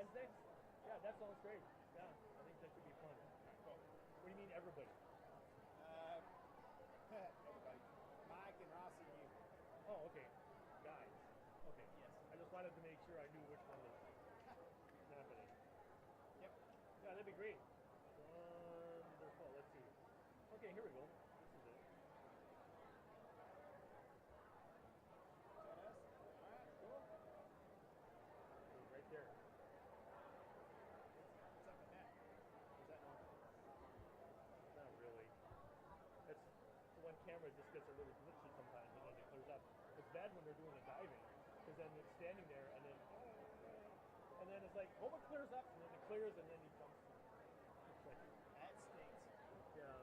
Wednesday? Yeah, that sounds great. Yeah, I think that should be fun. Cool. What do you mean, everybody? Everybody. Mike and Rossi and you. Oh, okay. Guys. Okay. Yes. I just wanted to make sure I knew which one was happening. Yep. Yeah, that'd be great. Wonderful. Let's see. Okay, here we go. This is it. Is that us? All right. Cool. Right there. What's up with that? Is that normal? Not really. It's the one camera just gets a little glitchy sometimes and then it clears up. It's bad when they're doing the diving because then it's standing there and then it's like, oh, it clears up and then it clears and then he jumps. It's like, That stinks. yeah.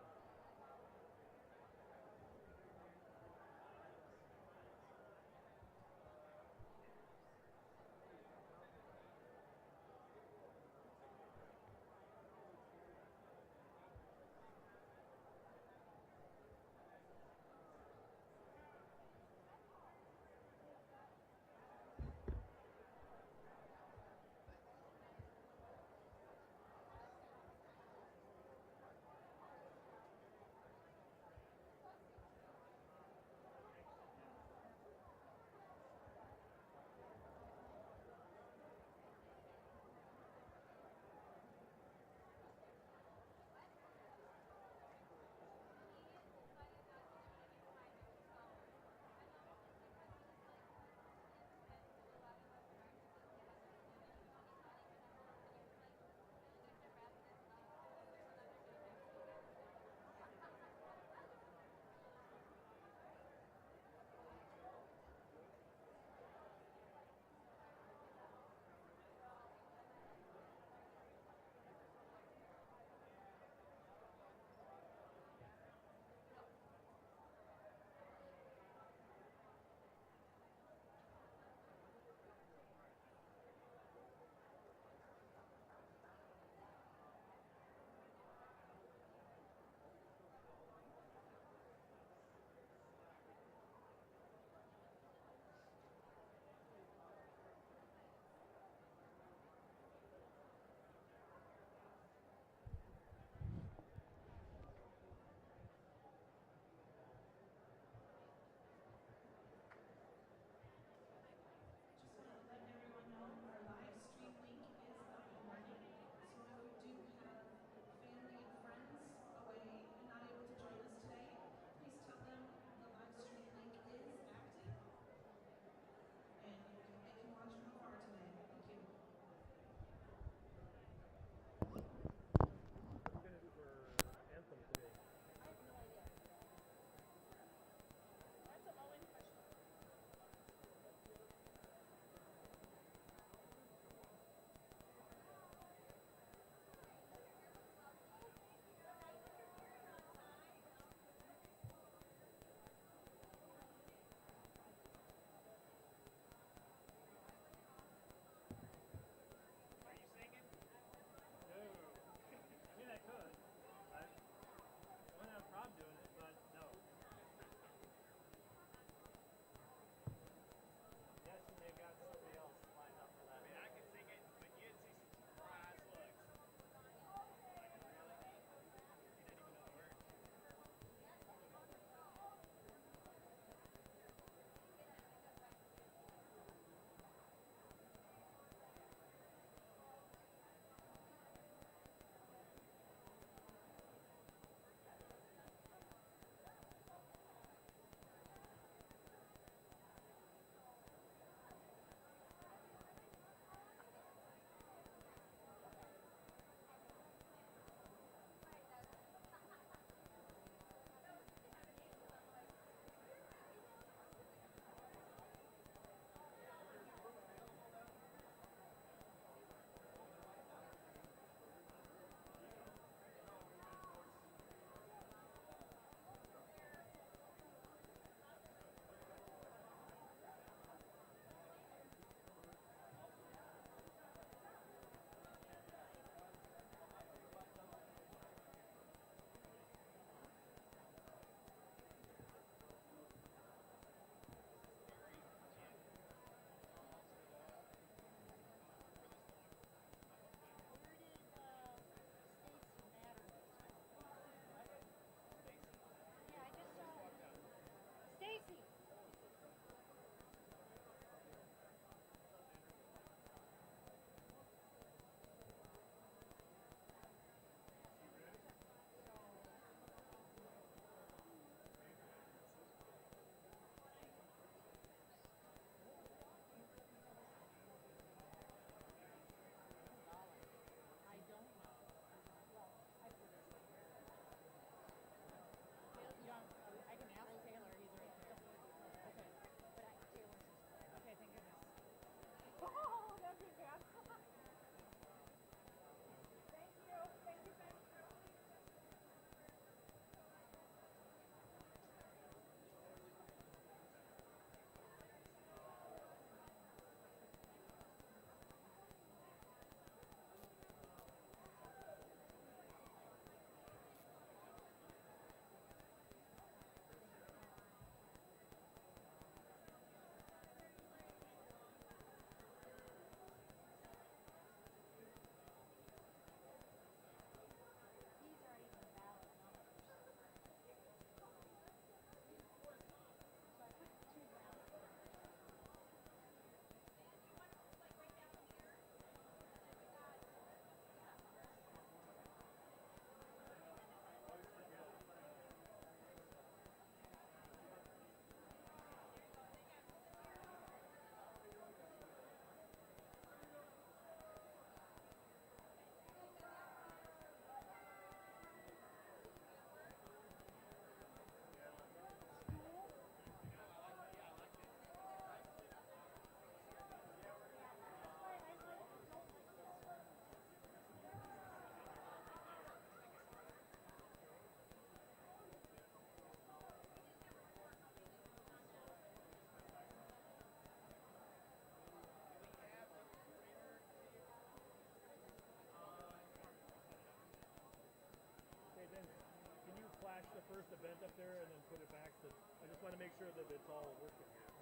the vent up there and then put it back to. I just want to make sure that it's all working here.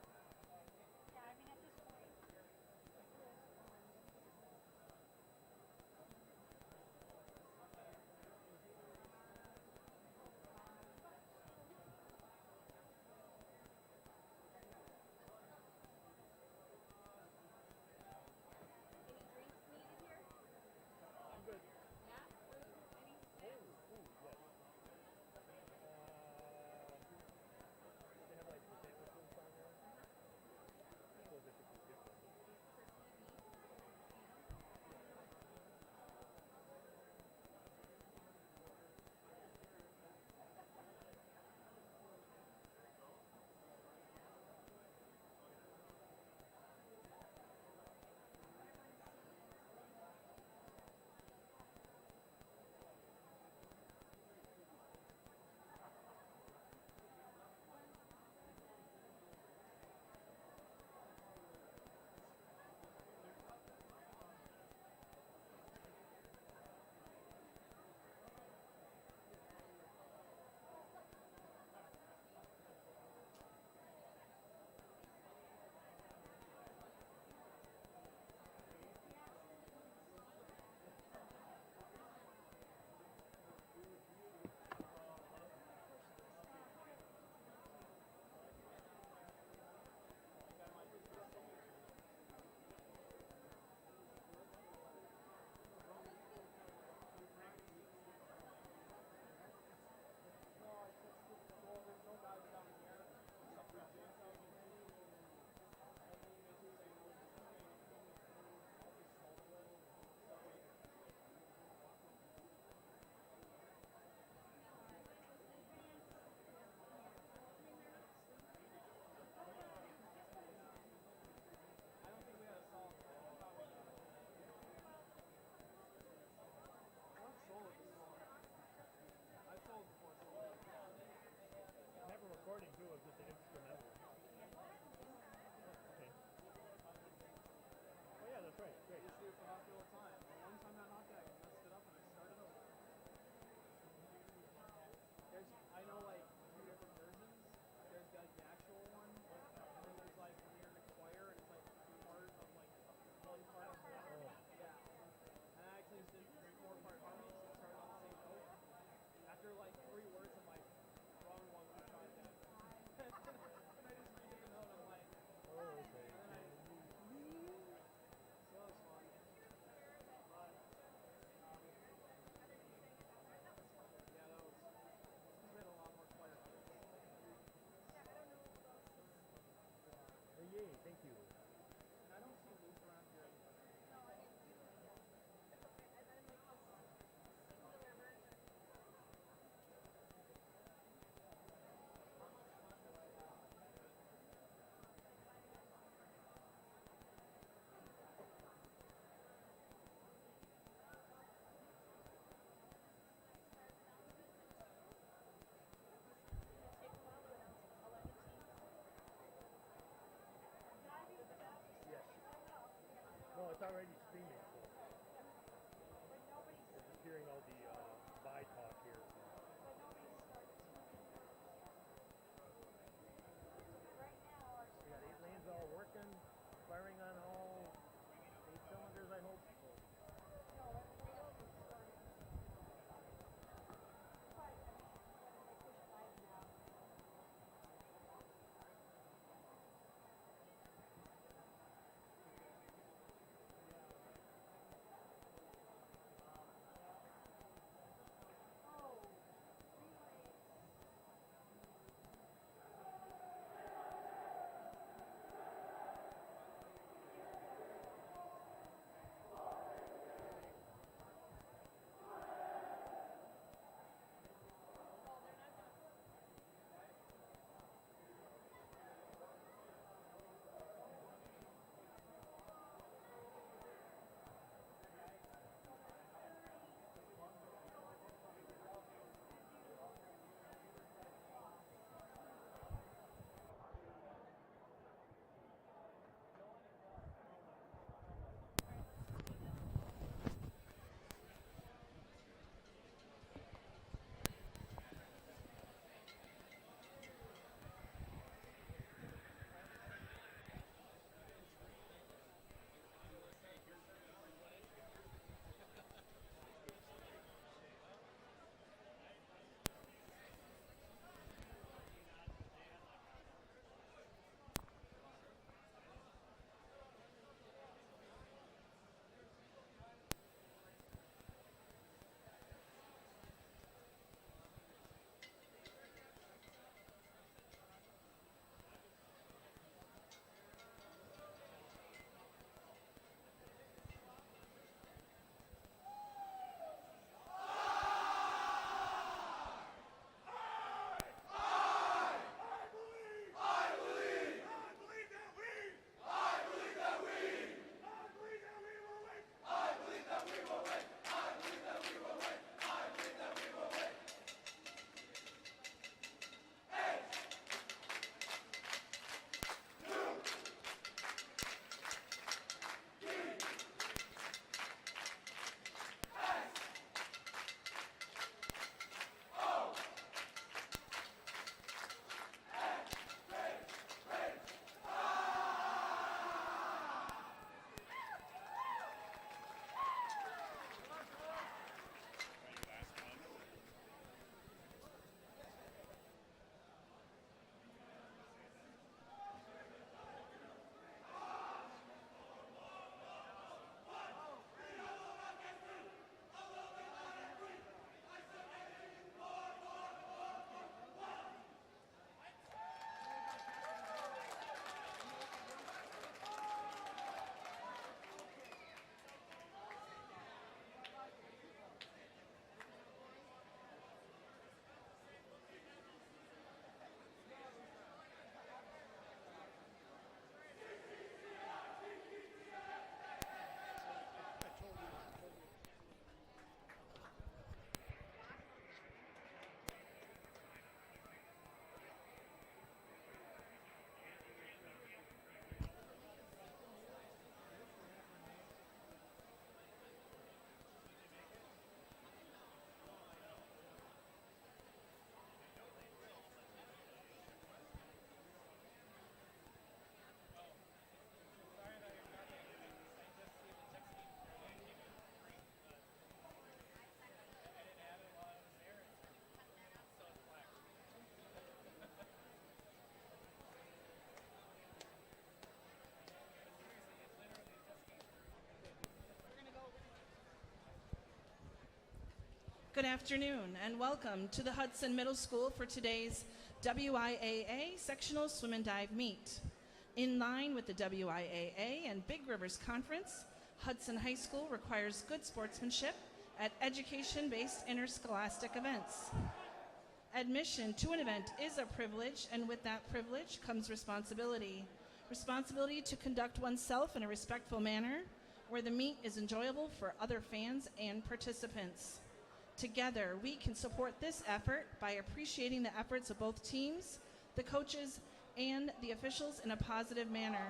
Yeah, I mean at this point. Any drinks needed here? I'm good. Yeah, food, any snacks? Ooh, yes. They have like potato chips on there. Good afternoon and welcome to the Hudson Middle School for today's WIAA Sectional Swim and Dive Meet. In line with the WIAA and Big Rivers Conference, Hudson High School requires good sportsmanship at education-based interscholastic events. Admission to an event is a privilege, and with that privilege comes responsibility. Responsibility to conduct oneself in a respectful manner where the meet is enjoyable for other fans and participants. Together, we can support this effort by appreciating the efforts of both teams, the coaches, and the officials in a positive manner.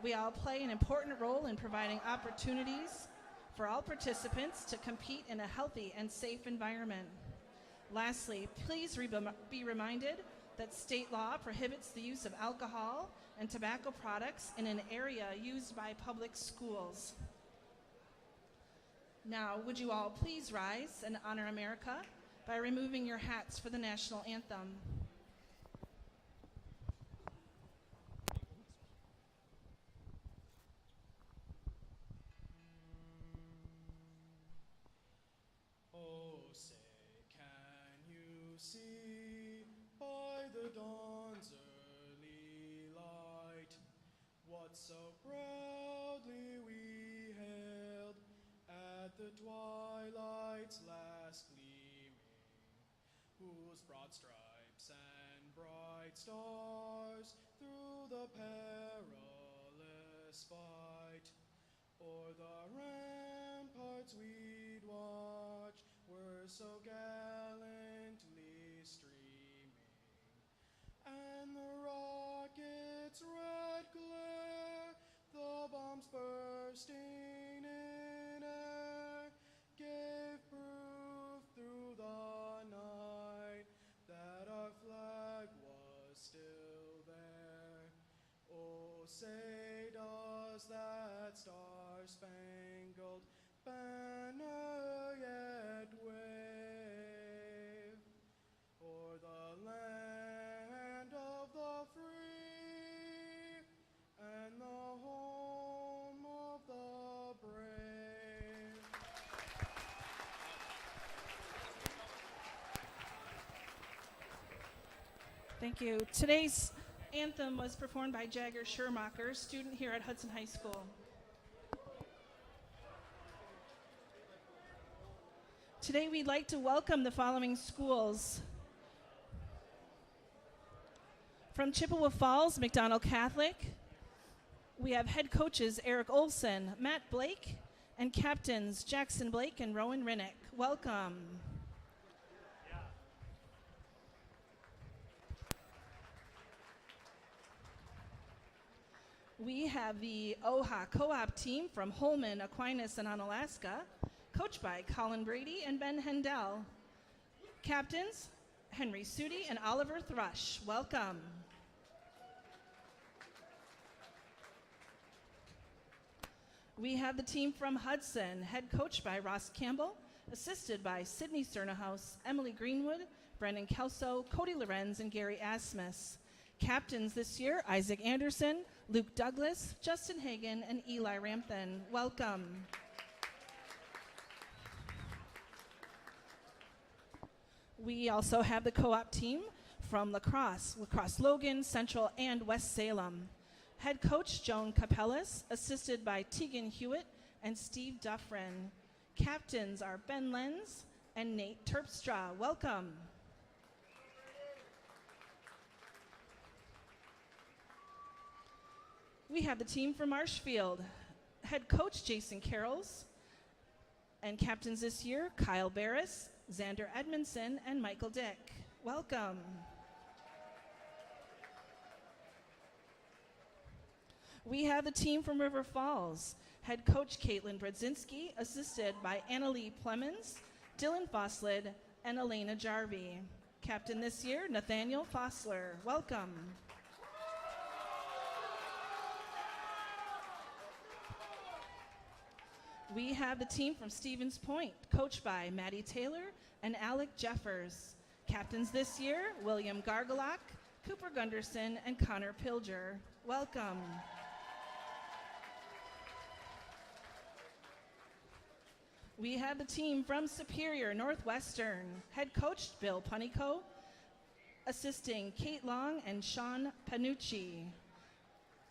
We all play an important role in providing opportunities for all participants to compete in a healthy and safe environment. Lastly, please be reminded that state law prohibits the use of alcohol and tobacco products in an area used by public schools. Now, would you all please rise and honor America by removing your hats for the national anthem. Oh, say, can you see by the dawn's early light what so proudly we hailed at the twilight's last gleaming, whose broad stripes and bright stars through the perilous fight o'er the ramparts we'd watch were so gallantly streaming, and the rocket's red glare, the bombs bursting in air, gave proof through the night that our flag was still there. Oh, say does that star-spangled banner yet wave o'er the land of the free and the home of the brave. Thank you. Today's anthem was performed by Jagger Schermacher, student here at Hudson High School. Today we'd like to welcome the following schools. From Chippewa Falls, McDonald Catholic, we have head coaches Eric Olson, Matt Blake, and captains Jackson Blake and Rowan Rinnick. Welcome. We have the OHA Co-op team from Holman, Aquinas, and Onalaska, coached by Colin Brady and Ben Hendel. Captains, Henry Sudi and Oliver Thrush. Welcome. We have the team from Hudson, head coached by Ross Campbell, assisted by Sydney Cernahouse, Emily Greenwood, Brendan Kelso, Cody Lorenz, and Gary Asmus. Captains this year, Isaac Anderson, Luke Douglas, Justin Hagan, and Eli Rampton. Welcome. We also have the co-op team from Lacrosse Logan, Central, and West Salem. Head coach Joan Capellas, assisted by Tegan Hewitt and Steve Duffrin. Captains are Ben Lenz and Nate Terpstra. Welcome. We have the team from Marshfield. Head coach Jason Carrolls, and captains this year Kyle Barris, Xander Edmondson, and Michael Dick. Welcome. We have the team from River Falls. Head coach Caitlin Brodzinski, assisted by Annalie Plemons, Dylan Fosslid, and Elena Jarvie. Captain this year, Nathaniel Fossler. Welcome. We have the team from Stevens Point, coached by Maddie Taylor and Alec Jeffers. Captains this year, William Gargalak, Cooper Gunderson, and Connor Pilger. Welcome. We have the team from Superior Northwestern, head coach Bill Punico, assisting Kate Long and Sean Panucci.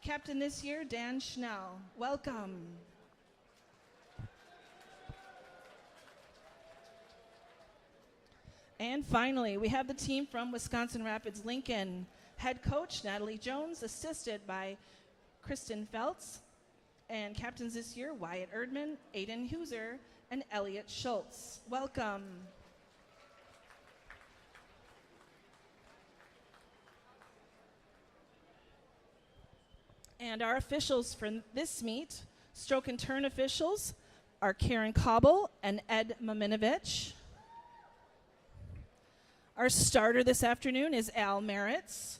Captain this year, Dan Schnell. Welcome. And finally, we have the team from Wisconsin Rapids Lincoln, head coach Natalie Jones, assisted by Kristen Feltz, and captains this year, Wyatt Erdman, Aiden Huser, and Elliot Schultz. Welcome. And our officials for this meet, stroke and turn officials, are Karen Cobble and Ed Maminovich. Our starter this afternoon is Al Meritz.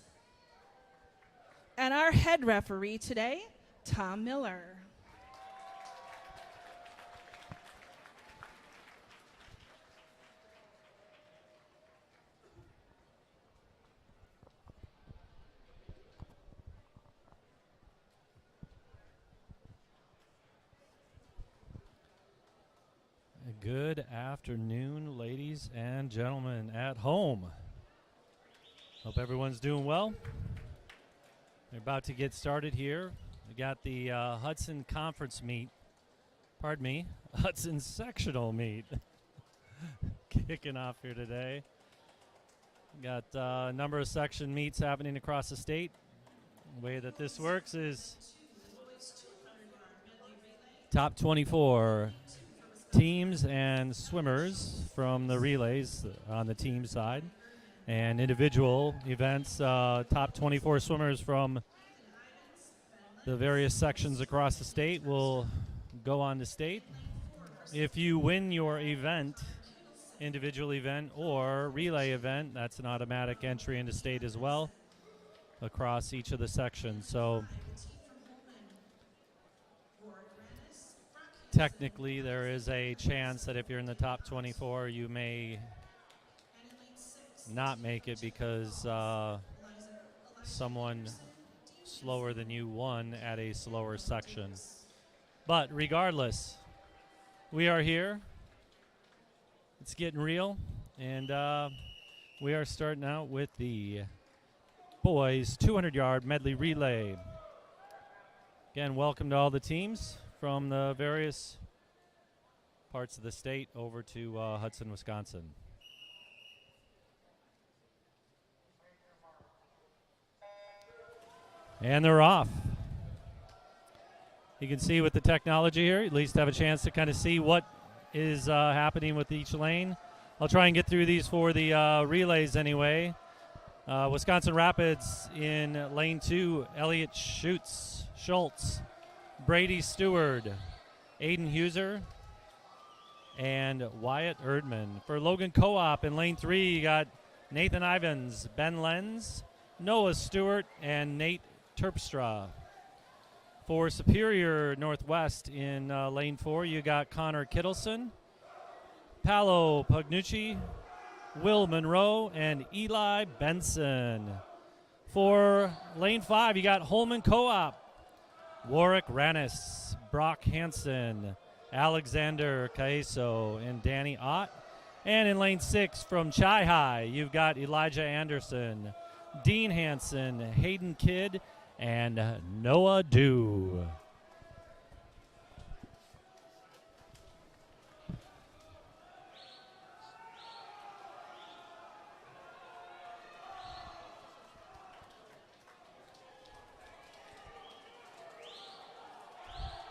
And our head referee today, Tom Miller. Good afternoon, ladies and gentlemen at home. Hope everyone's doing well. We're about to get started here. We got the Hudson Conference meet. Pardon me, Hudson Sectional meet. Kicking off here today. We got a number of section meets happening across the state. The way that this works is top 24 teams and swimmers from the relays on the team side, and individual events, top 24 swimmers from the various sections across the state will go on to state. If you win your event, individual event or relay event, that's an automatic entry into state as well across each of the sections. So technically, there is a chance that if you're in the top 24, you may not make it because someone slower than you won at a slower section. But regardless, we are here. It's getting real, and we are starting out with the boys 200-yard medley relay. Again, welcome to all the teams from the various parts of the state over to Hudson, Wisconsin. And they're off. You can see with the technology here, at least have a chance to kind of see what is happening with each lane. I'll try and get through these for the relays anyway. Wisconsin Rapids in lane 2, Elliot Schultz, Brady Stewart, Aiden Huser, and Wyatt Erdman. For Logan Co-op in lane 3, you got Nathan Ivins, Ben Lenz, Noah Stewart, and Nate Terpstra. For Superior Northwest in lane 4, you got Connor Kittleson, Paolo Pugnucci, Will Monroe, and Eli Benson. For lane 5, you got Holman Co-op, Warwick Rannis, Brock Hansen, Alexander Caeso, and Danny Ott. And in lane 6 from Chi High, you've got Elijah Anderson, Dean Hansen, Hayden Kidd, and Noah Dew.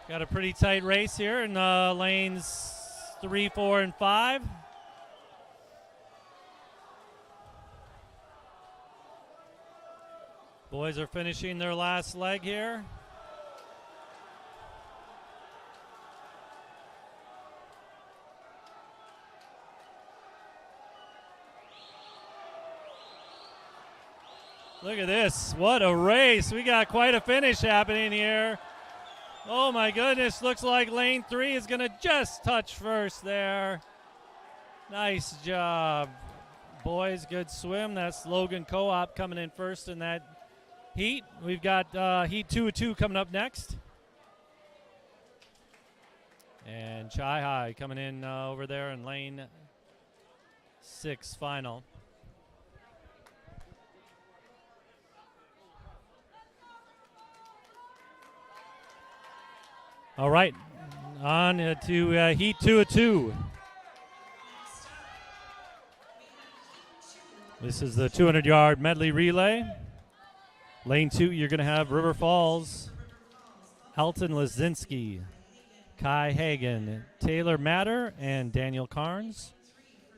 Got a pretty tight race here in lanes 3, 4, and 5. Boys are finishing their last leg here. Look at this. What a race. We got quite a finish happening here. Oh my goodness, looks like lane 3 is going to just touch first there. Nice job. Boys, good swim. That's Logan Co-op coming in first in that heat. We've got heat 2 of 2 coming up next. And Chai High coming in over there in lane 6 final. All right, on to heat 2 of 2. This is the 200-yard medley relay. Lane 2, you're going to have River Falls, Elton Lazinski, Kai Hagen, Taylor Matter, and Daniel Carnes.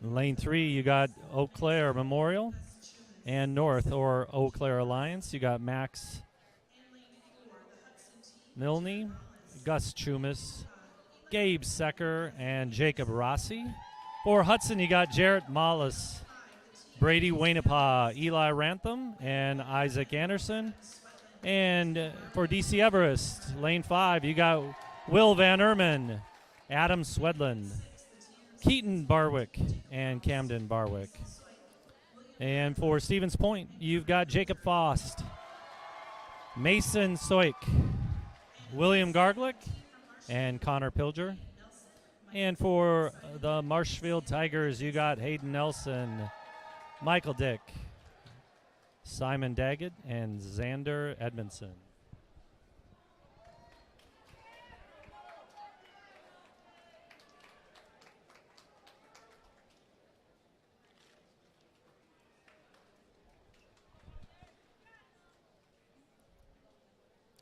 In lane 3, you got Eau Claire Memorial and North or Eau Claire Alliance. You got Max Milne, Gus Chumas, Gabe Secker, and Jacob Rossi. For Hudson, you got Jarrett Mollis, Brady Wainapa, Eli Rantham, and Isaac Anderson. And for DC Everest, lane 5, you got Will Van Erman, Adam Swedland, Keaton Barwick, and Camden Barwick. And for Stevens Point, you've got Jacob Faust, Mason Soik, William Garglick, and Connor Pilger. And for the Marshfield Tigers, you got Hayden Nelson, Michael Dick, Simon Daggett, and Xander Edmondson.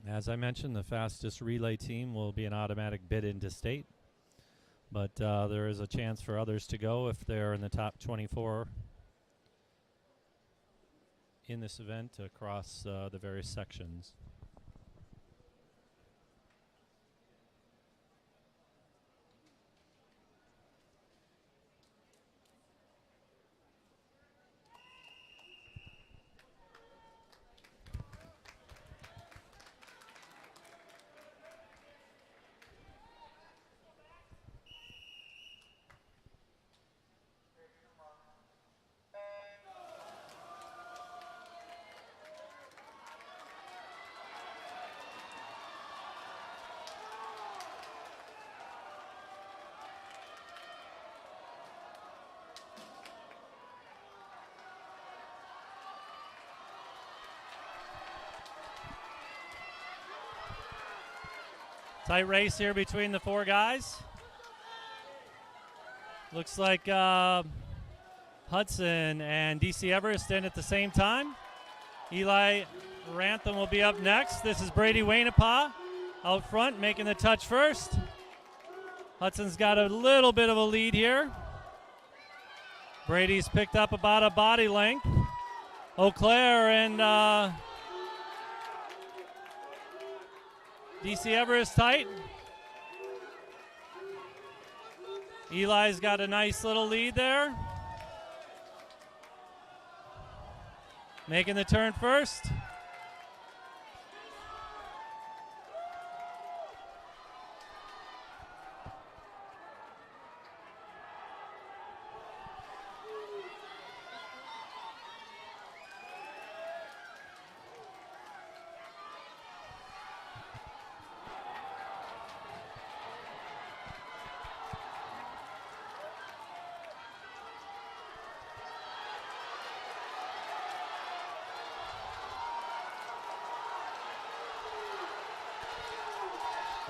As I mentioned, the fastest relay team will be an automatic bid into state, but there is a chance for others to go if they're in the top 24 in this event across the various sections. Tight race here between the 4 guys. Looks like Hudson and DC Everest in at the same time. Eli Rantham will be up next. This is Brady Wainapa out front, making the touch first. Hudson's got a little bit of a lead here. Brady's picked up about a body length. Eau Claire and DC Everest tight. Eli's got a nice little lead there. Making the turn first.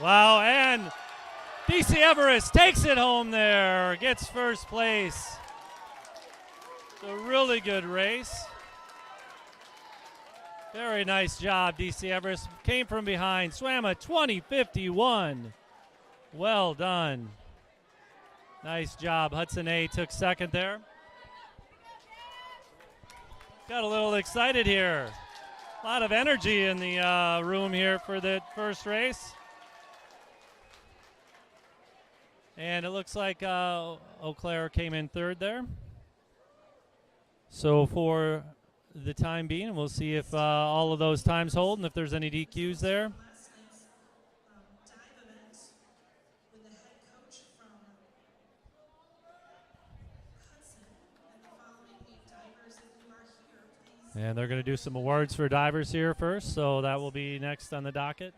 Wow, and DC Everest takes it home there, gets first place. It's a really good race. Very nice job, DC Everest. Came from behind, swam a 20:51. Well done. Nice job. Hudson A took second there. Got a little excited here. A lot of energy in the room here for the first race. And it looks like Eau Claire came in third there. So for the time being, we'll see if all of those times hold and if there's any DQs there. And they're going to do some awards for divers here first, so that will be next on the docket.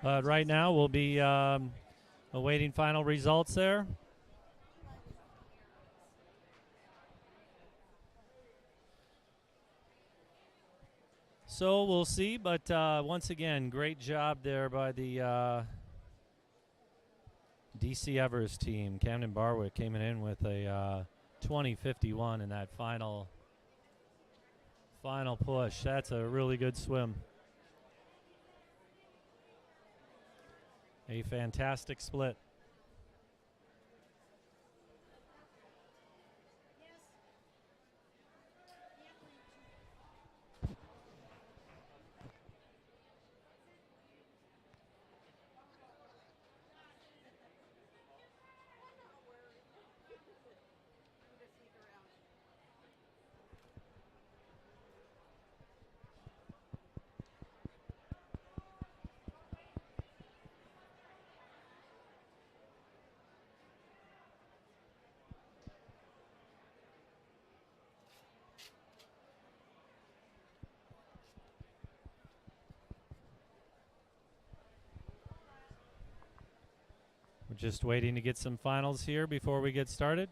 But right now we'll be awaiting final results there. So we'll see, but once again, great job there by the DC Everest team. Camden Barwick came in with a 20:51 in that final push. That's a really good swim. A fantastic split. We're just waiting to get some finals here before we get started.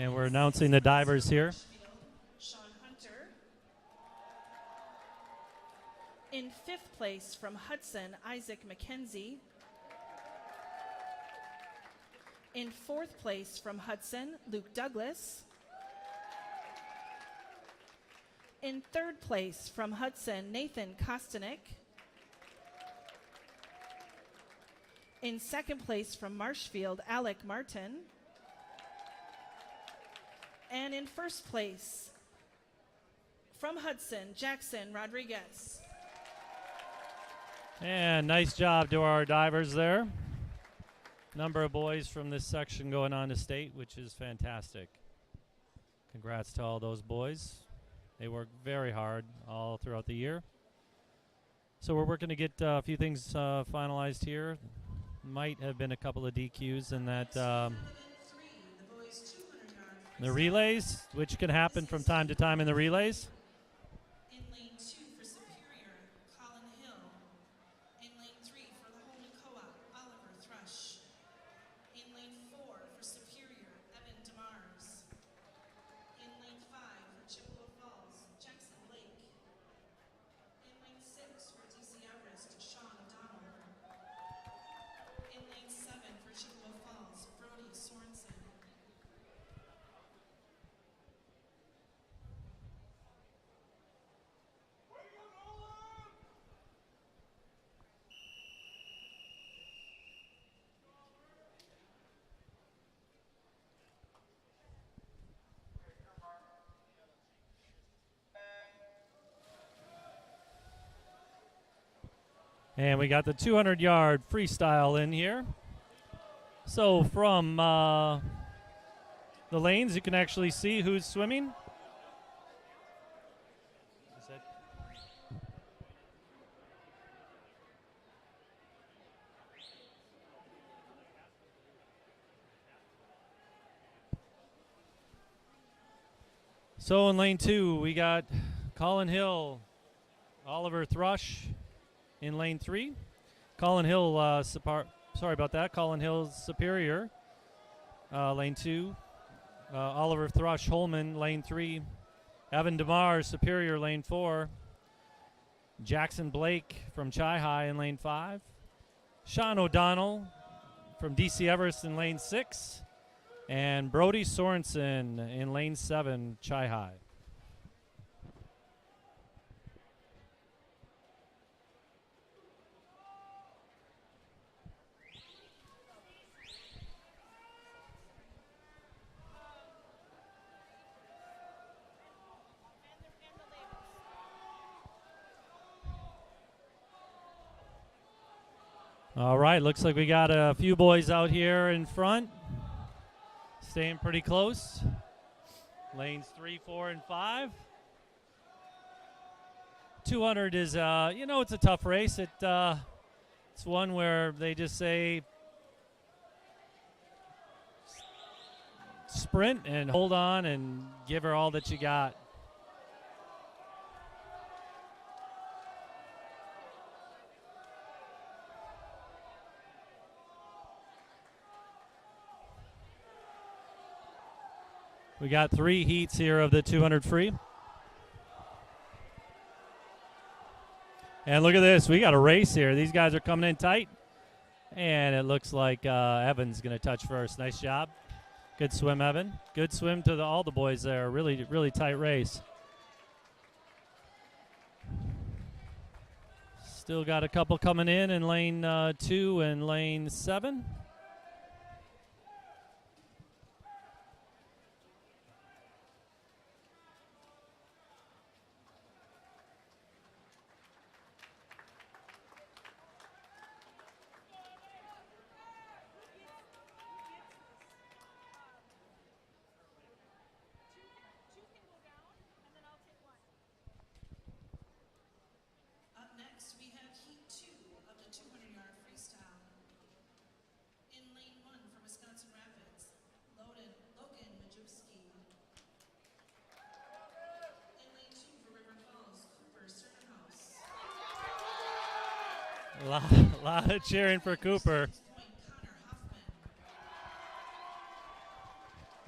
And we're announcing the divers here. Sean Hunter. In 5th place from Hudson, Isaac McKenzie. In 4th place from Hudson, Luke Douglas. In 3rd place from Hudson, Nathan Kostanek. In 2nd place from Marshfield, Alec Martin. And in 1st place from Hudson, Jackson Rodriguez. And nice job to our divers there. Number of boys from this section going on to state, which is fantastic. Congrats to all those boys. They work very hard all throughout the year. So we're working to get a few things finalized here. Might have been a couple of DQs in that the relays, which can happen from time to time in the relays. In lane 2 for Superior, Colin Hill. In lane 3 for the Holman Co-op, Oliver Thrush. In lane 4 for Superior, Evan DeMars. In lane 5 for Chippewa Falls, Jackson Blake. In lane 6 for DC Everest, Sean O'Donnell. In lane 7 for Chippewa Falls, Brody Sorensen. And we got the 200-yard freestyle in here. So from the lanes, you can actually see who's swimming. So in lane 2, we got Colin Hill, Oliver Thrush. In lane 3, Colin Hill, sorry about that, Colin Hill Superior. Lane 2, Oliver Thrush Holman, lane 3. Evan DeMar Superior, lane 4. Jackson Blake from Chi High in lane 5. Sean O'Donnell from DC Everest in lane 6. And Brody Sorensen in lane 7, Chi High. All right, looks like we got a few boys out here in front, staying pretty close. Lanes 3, 4, and 5. 200 is, it's a tough race. It's one where they just say sprint and hold on and give her all that you got. We got 3 heats here of the 200 free. And look at this. We got a race here. These guys are coming in tight. And it looks like Evan's going to touch first. Nice job. Good swim, Evan. Good swim to all the boys there. Really, really tight race. Still got a couple coming in lane 2 and lane 7. Up next, we have Heat 2 of the 200-yard freestyle. In lane 1 for Wisconsin Rapids, Logan Majewski. In lane 2 for River Falls, Cooper Sternhouse. A lot of cheering for Cooper.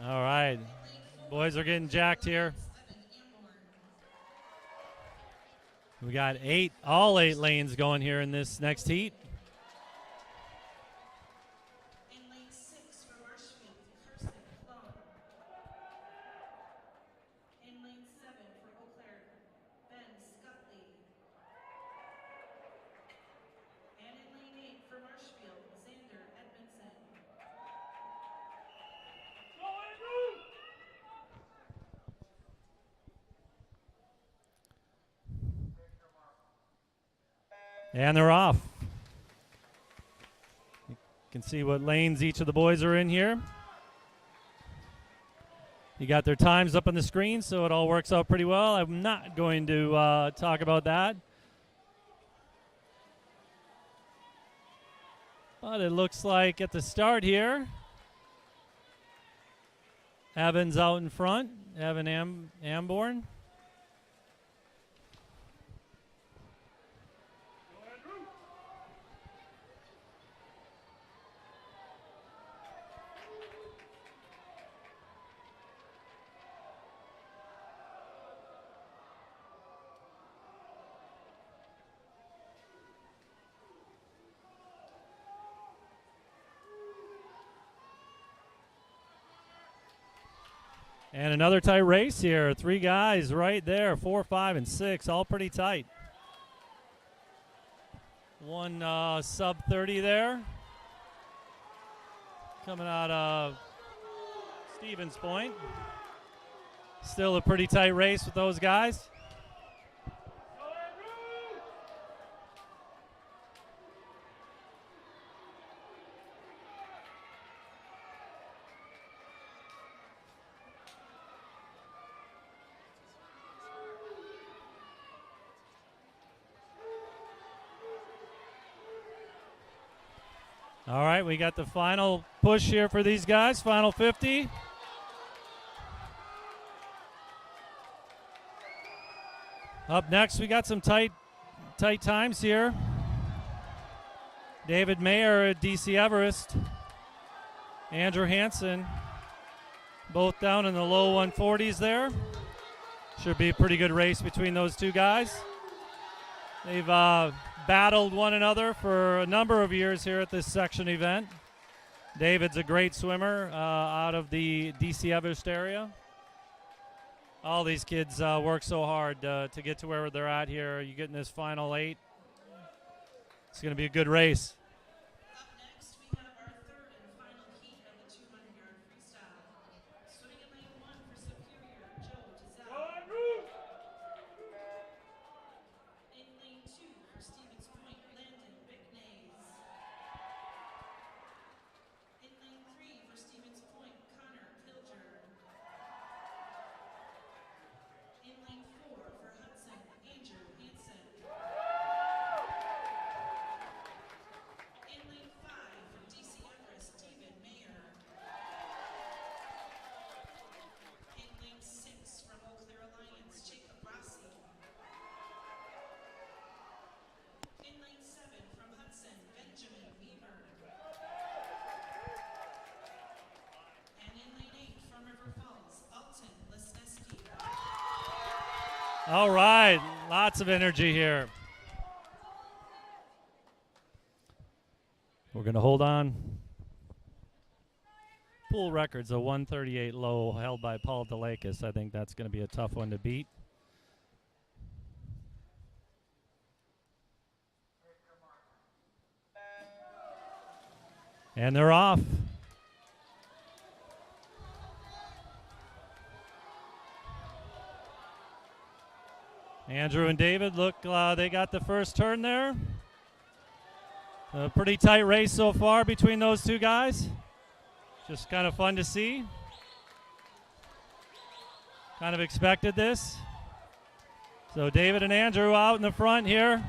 All right. Boys are getting jacked here. We got all eight lanes going here in this next heat. In lane 6 for Marshfield, Kirsten Clone. In lane 7 for Eau Claire, Ben Scutley. And in lane 8 for Marshfield, Xander Edmondson. And they're off. You can see what lanes each of the boys are in here. You got their times up on the screen, so it all works out pretty well. I'm not going to talk about that. But it looks like at the start here, Evan's out in front, Evan Amborn. And another tight race here. 3 guys right there, 4, 5, and 6, all pretty tight. One sub 30 there. Coming out of Stevens Point. Still a pretty tight race with those guys. All right, we got the final push here for these guys, final 50. Up next, we got some tight times here. David Mayer at DC Everest. Andrew Hansen, both down in the low 140s there. Should be a pretty good race between those two guys. They've battled one another for a number of years here at this section event. David's a great swimmer out of the DC Everest area. All these kids work so hard to get to where they're at here. You get in this final 8. It's going to be a good race. Up next, we have our third and final heat of the 200-yard freestyle. Swimming in lane 1 for Superior, Joe Giselle. In lane 2 for Stevens Point, Landon Bicknays. All right, lots of energy here. We're going to hold on. Pool record's a 138 low held by Paul DeLakis. I think that's going to be a tough one to beat. And they're off. Andrew and David, look, they got the first turn there. A pretty tight race so far between those two guys. Just kind of fun to see. Kind of expected this. So David and Andrew out in the front here.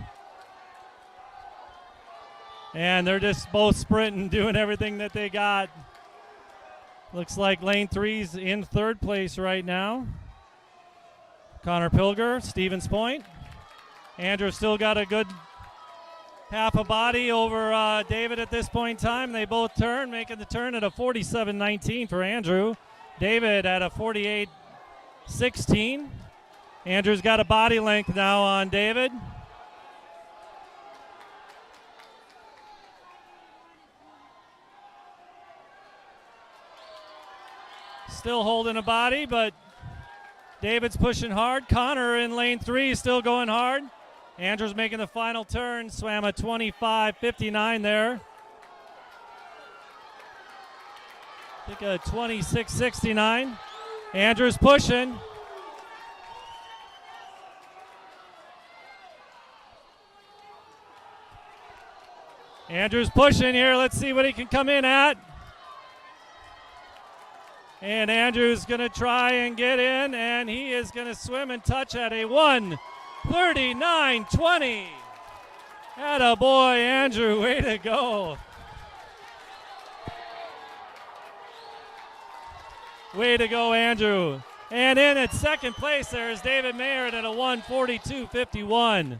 And they're just both sprinting, doing everything that they got. Looks like lane 3's in third place right now. Connor Pilger, Stevens Point. Andrew still got a good half a body over David at this point in time. They both turn, making the turn at a 47.19 for Andrew. David at a 48.16. Andrew's got a body length now on David. Still holding a body, but David's pushing hard. Connor in lane 3 is still going hard. Andrew's making the final turn. Swam a 25.59 there. I think a 26.69. Andrew's pushing. Andrew's pushing here. Let's see what he can come in at. And Andrew's going to try and get in, and he is going to swim and touch at a 1:39.20. Atta boy, Andrew, way to go. Way to go, Andrew. And in at second place there is David Mayer at a 1:42.51.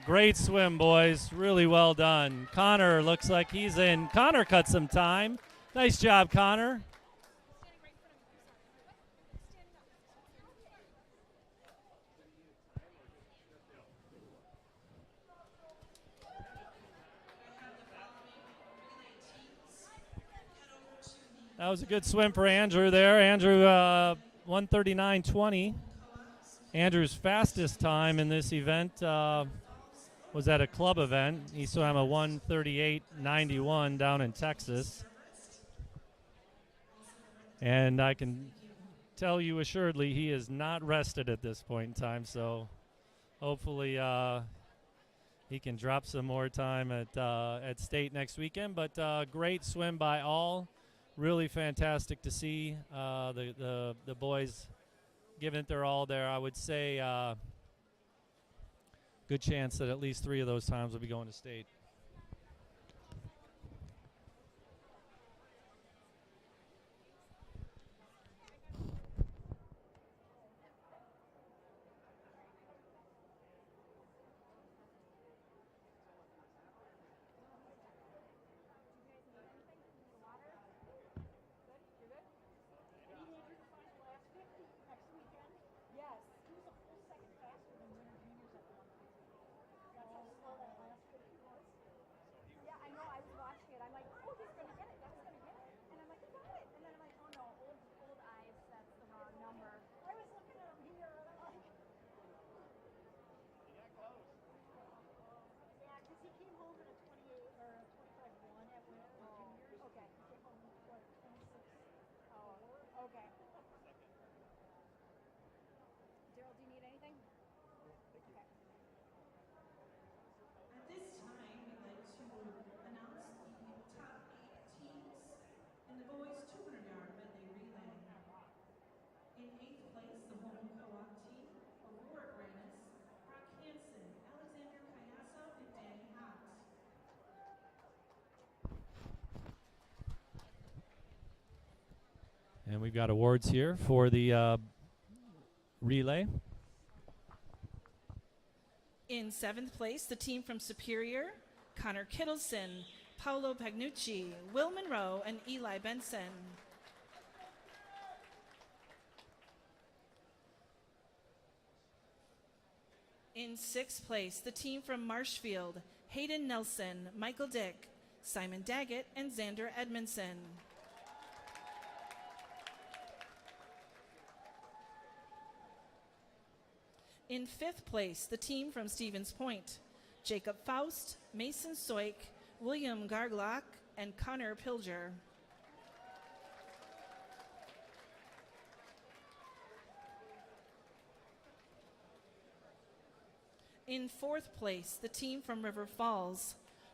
Great swim, boys. Really well done. Connor looks like he's in. Connor cut some time. Nice job, Connor. That was a good swim for Andrew there. Andrew, 1:39.20. Andrew's fastest time in this event was at a club event. He swam a 1:38.91 down in Texas. And I can tell you assuredly he is not rested at this point in time, so hopefully he can drop some more time at state next weekend. But great swim by all. Really fantastic to see the boys giving it their all there. I would say good chance that at least 3 of those times will be going to state. And we've got awards here for the relay. In 7th place, the team from Superior, Connor Kittleson, Paolo Pagnucci, Will Monroe, and Eli Benson. In sixth place, the team from Marshfield, Hayden Nelson, Michael Dick, Simon Daggett, and Xander Edmondson. In fifth place, the team from Stevens Point, Jacob Faust, Mason Soik, William Garglock, and Connor Pilger. In fourth place, the team from River Falls,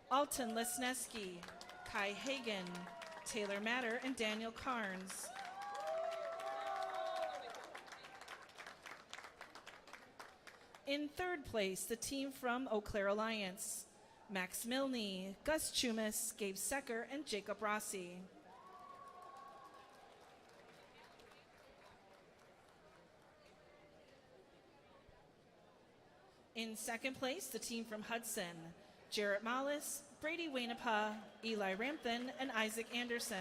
Alton Lesneski, Kai Hagen, Taylor Matter, and Daniel Carnes. In third place, the team from Eau Claire Alliance, Max Milne, Gus Chumas, Gabe Secker, and Jacob Rossi. In second place, the team from Hudson, Jarrett Mollis, Brady Wainapa, Eli Rampton, and Isaac Anderson.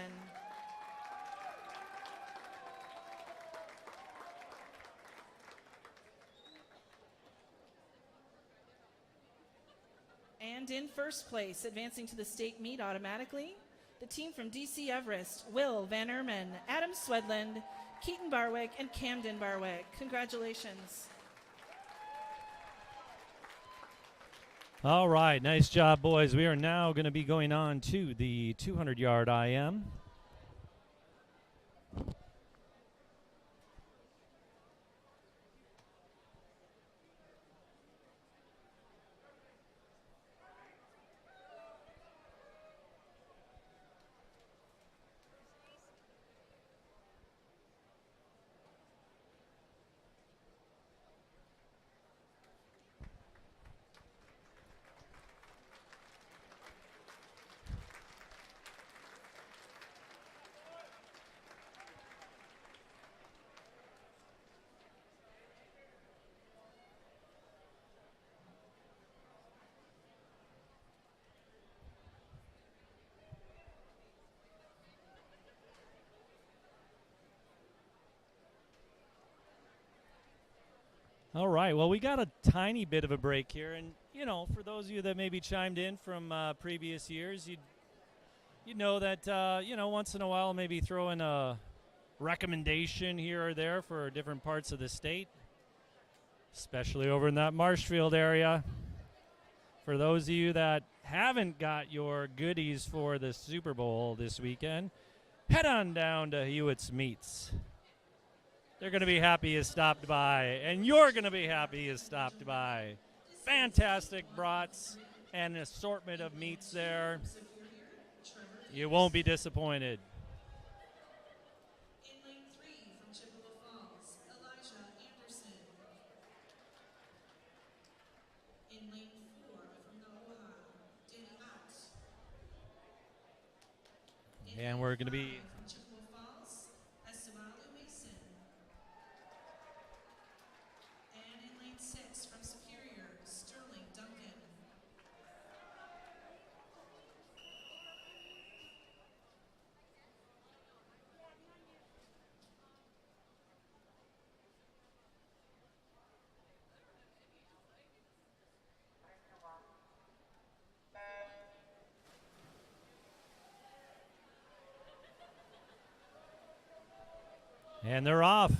And in first place, advancing to the state meet automatically, the team from DC Everest, Will Van Erman, Adam Swedland, Keaton Barwick, and Camden Barwick. Congratulations. All right, nice job, boys. We are now going to be going on to the 200-yard IM. All right, well, we got a tiny bit of a break here. And, you know, for those of you that maybe chimed in from previous years, you'd know that, you know, once in a while maybe throw in a recommendation here or there for different parts of the state, especially over in that Marshfield area. For those of you that haven't got your goodies for the Super Bowl this weekend, head on down to Hewitt's Meats. They're going to be happy you stopped by, and you're going to be happy you stopped by. Fantastic brats and an assortment of meats there. You won't be disappointed. In lane 3 from Chippewa Falls, Elijah Anderson. In lane 4 from Nauha, Danny Ott. And we're going to be From Chippewa Falls, Estebalu Mason. And in lane 6 from Superior, Sterling Duncan. and they're off.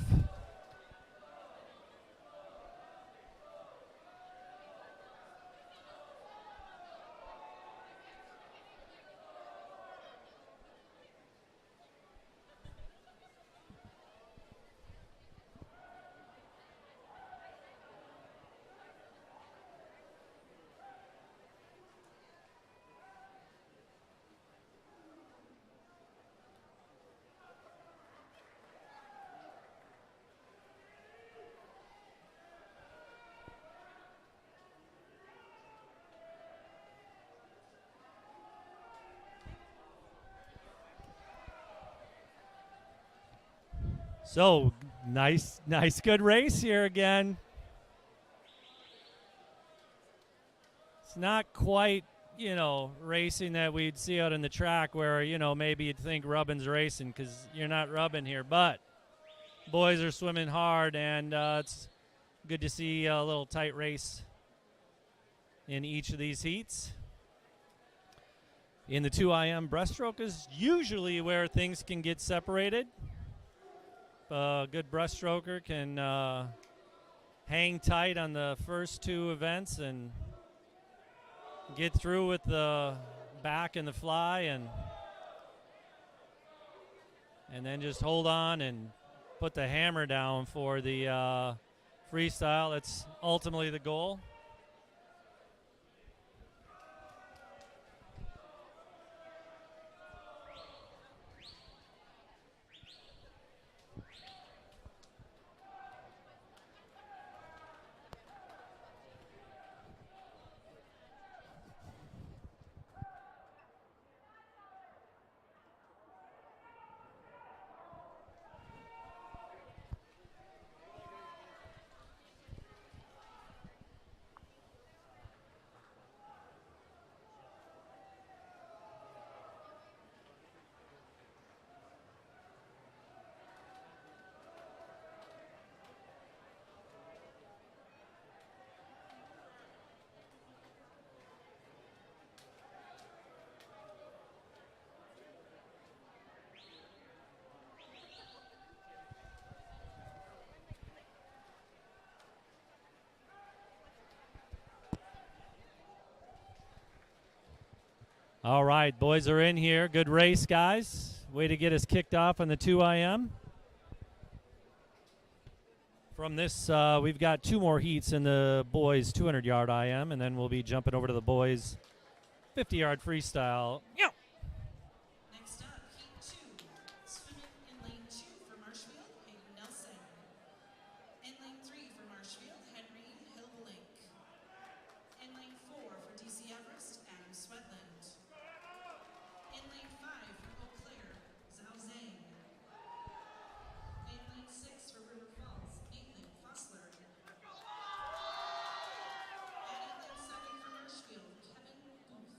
So, nice, good race here again. It's not quite, you know, racing that we'd see out in the track where, you know, maybe you'd think rubbin's racing because you're not rubbing here. But boys are swimming hard, and it's good to see a little tight race in each of these heats. In the 2IM, breaststroke is usually where things can get separated. A good breaststroker can hang tight on the first two events and get through with the back and the fly, and then just hold on and put the hammer down for the freestyle. That's ultimately the goal. All right, boys are in here. Good race, guys. Way to get us kicked off on the 2IM. From this, we've got two more heats in the boys 200-yard IM, and then we'll be jumping over to the boys 50-yard freestyle. Yeah. Next up, Heat 2. Swimming in lane 2 for Marshfield, Hayden Nelson. In lane 3 for Marshfield, Henry Hilvelink. In lane 4 for DC Everest, Adam Swedland. In lane 5 for Eau Claire, Zhao Zhang. In lane 6 for River Falls, Aileen Fossler. And in lane 7 for Marshfield, Kevin Booth.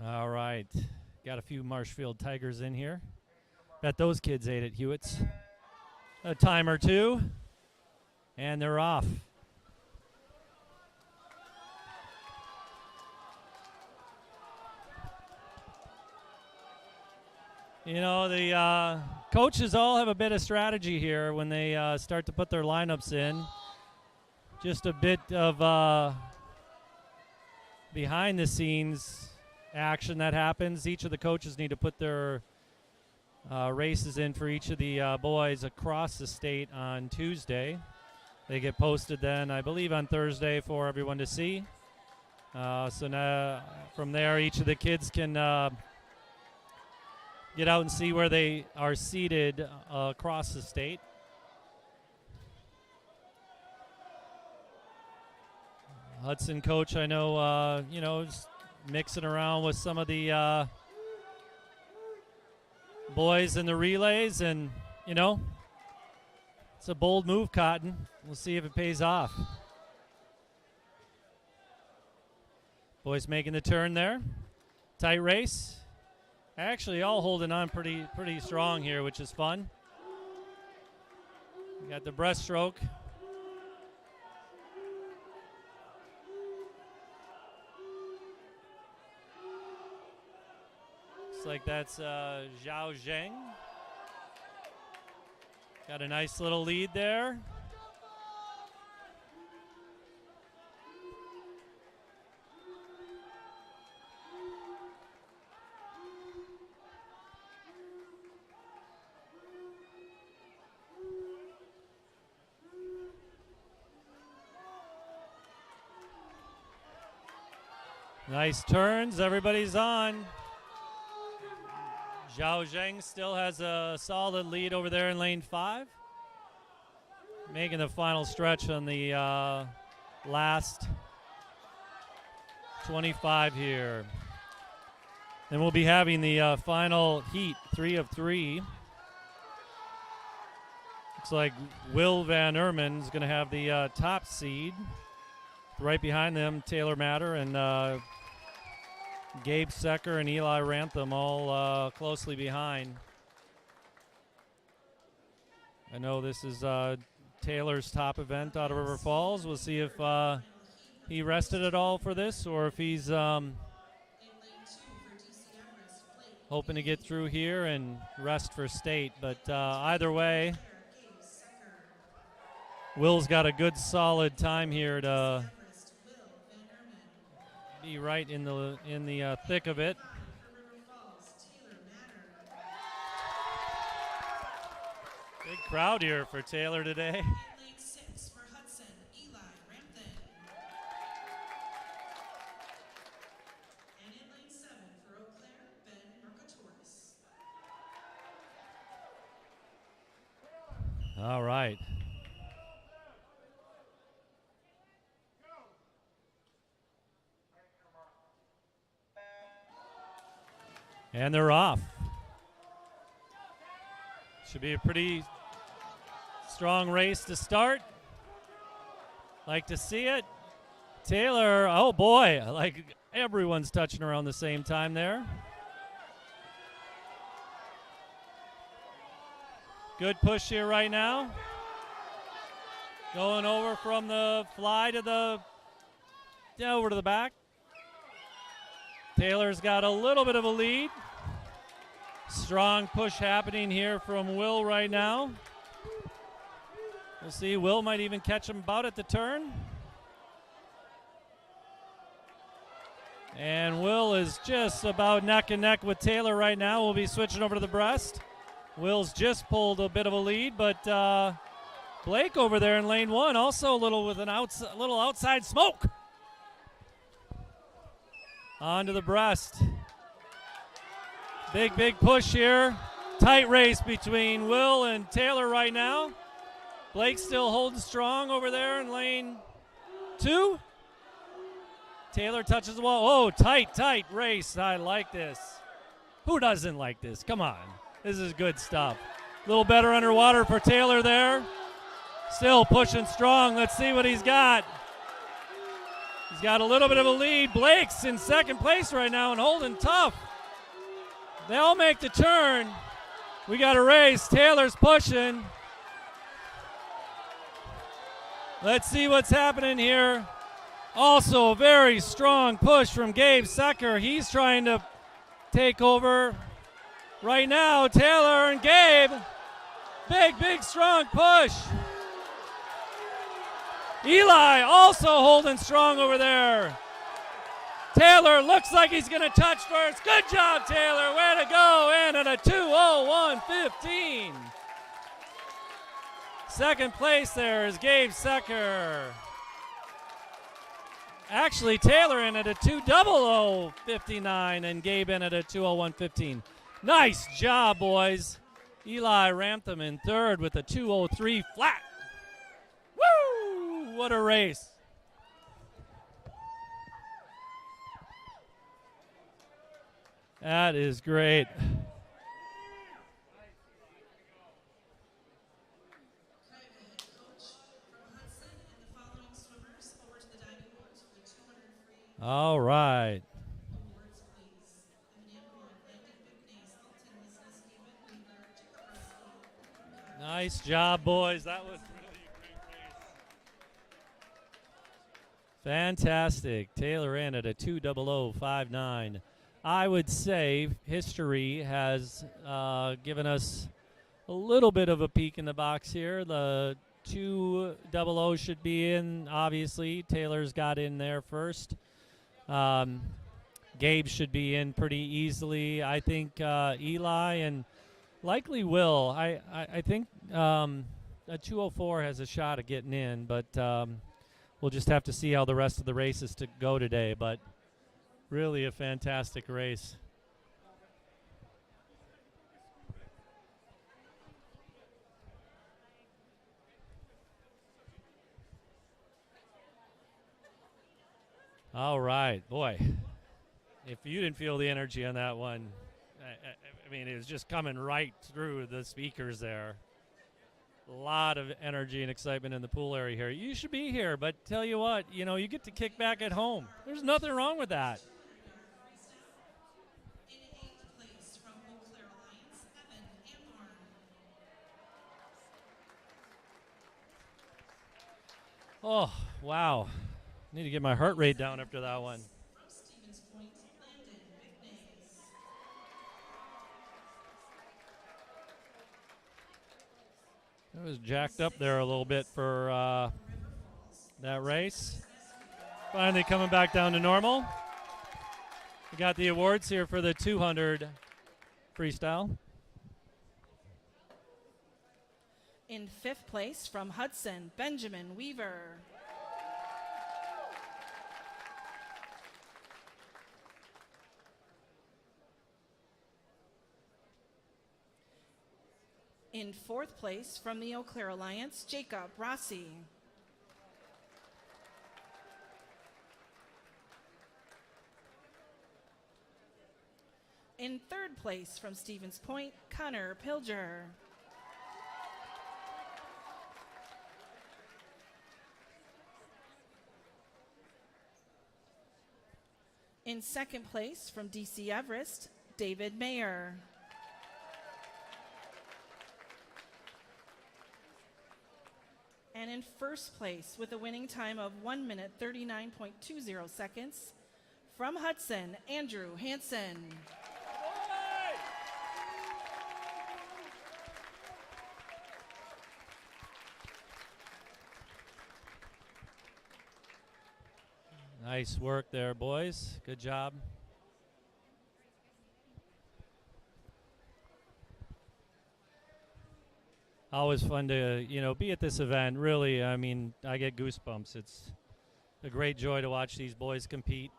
All right. Got a few Marshfield Tigers in here. Bet those kids ate at Hewitt's. A time or two, and they're off. You know, the coaches all have a bit of strategy here when they start to put their lineups in. Just a bit of behind-the-scenes action that happens. Each of the coaches need to put their races in for each of the boys across the state on Tuesday. They get posted then, I believe, on Thursday for everyone to see. So now from there, each of the kids can get out and see where they are seated across the state. Hudson coach, I know, you know, is mixing around with some of the boys in the relays, and, you know, it's a bold move, Cotton. We'll see if it pays off. Boys making the turn there. Tight race. Actually, all holding on pretty strong here, which is fun. We got the breaststroke. Looks like that's Zhao Zheng. Got a nice little lead there. Nice turns, everybody's on. Zhao Zheng still has a solid lead over there in lane 5. Making the final stretch on the last 25 here. Then we'll be having the final heat, 3 of 3. Looks like Will Van Erman is going to have the top seed. Right behind them, Taylor Matter and Gabe Secker and Eli Rantham all closely behind. I know this is Taylor's top event out of River Falls. We'll see if he rested at all for this or if he's hoping to get through here and rest for state. But either way, Will's got a good solid time here to be right in the thick of it. Big crowd here for Taylor today. Lane 6 for Hudson, Eli Rampton. And in lane 7 for Eau Claire, Ben Mercatoris. All right. And they're off. Should be a pretty strong race to start. Like to see it. Taylor, oh boy, like everyone's touching around the same time there. Good push here right now. Going over from the fly to the, over to the back. Taylor's got a little bit of a lead. Strong push happening here from Will right now. We'll see. Will might even catch him about at the turn. And Will is just about neck and neck with Taylor right now. We'll be switching over to the breast. Will's just pulled a bit of a lead, but Blake over there in lane 1 also a little with a little outside smoke. On to the breast. Big push here. Tight race between Will and Taylor right now. Blake still holding strong over there in lane 2. Taylor touches the wall. Oh, tight race. I like this. Who doesn't like this? Come on. This is good stuff. A little better underwater for Taylor there. Still pushing strong. Let's see what he's got. He's got a little bit of a lead. Blake's in second place right now and holding tough. They all make the turn. We got a race. Taylor's pushing. Let's see what's happening here. Also a very strong push from Gabe Secker. He's trying to take over right now. Taylor and Gabe. Big, strong push. Eli also holding strong over there. Taylor looks like he's going to touch first. Good job, Taylor. Way to go. In at a 2:01.15. Second place there is Gabe Secker. Actually, Taylor in at a 2:00.59 and Gabe in at a 2:01.15. Nice job, boys. Eli Rampton in third with a 2:03 flat. Woo! What a race. That is great. All right. Nice job, boys. That was really a great race. Fantastic. Taylor in at a 2:00.59. I would say history has given us a little bit of a peek in the box here. The 2:00 should be in, obviously. Taylor's got in there first. Gabe should be in pretty easily. I think Eli and likely Will. I think a 2:04 has a shot at getting in, but we'll just have to see how the rest of the races to go today. But really a fantastic race. All right, boy. If you didn't feel the energy on that one, I mean, it was just coming right through the speakers there. A lot of energy and excitement in the pool area here. You should be here, but tell you what, you know, you get to kick back at home. There's nothing wrong with that. Oh, wow. Need to get my heart rate down after that one. From Stevens Point, Landon McNays. It was jacked up there a little bit for that race. Finally coming back down to normal. We got the awards here for the 200 freestyle. In 5th place from Hudson, Benjamin Weaver. In 4th place from the Eau Claire Alliance, Jacob Rossi. In 3rd place from Stevens Point, Connor Pilger. In 2nd place from DC Everest, David Mayer. And in 1st place with a winning time of 1 minute 39.20 seconds from Hudson, Andrew Hansen. Nice work there, boys. Good job. Always fun to, be at this event. Really, I mean, I get goosebumps. It's a great joy to watch these boys compete.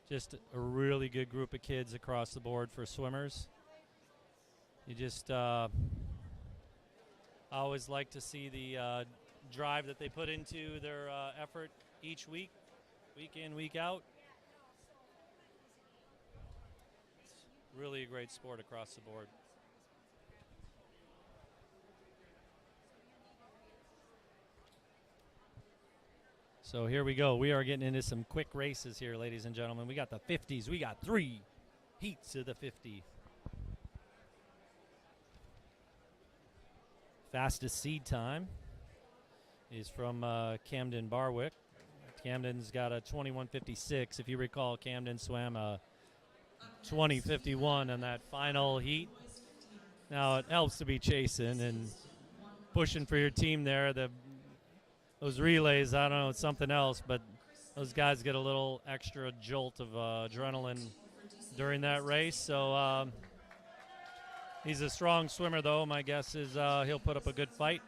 Just a really good group of kids across the board for swimmers. You just always like to see the drive that they put into their effort each week in, week out. It's really a great sport across the board. So here we go. We are getting into some quick races here, ladies and gentlemen. We got the 50s. We got 3 heats of the 50. Fastest seed time is from Camden Barwick. Camden's got a 21:56. If you recall, Camden swam a 20:51 in that final heat. Now it helps to be chasing and pushing for your team there. Those relays, I don't know, it's something else, but those guys get a little extra jolt of adrenaline during that race. So he's a strong swimmer, though. My guess is he'll put up a good fight.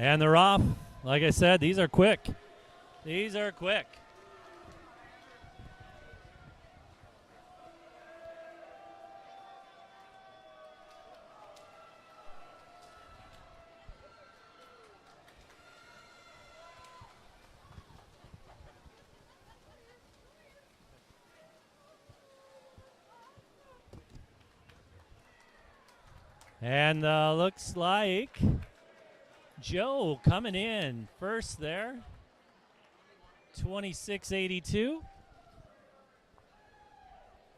And they're off. Like I said, these are quick. These are quick. And looks like Joe coming in first there. 26.82.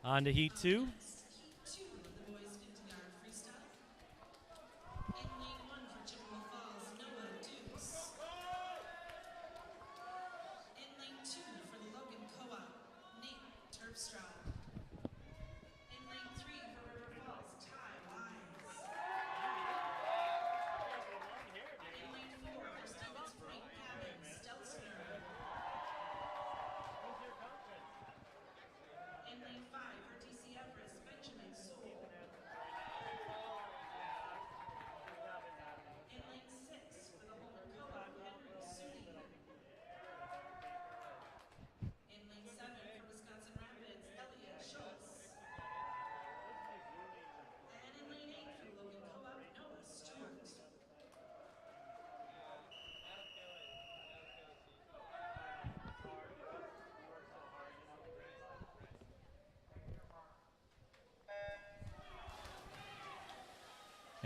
On to heat 2. Heat 2 of the boys 50-yard freestyle.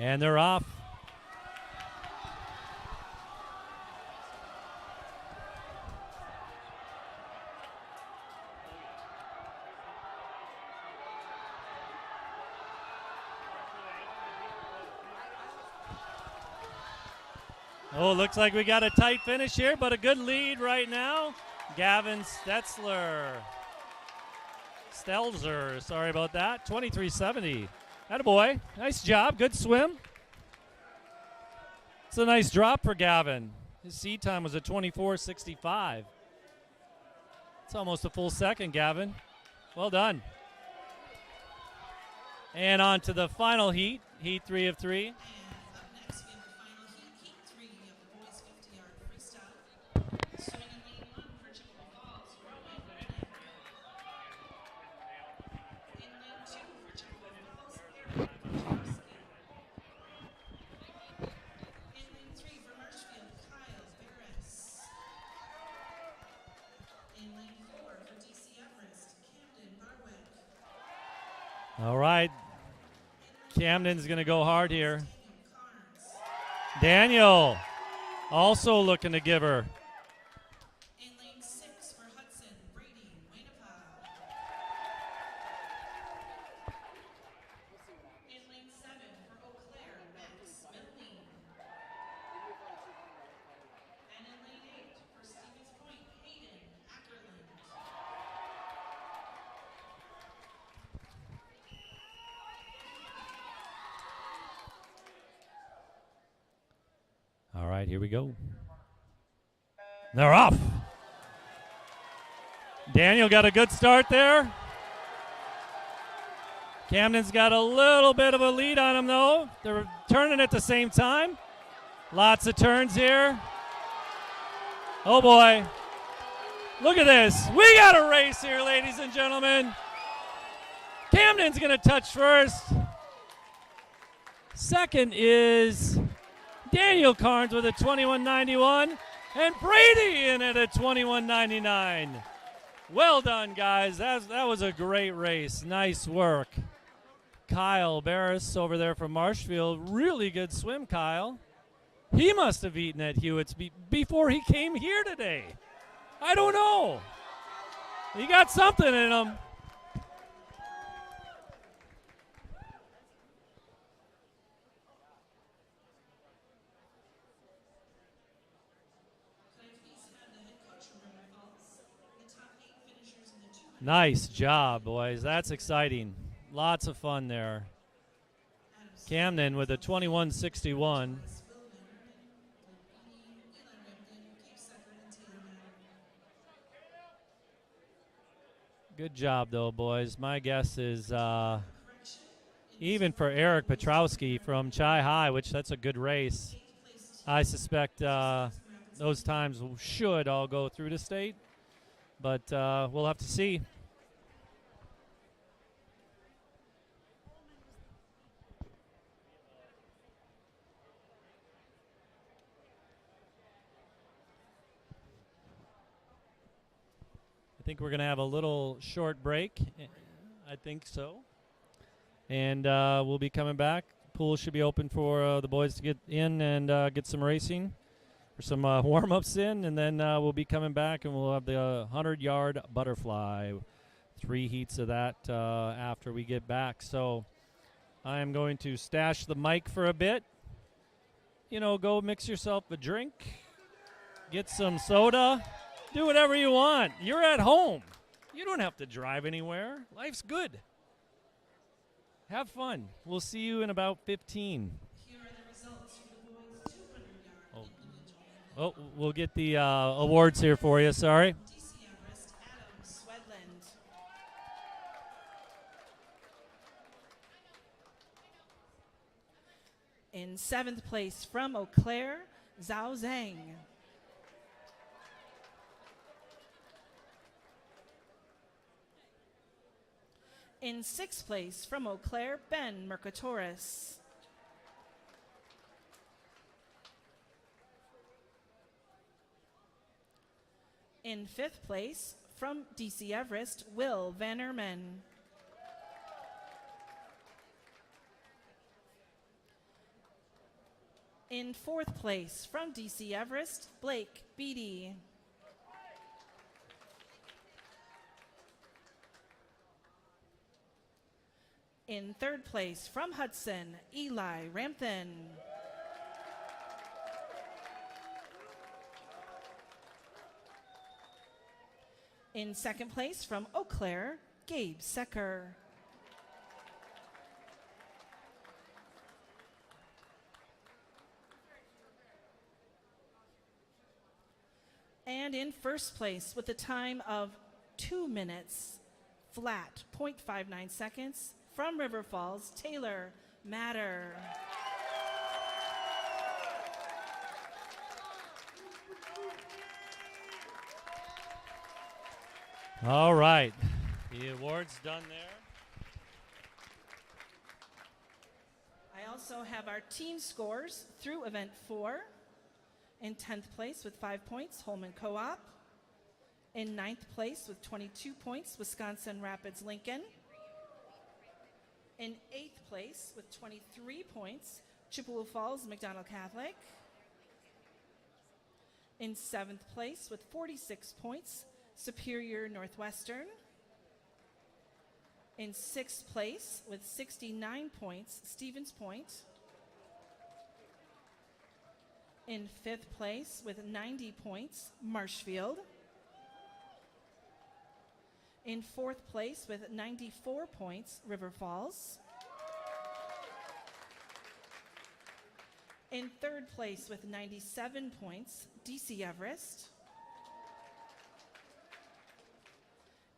And they're off. Oh, looks like we got a tight finish here, but a good lead right now. Gavin Stelzer, sorry about that. 23:70. Attaboy. Nice job. Good swim. It's a nice drop for Gavin. His seed time was at 24:65. It's almost a full second, Gavin. Well done. And on to the final heat, heat 3 of 3. Up next, we have the final heat 3 of the boys 50-yard freestyle. Swimming in lane 1 for Chippewa Falls, Rowan Brennan. In lane 2 for Chippewa Falls, Eric Wojcicki. In lane 3 for Marshfield, Kyle Barris. In lane 4 for DC Everest, Camden Barwick. All right. Camden's going to go hard here. Daniel also looking to give her. In lane 6 for Hudson, Brady Wainapa. In lane 7 for Eau Claire, Max Medley. And in lane 8 for Stevens Point, Hayden Ackerland. All right, here we go. They're off. Daniel got a good start there. Camden's got a little bit of a lead on him, though. They're turning at the same time. Lots of turns here. Oh, boy. Look at this. We got a race here, ladies and gentlemen. Camden's going to touch first. Second is Daniel Carnes with a 21.91, and Brady in at a 21.99. Well done, guys. That was a great race. Nice work. Kyle Barris over there from Marshfield. Really good swim, Kyle. He must have eaten at Hewitt's before he came here today. I don't know. He got something in him. Nice job, boys. That's exciting. Lots of fun there. Camden with a 21.61. Good job, though, boys. My guess is even for Eric Petrowski from Chi High, which that's a good race, I suspect those times should all go through to state. But we'll have to see. I think we're going to have a little short break. I think so. And we'll be coming back. Pool should be open for the boys to get in and get some racing, or some warm-ups in, and then we'll be coming back and we'll have the 100-yard butterfly. 3 heats of that after we get back. So I am going to stash the mic for a bit. You know, go mix yourself a drink, get some soda, do whatever you want. You're at home. You don't have to drive anywhere. Life's good. Have fun. We'll see you in about 15. Here are the results for the boys 200-yard individual. Oh, we'll get the awards here for you. Sorry. DC Everest, Adam Swedland. In 7th place from Eau Claire, Zhao Zhang. In 6th place from Eau Claire, Ben Mercatoris. In 5th place from DC Everest, Will Van Ermen. In fourth place, from DC Everest, Blake Beatty. In third place, from Hudson, Eli Rampton. In second place, from Eau Claire, Gabe Secker. And in first place, with a time of 2 minutes, flat, 0.59 seconds, from River Falls, Taylor Matter. All right. The award's done there. I also have our team scores through event 4. In 10th place with 5 points, Holman Co-op. In 9th place with 22 points, Wisconsin Rapids Lincoln. In 8th place with 23 points, Chippewa Falls McDonald Catholic. In 7th place with 46 points, Superior Northwestern. In 6th place with 69 points, Stevens Point. In 5th place with 90 points, Marshfield. In 4th place with 94 points, River Falls. In 3rd place with 97 points, DC Everest.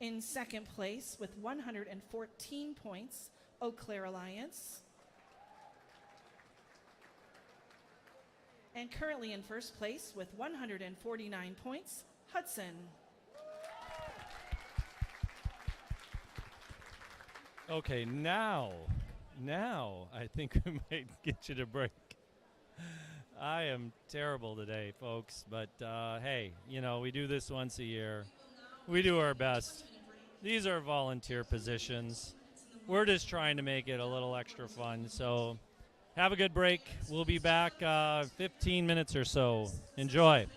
In 2nd place with 114 points, Eau Claire Alliance. And currently in first place with 149 points, Hudson. Okay, now I think we might get you to break. I am terrible today, folks, but hey, you know, we do this once a year. We do our best. These are volunteer positions. We're just trying to make it a little extra fun, so have a good break. We'll be back 15 minutes or so. Enjoy.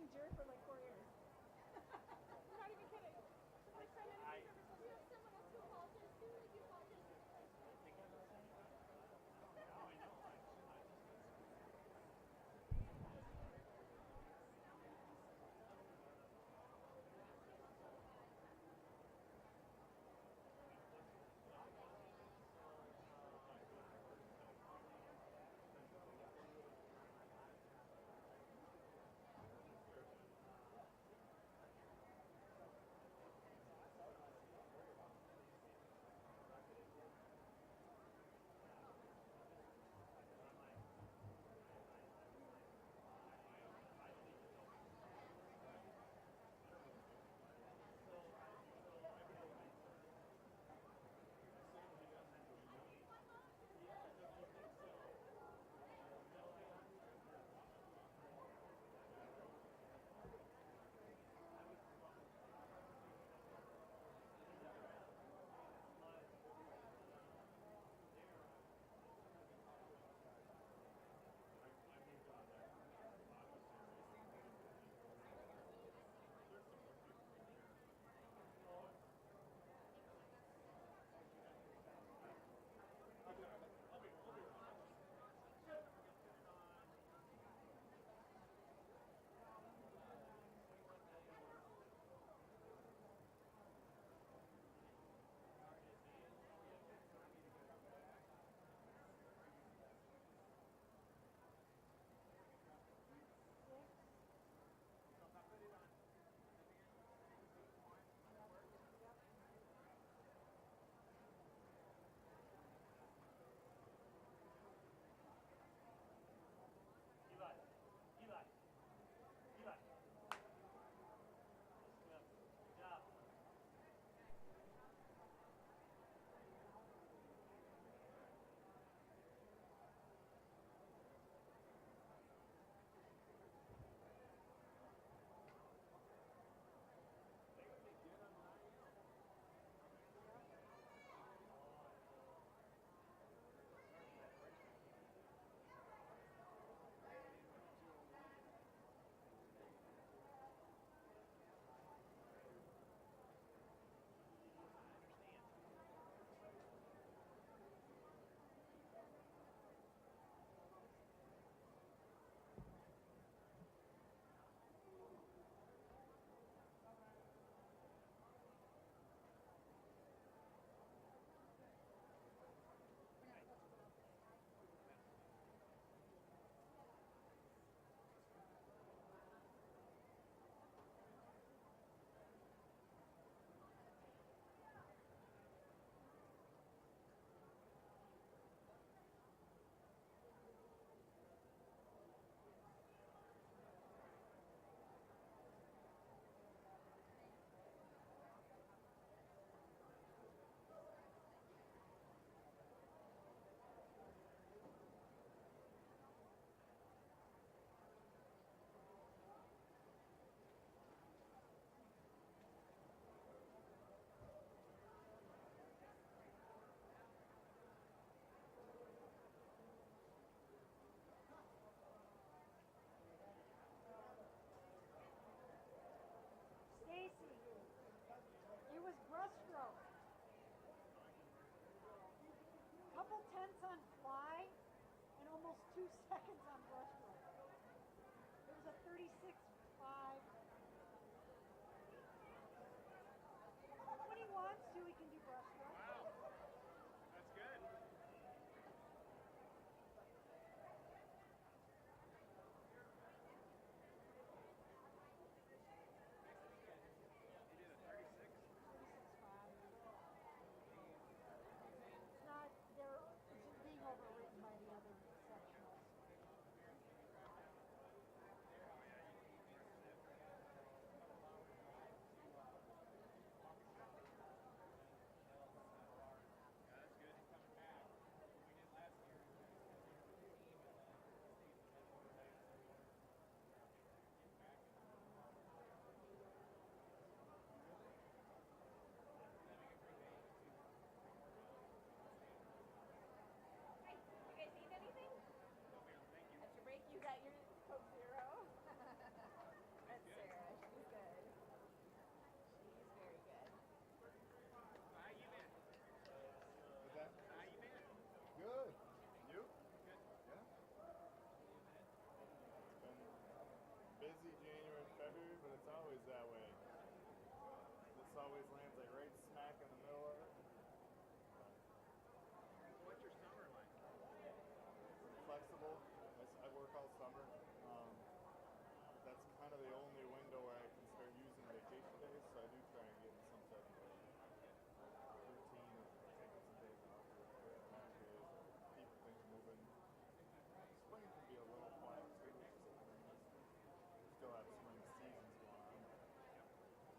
being Jerry for like 4 years. I'm not even kidding. Somebody said it. Do you have someone else to apologize to? Like you apologize to? tenths on fly and almost 2 seconds on breaststroke. It was a 36.5. When he wants to, he can do breaststroke. Wow. That's good. He did a 36. 36.5. It's not, they're being overwritten by the other sectionals. It's always that way. This always lands like right smack in the middle of it. What's your summer like? Flexible. I work all summer. That's kind of the only window where I can start using vacation days, so I do try and get in some type of routine of taking some days off or long days or keep things moving. Spring can be a little quiet too, which is kind of nice. Still have spring seasons going on.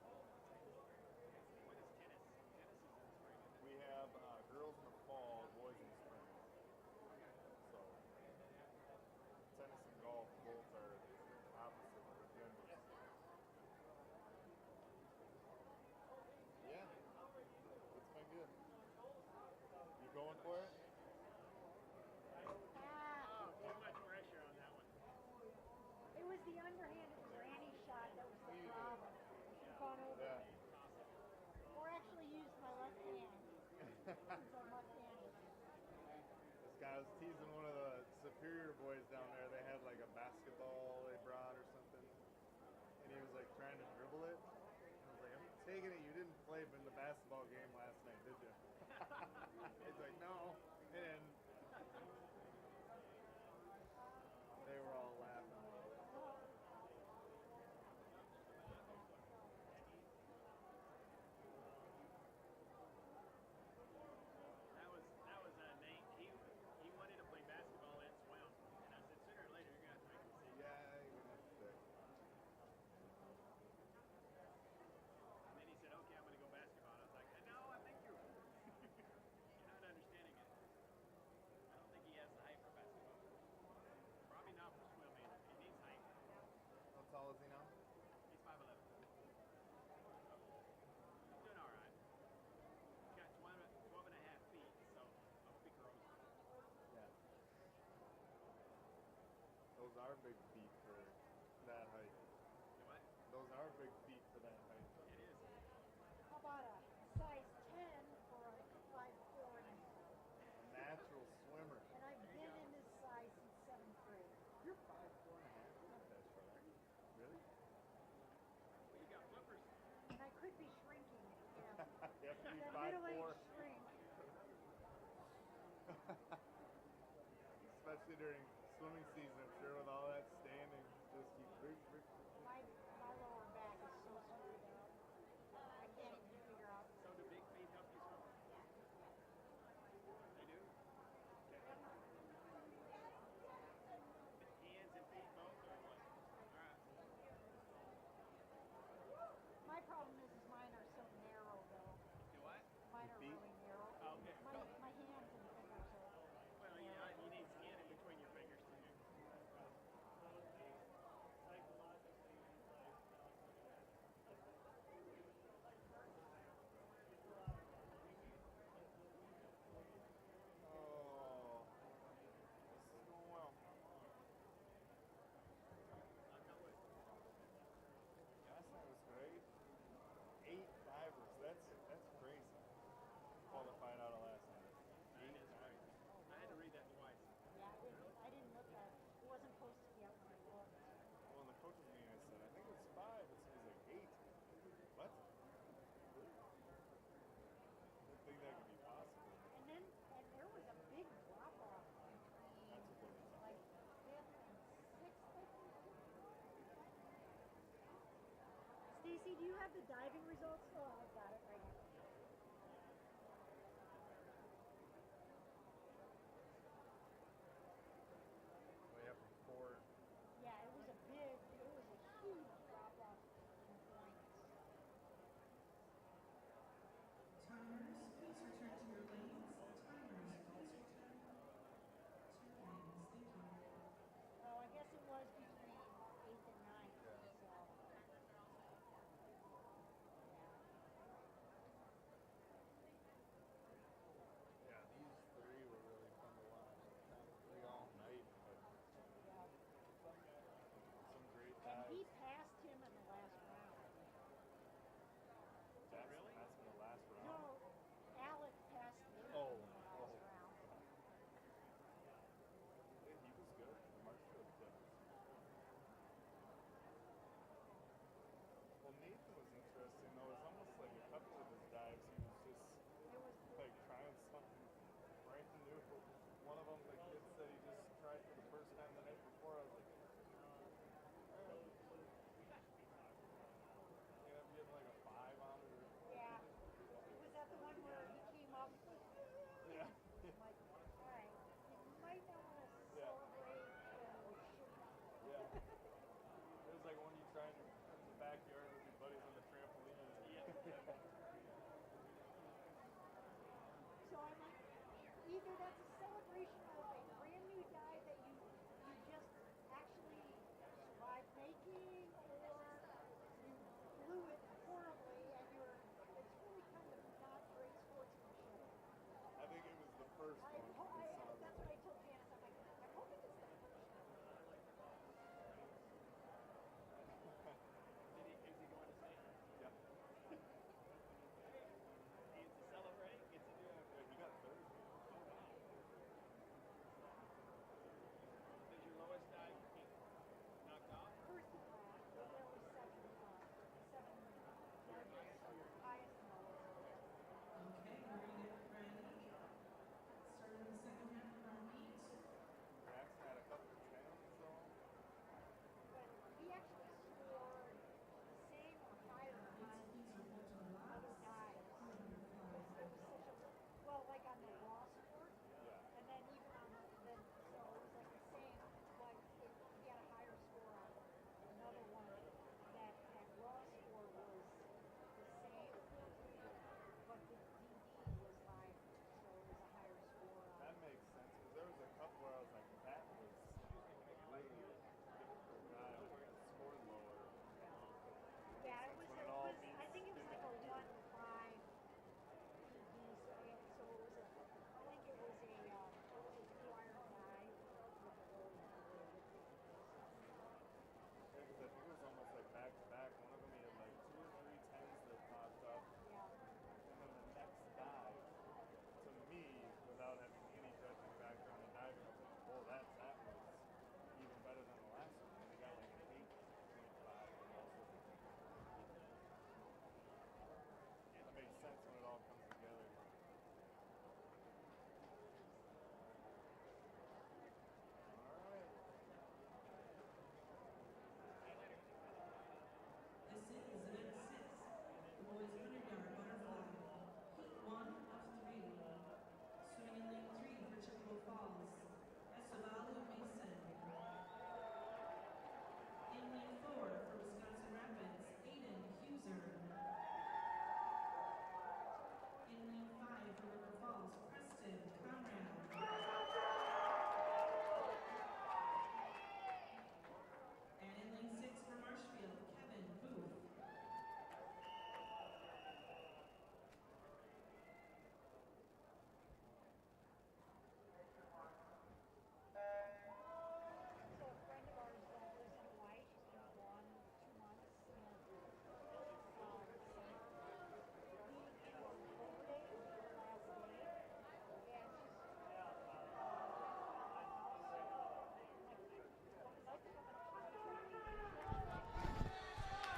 When is tennis? Tennis is in the spring, isn't it? We have girls in the fall, boys in the spring. So tennis and golf both are opposite genders. Yeah, it's been good. You going for it? Oh, too much pressure on that one. It was the underhanded granny shot that was the problem. I should have gone over Yeah. it. Or actually used my left hand. Since I'm left-handed. This guy was teasing one of the Superior boys down there. They had like a basketball they brought or something. And he was like trying to dribble it. And I was like, I'm taking it you didn't play in the basketball game last night, did you? He's like, no. And they were all laughing. That was Nate. He wanted to play basketball and swim, and I said sooner or later you're gonna have to make a decision. Yeah, you're gonna have to pick. And then he said, okay, I'm gonna go basketball. And I was like, no, I think you're not understanding it. I don't think he has the height for basketball. Probably not for swimming. He needs height. How tall is he now? He's 5'11". He's doing all right. He's got 12 and a half feet, so I hope he grows. Yeah. Those are big feet for that height. You know what? Those are big feet for that height. It is. How about a size 10 for a 5'4" and Natural swimmer. I've been in this size since 7th grade. You're 5'4" and a half. You're not that short, are you? Really? Well, you got flippers. And I could be shrinking. You know, You have to be that 5'4". middle-aged shrink. Especially during swimming season, I'm sure with all that standing, just keep My lower back is so screwed up. I can't even figure out. So do big feet help you swim? They do? Hands and feet both or what? All right. My problem is mine are so narrow though. Do what? Mine are feet? really narrow. Oh, okay. My hands and fingers are. Well, yeah, you need skin in between your fingers too. Oh, this is going well. Last night was great. 8 divers. That's crazy. Qualified out of last night. 8 divers. I had to read that twice. Yeah, I didn't look at it. It wasn't posted yet when I looked. Well, in the coaches meeting, I said, I think it's 5. It was like 8. What? Didn't think that could be possible. And there was a big drop off between That's what it is. like 5th and 6th, I think. Stacy, do you have the diving results? Oh, I've got it right here. Well, yeah, from 4. Yeah, it was a huge drop off in points. Timers, please return to your lanes. Timers, please return to your lanes. Thank you. Oh, I guess it was between 8th and 9th. Yeah. So.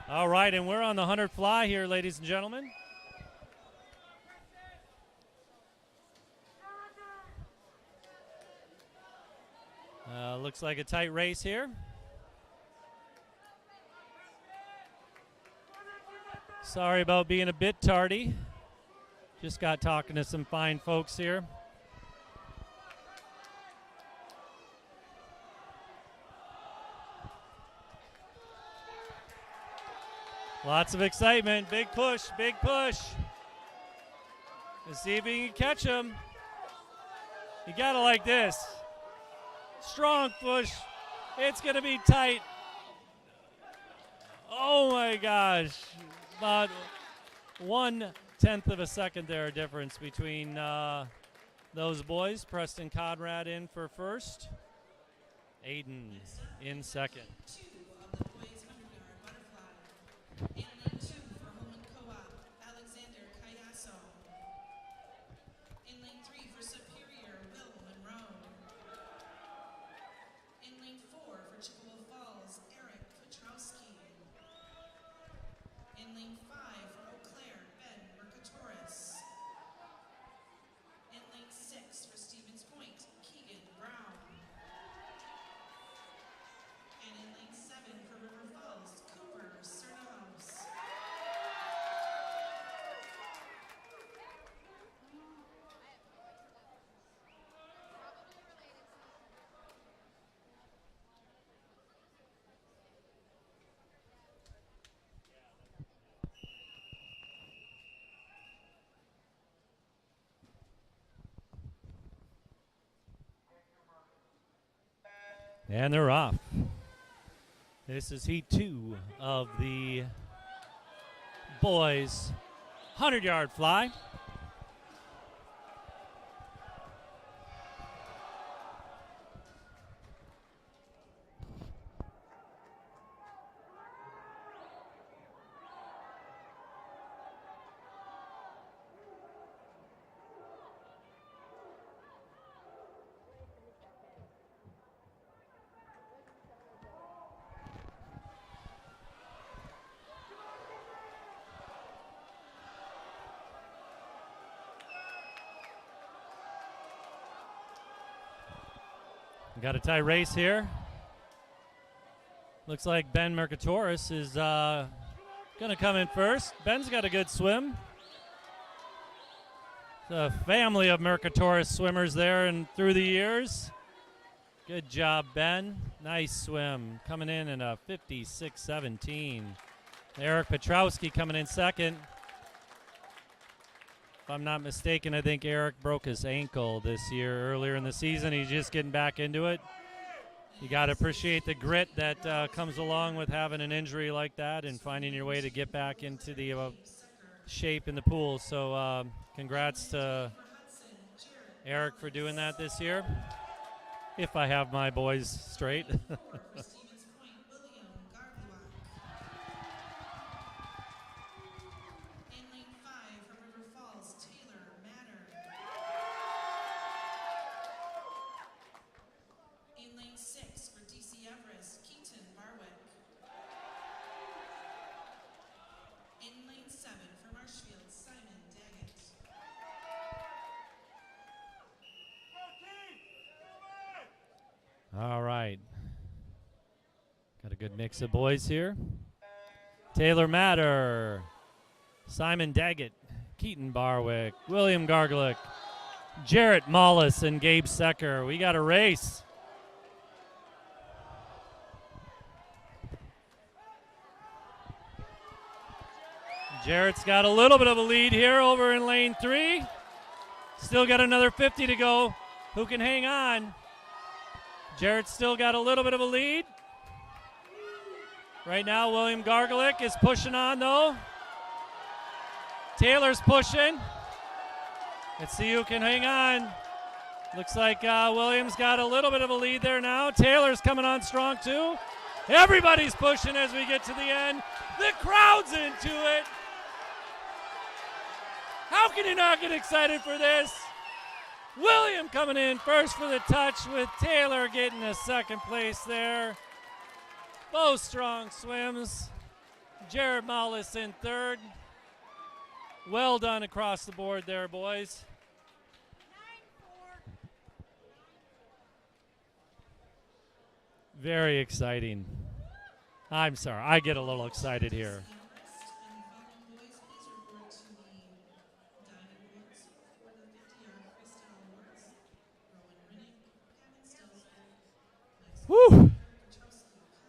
All right, and we're on the 100 fly here, ladies and gentlemen. Looks like a tight race here. Sorry about being a bit tardy. Just got talking to some fine folks here. Lots of excitement. Big push, big push. Let's see if he can catch him. You got it like this. Strong push. It's going to be tight. Oh my gosh. About 1/10 of a second there difference between those boys. Preston Conrad in for first. Aiden in second. In lane 2 for Holman Co-op, Alexander Cayasso. In lane 3 for Superior, Will Monroe. In lane 4 for Chippewa Falls, Eric Petrowski. In lane 5 for Eau Claire, Ben Mercatoris. In lane 6 for Stevens Point, Keegan Brown. And in lane 7 for River Falls, Cooper Cernahouse. And they're off. This is heat 2 of the boys' 100-yard fly. We got a tie race here. Looks like Ben Mercatoris is going to come in first. Ben's got a good swim. The family of Mercatoris swimmers there and through the years. Good job, Ben. Nice swim. Coming in a 56.17. Eric Petrowski coming in second. If I'm not mistaken, I think Eric broke his ankle this year earlier in the season. He's just getting back into it. You got to appreciate the grit that comes along with having an injury like that and finding your way to get back into the shape in the pool. So congrats to Eric for doing that this year, if I have my boys straight. All right. Got a good mix of boys here. Taylor Matter, Simon Daggett, Keaton Barwick, William Garglick, Jarrett Mollis, and Gabe Secker. We got a race. Jarrett's got a little bit of a lead here over in lane 3. Still got another 50 to go. Who can hang on? Jarrett's still got a little bit of a lead. Right now, William Garglick is pushing on, though. Taylor's pushing. Let's see who can hang on. Looks like Williams got a little bit of a lead there now. Taylor's coming on strong, too. Everybody's pushing as we get to the end. The crowd's into it. How can you not get excited for this? William coming in first for the touch with Taylor getting a second place there. Both strong swims. Jared Mollis in third. Well done across the board there, boys. 9-4. Very exciting. I'm sorry, I get a little excited here. Whew!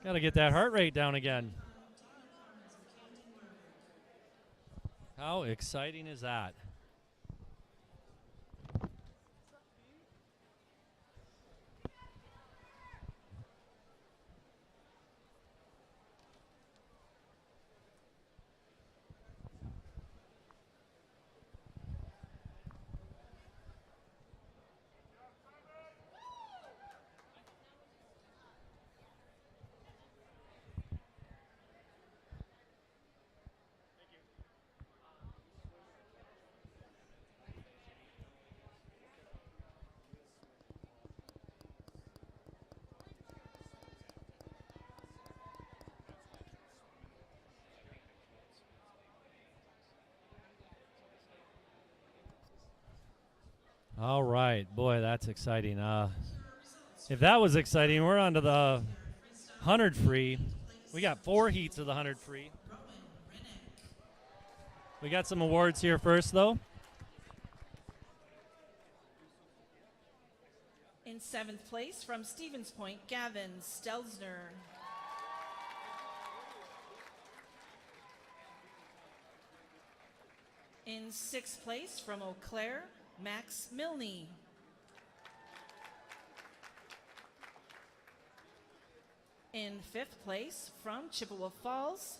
Got to get that heart rate down again. How exciting is that? All right, boy, that's exciting. If that was exciting, we're on to the 100 free. We got 4 heats of the 100 free. We got some awards here first, though. In 7th place from Stevens Point, Gavin Stelzner. In 6th place from Eau Claire, Max Milne. In 5th place from Chippewa Falls,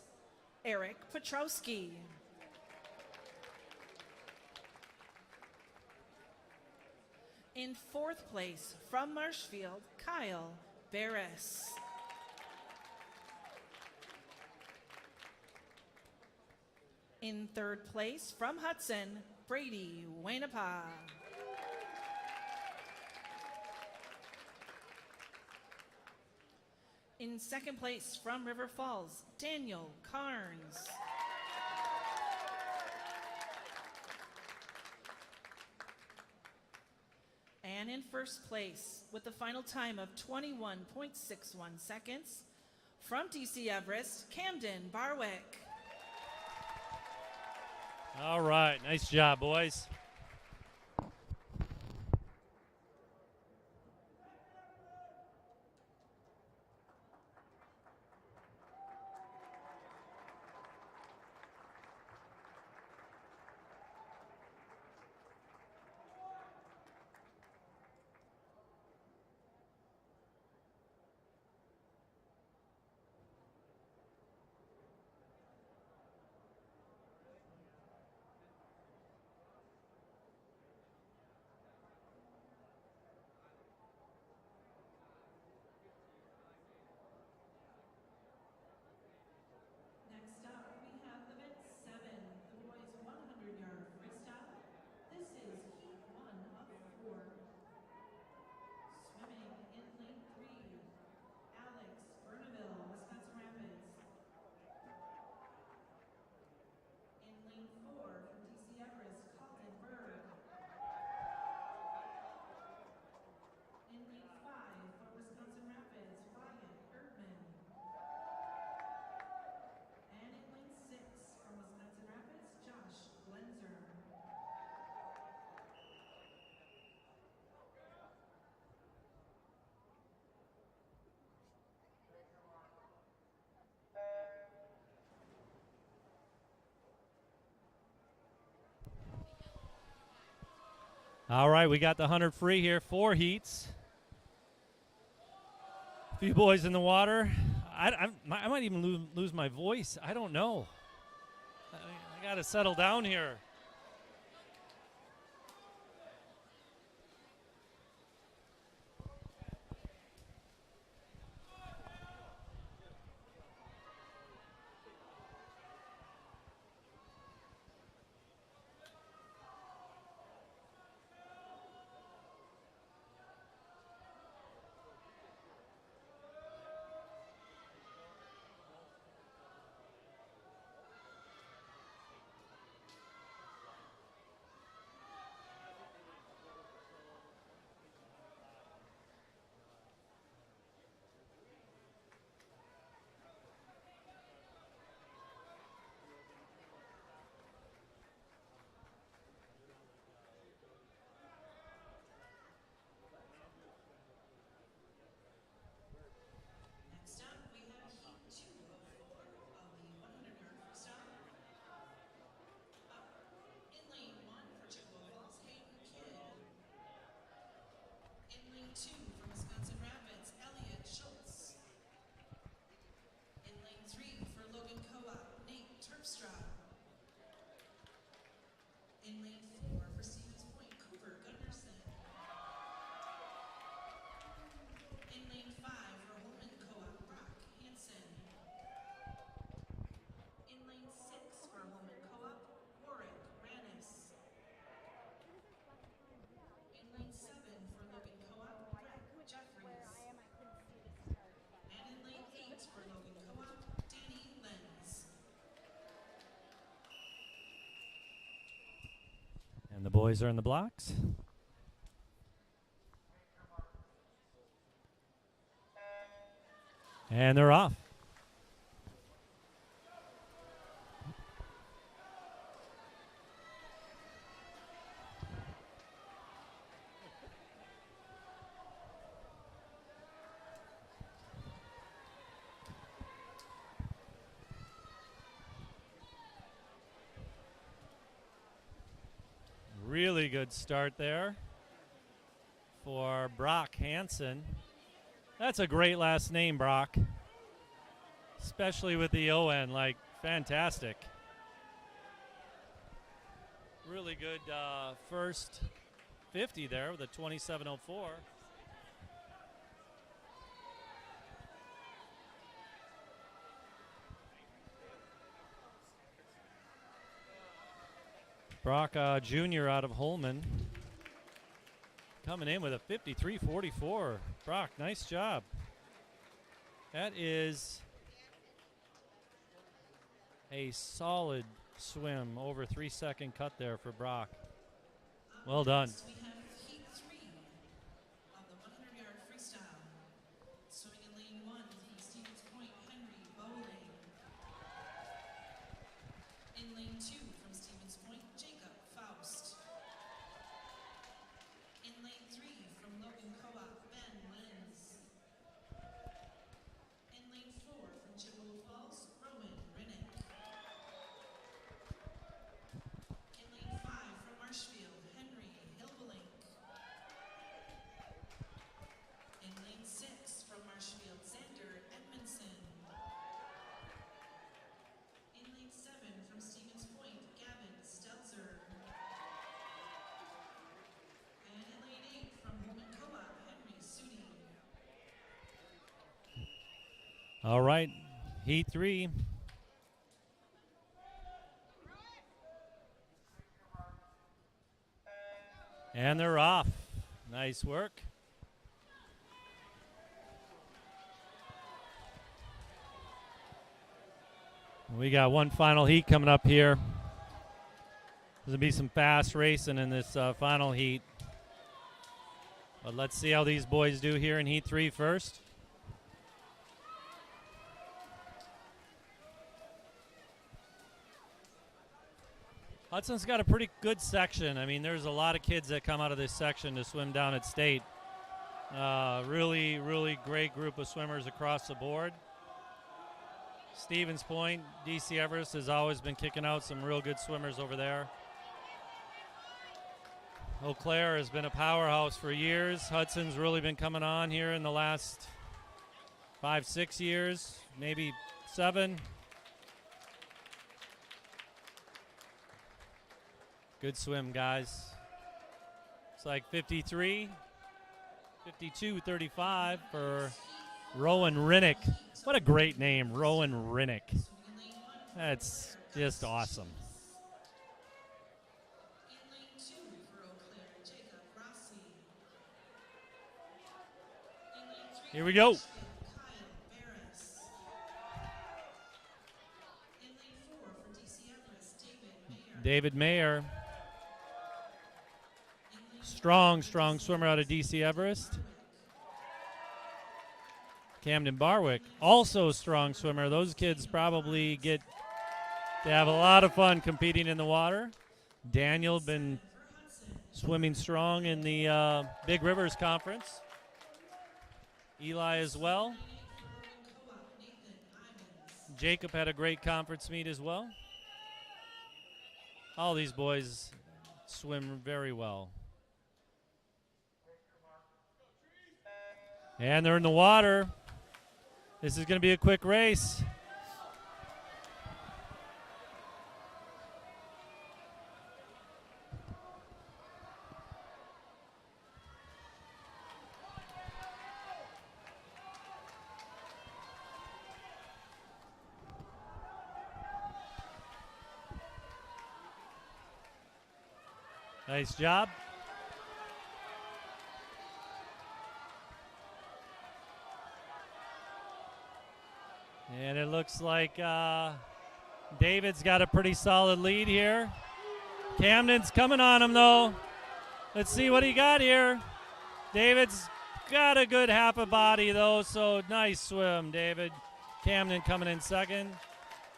Eric Petrowski. In 4th place from Marshfield, Kyle Barris. In 3rd place from Hudson, Brady Wainapa. In 2nd place from River Falls, Daniel Carnes. And in 1st place with the final time of 21.61 seconds from DC Everest, Camden Barwick. All right, nice job, boys. Next up, we have event 7, the boys 100-yard freestyle. This is heat 1 of 4. Swimming in lane 3, Alex Bernaville, Wisconsin Rapids. In lane 4 from DC Everest, Calden Berg. In lane 5 for Wisconsin Rapids, Wyatt Erdman. And in lane 6 from Wisconsin Rapids, Josh Glenzer. All right, we got the 100 free here, 4 heats. A few boys in the water. I might even lose my voice. I don't know. I got to settle down here. And the boys are in the blocks. And they're off. Really good start there for Brock Hansen. That's a great last name, Brock. Especially with the O-N, like, fantastic. Really good first 50 there with a 27:04. Brock Jr. out of Holman coming in with a 53:44. Brock, nice job. That is a solid swim, over 3-second cut there for Brock. Well done. We have heat 3 on the 100-yard freestyle. Swimming in lane 1 from Stevens Point, Henry Bowling. In lane 2 from Stevens Point, Jacob Faust. In lane 3 from Logan Co-op, Ben Lenz. In lane 4 from Chippewa Falls, Rowan Rinnick. In lane 5 from Marshfield, Henry Hilbelink. In lane 6 from Marshfield, Xander Edmondson. In lane 7 from Stevens Point, Gavin Stelzer. And in lane 8 from Holman Co-op, Henry Sudi. All right, heat 3. And they're off. Nice work. We got one final heat coming up here. There's going to be some fast racing in this final heat. But let's see how these boys do here in heat 3 first. Hudson's got a pretty good section. I mean, there's a lot of kids that come out of this section to swim down at state. Really, really great group of swimmers across the board. Stevens Point, DC Everest has always been kicking out some real good swimmers over there. Eau Claire has been a powerhouse for years. Hudson's really been coming on here in the last 5-6 years, maybe 7. Good swim, guys. It's like 53, 52-35 for Rowan Rinnick. What a great name, Rowan Rinnick. That's just awesome. In lane 2 for Eau Claire, Jacob Rossi. In lane 3 Here we go. Kyle Barris. In lane 4 for DC Everest, David Mayer. David Mayer. Strong swimmer out of DC Everest. Camden Barwick, also a strong swimmer. Those kids probably get to have a lot of fun competing in the water. Daniel been swimming strong in the Big Rivers Conference. Eli as well. Jacob had a great conference meet as well. All these boys swim very well. And they're in the water. This is going to be a quick race. Nice job. And it looks like David's got a pretty solid lead here. Camden's coming on him, though. Let's see what he got here. David's got a good half a body, though, so nice swim, David. Camden coming in second.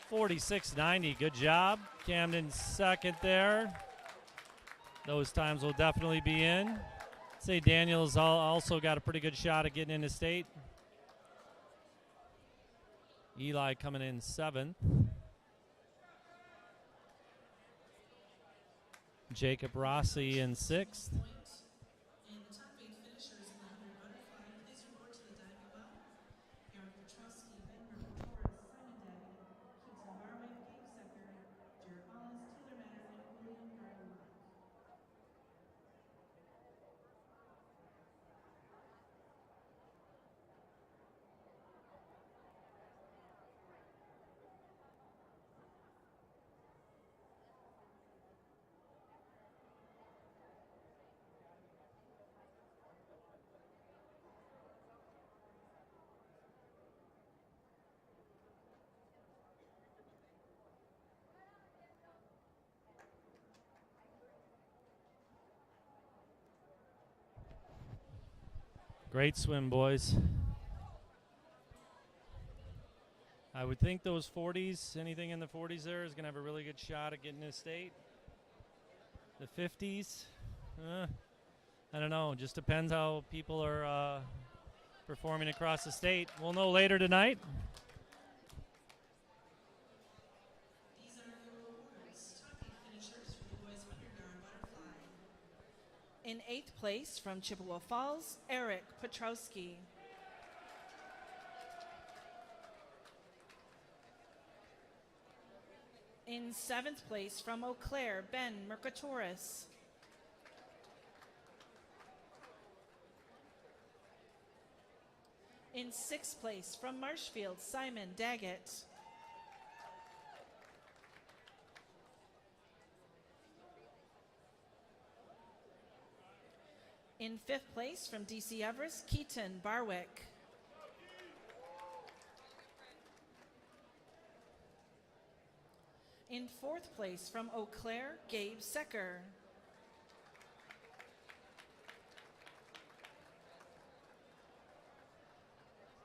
46.90, good job. Camden second there. Those times will definitely be in. Say Daniel's also got a pretty good shot at getting into state. Eli coming in seventh. Jacob Rossi in sixth. And the top 8 finishers in the 100 butterfly, please report to the diving well. Eric Petrowski, Ben Murphy Torres, Simon Daggett, Keaton Barwick, Gabe Secker, Jared Wallace, Taylor Matter, and William Garlock. Great swim, boys. I would think those 40s, anything in the 40s there, is going to have a really good shot at getting to state. The 50s, I don't know. Just depends how people are performing across the state. We'll know later tonight. These are your awards. Top 8 finishers for the boys 100-yard butterfly. In 8th place from Chippewa Falls, Eric Petrowski. In 7th place from Eau Claire, Ben Mercatoris. In 6th place from Marshfield, Simon Daggett. In 5th place from DC Everest, Keaton Barwick. In 4th place from Eau Claire, Gabe Secker.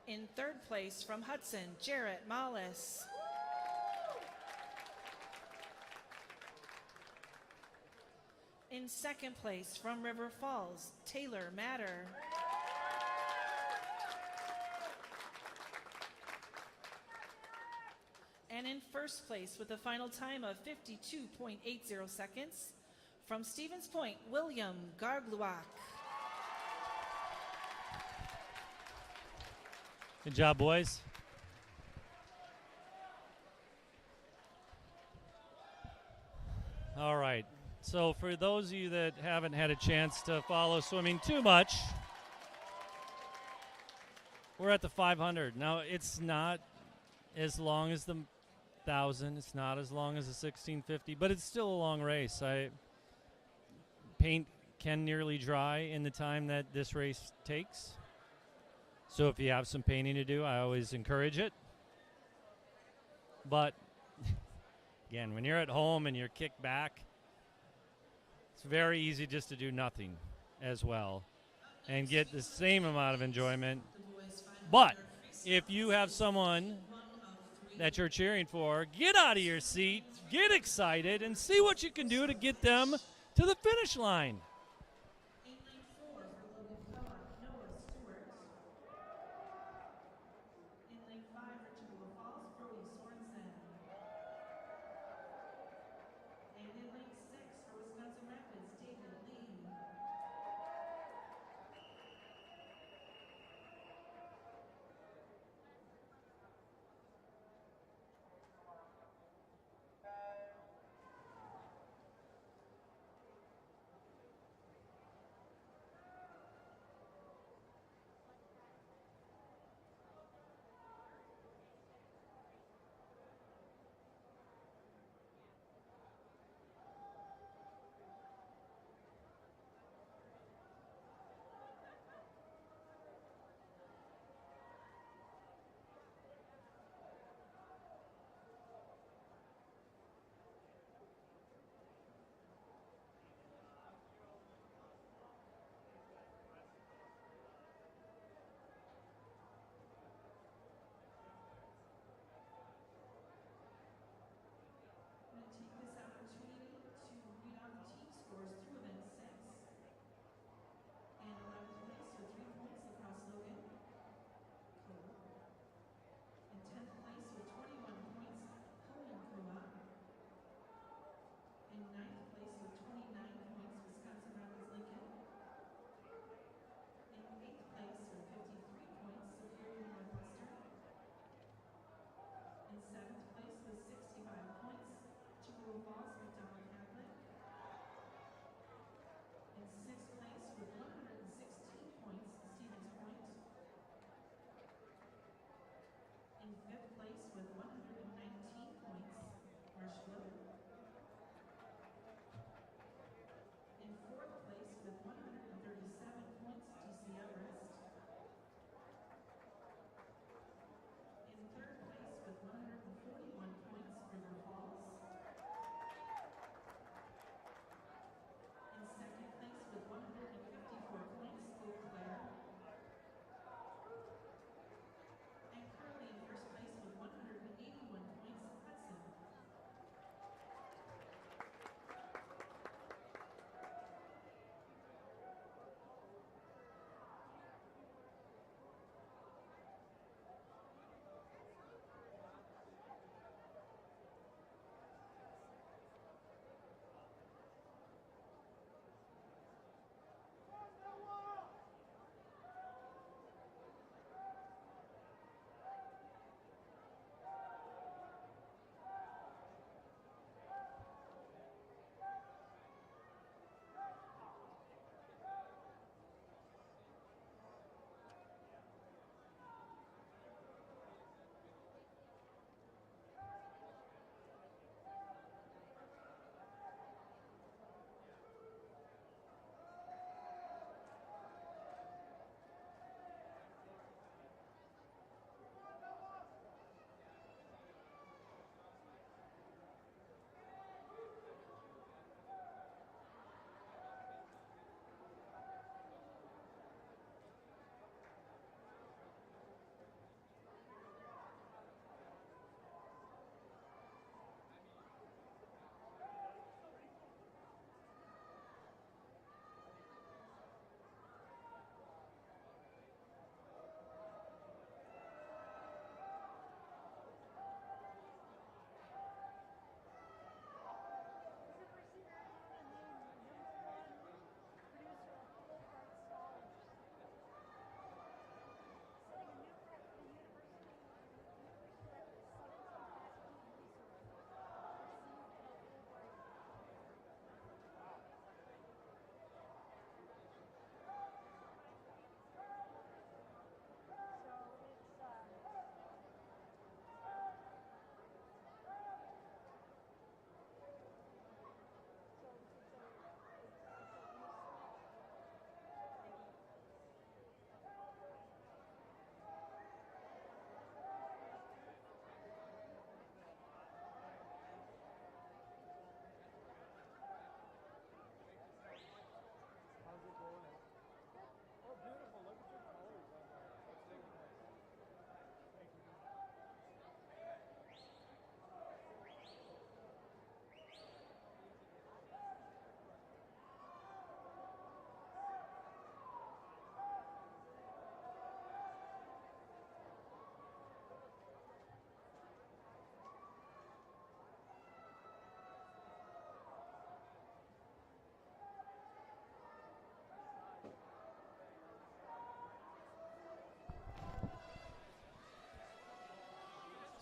In 3rd place from Hudson, Jarrett Mollis. In 2nd place from River Falls, Taylor Matter. And in 1st place with a final time of 52.80 seconds from Stevens Point, William Gargluak. Good job, boys. All right. So for those of you that haven't had a chance to follow swimming too much, we're at the 500. Now, it's not as long as the 1,000. It's not as long as the 1,650, but it's still a long race. Paint can nearly dry in the time that this race takes. So if you have some painting to do, I always encourage it. But, again, when you're at home and you're kicked back, it's very easy just to do nothing as well and get the same amount of enjoyment. But if you have someone that you're cheering for, get out of your seat, get excited, and see what you can do to get them to the finish line.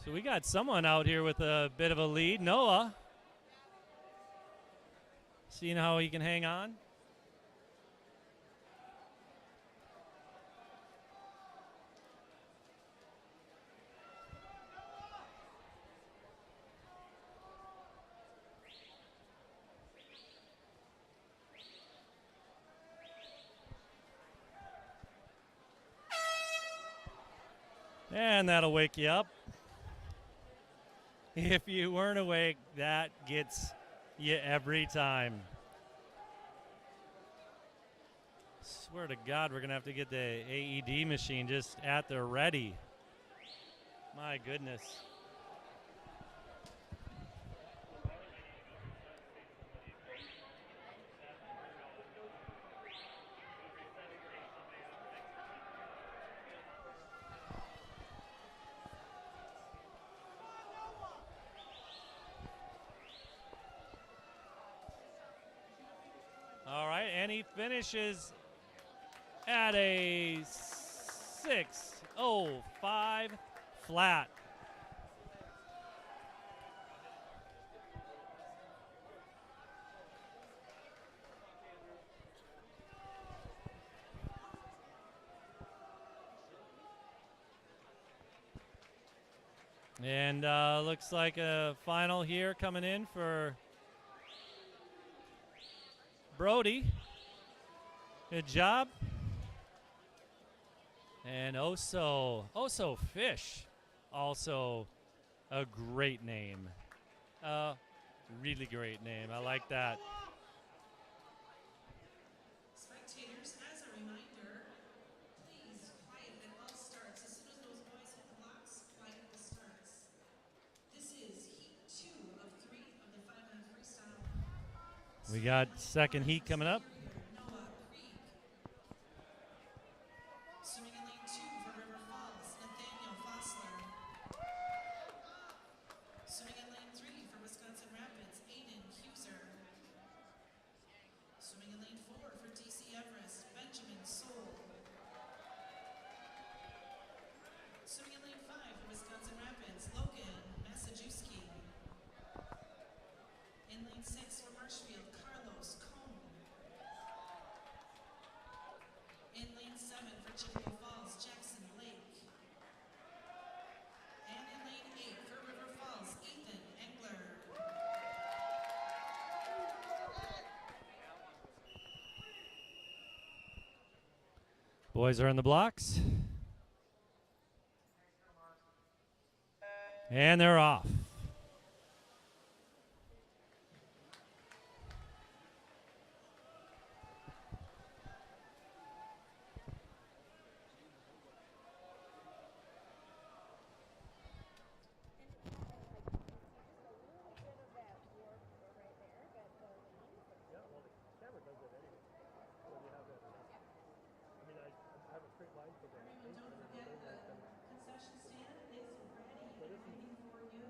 So we got someone out here with a bit of a lead. Noah. Seeing how he can hang on. And that'll wake you up. If you weren't awake, that gets you every time. Swear to God, we're going to have to get the AED machine just at the ready. My goodness. All right, and he finishes at a 6:05 flat. And looks like a final here coming in for Brody. Good job. And Oso Fish, also a great name. Really great name. I like that. Spectators, as a reminder, please quiet at all starts. As soon as those boys hit the blocks, quiet at the starts. This is heat 2 of 3 of the 5-man freestyle. We got second heat coming up. Noah Krieg. Swimming in lane 2 for River Falls, Nathaniel Fossler. Swimming in lane 3 for Wisconsin Rapids, Aiden Huser. Swimming in lane 4 for DC Everest, Benjamin Soul. Swimming in lane 5 for Wisconsin Rapids, Logan Masajewski. In lane 6 for Marshfield, Carlos Cone. In lane 7 for Chippewa Falls, Jackson Blake. And in lane 8 for River Falls, Ethan Engler. Boys are in the blocks. And they're off. Yeah, well, the camera does that anyway. So you have that. I mean, I have a straight line for that. Everyone, don't forget the concession stand is ready and waiting for you.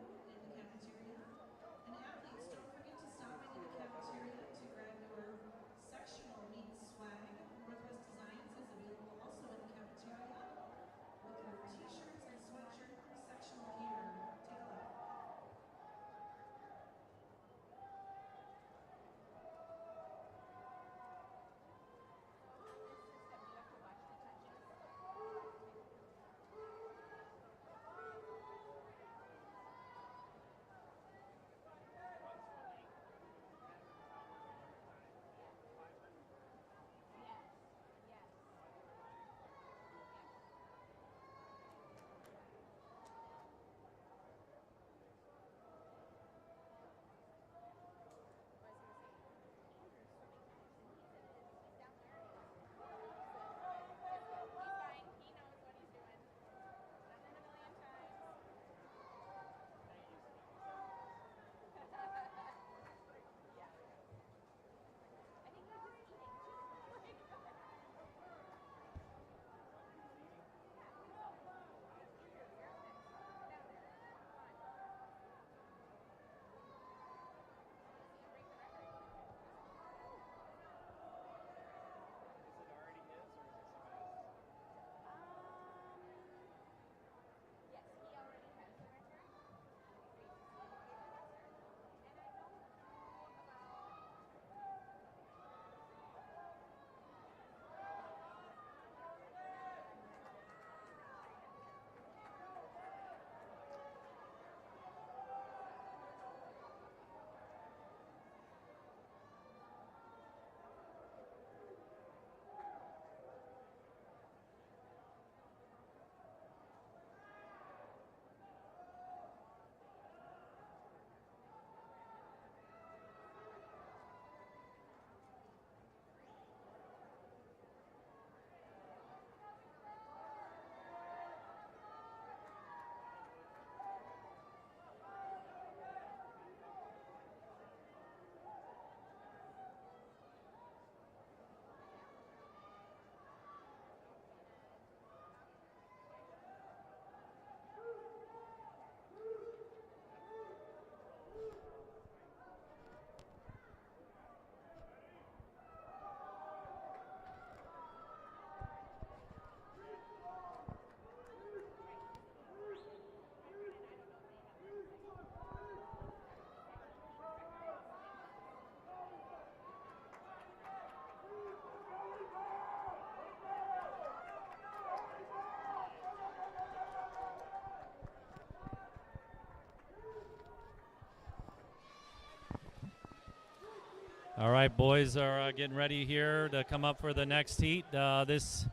All right, boys are getting ready here to come up for the next heat. This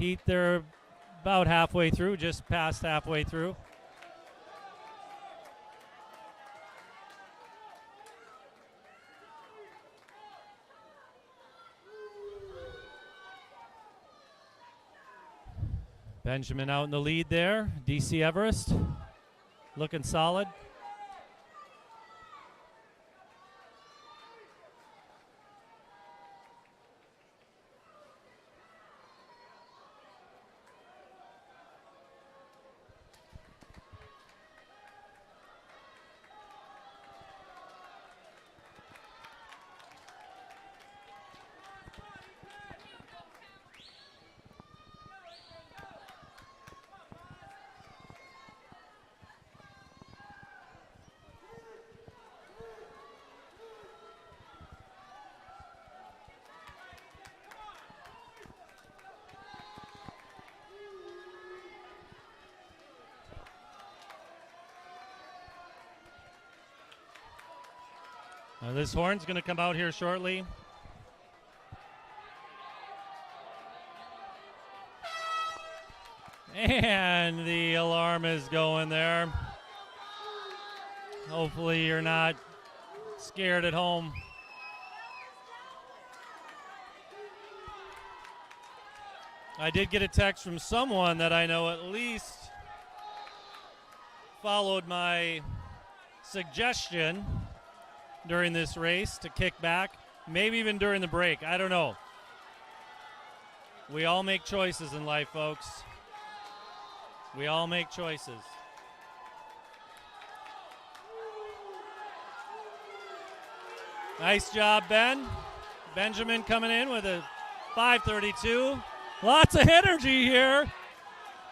heat, they're about halfway through, just past halfway through. Benjamin out in the lead there. DC Everest looking solid. This horn's going to come out here shortly. And the alarm is going there. Hopefully you're not scared at home. I did get a text from someone that I know at least followed my suggestion during this race to kick back, maybe even during the break. I don't know. We all make choices in life, folks. We all make choices. Nice job, Ben. Benjamin coming in with a 5:32. Lots of energy here.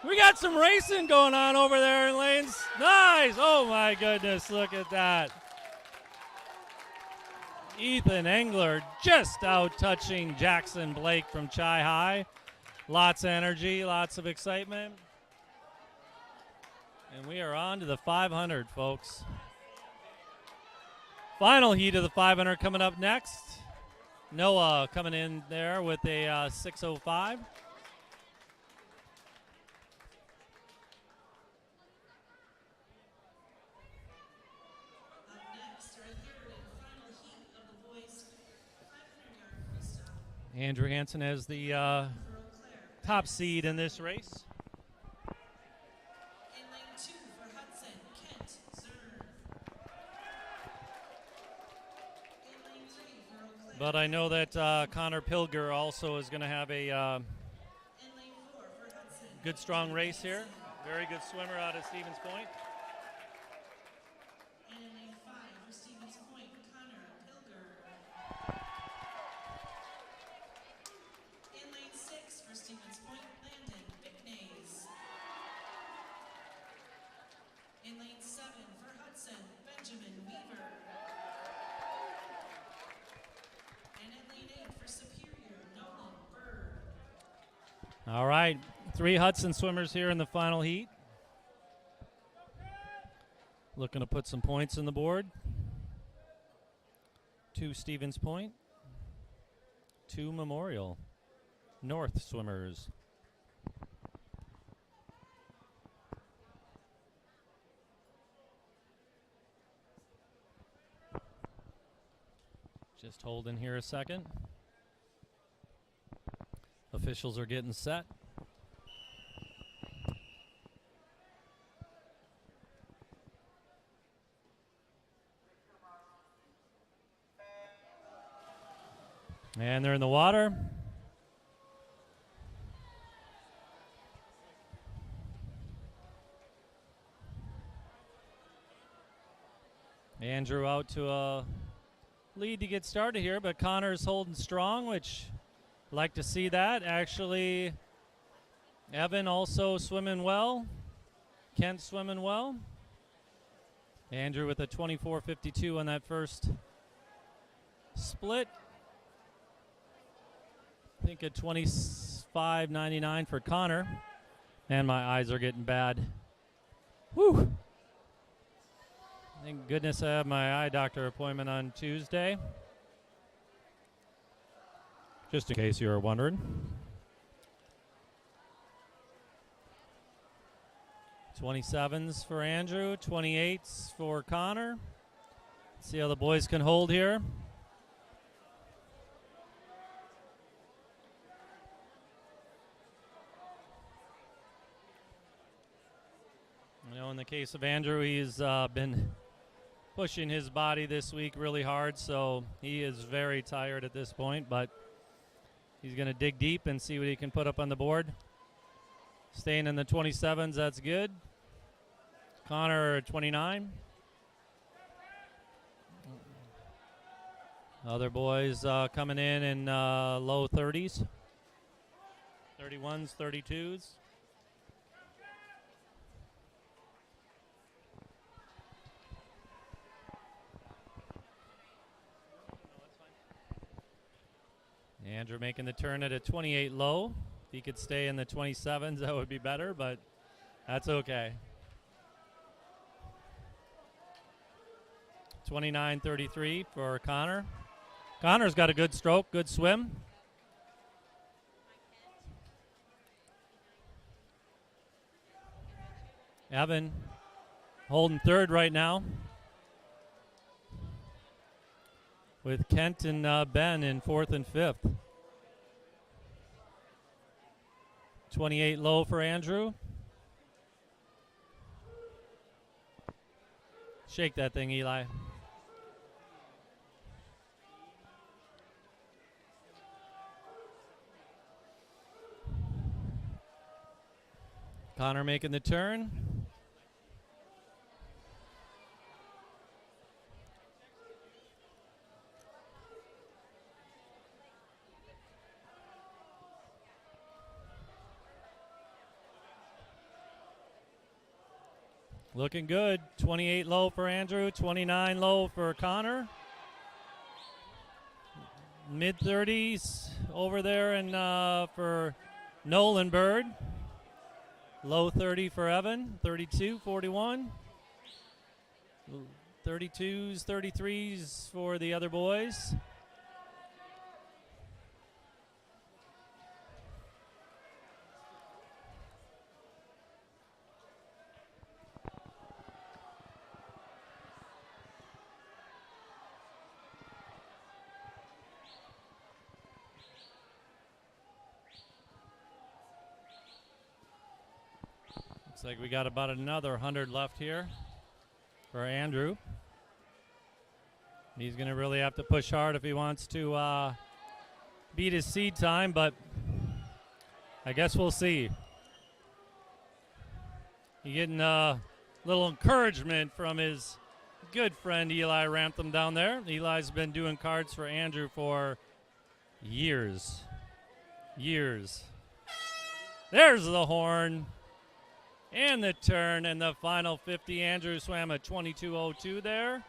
We got some racing going on over there in lanes. Nice. Oh, my goodness. Look at that. Ethan Engler just out touching Jackson Blake from Chi High. Lots of energy, lots of excitement. And we are on to the 500, folks. Final heat of the 500 coming up next. Noah coming in there with a 6:05. Andrew Hansen as the top seed in this race. In lane 2 for Hudson, Kent Zern. In lane 3 for Eau Claire. But I know that Connor Pilger also is going to have a In lane 4 for Hudson. good, strong race here. Very good swimmer out of Stevens Point. And in lane 5 for Stevens Point, Connor Pilger. In lane 6 for Stevens Point, Landon Bicknays. In lane 7 for Hudson, Benjamin Weaver. And in lane 8 for Superior, Nolan Bird. All right, 3 Hudson swimmers here in the final heat. Looking to put some points on the board. 2 Stevens Point, 2 Memorial North swimmers. Just holding here a second. Officials are getting set. And they're in the water. Andrew out to a lead to get started here, but Connor's holding strong, which I'd like to see that. Actually, Evan also swimming well. Kent swimming well. Andrew with a 24:52 on that first split. I think a 25:99 for Connor. And my eyes are getting bad. Whew. Thank goodness I have my eye doctor appointment on Tuesday. just in case you were wondering. 27s for Andrew, 28s for Connor. See how the boys can hold here. You know, in the case of Andrew, he's been pushing his body this week really hard, so he is very tired at this point, but he's going to dig deep and see what he can put up on the board. Staying in the 27s, that's good. Connor, 29. Other boys coming in low 30s. 31s, 32s. Andrew making the turn at a 28 low. If he could stay in the 27s, that would be better, but that's okay. 29-33 for Connor. Connor's got a good stroke, good swim. Evan holding third right now, with Kent and Ben in fourth and fifth. 28 low for Andrew. Shake that thing, Eli. Connor making the turn. Looking good. 28 low for Andrew, 29 low for Connor. Mid-30s over there and for Nolan Bird. Low 30 for Evan, 32, 41. 32s, 33s for the other boys. Looks like we got about another 100 left here for Andrew. He's going to really have to push hard if he wants to beat his seed time, but I guess we'll see. He's getting a little encouragement from his good friend Eli Rantham down there. Eli's been doing cards for Andrew for years. Years. There's the horn. And the turn and the final 50. Andrew swam a 22.02 there.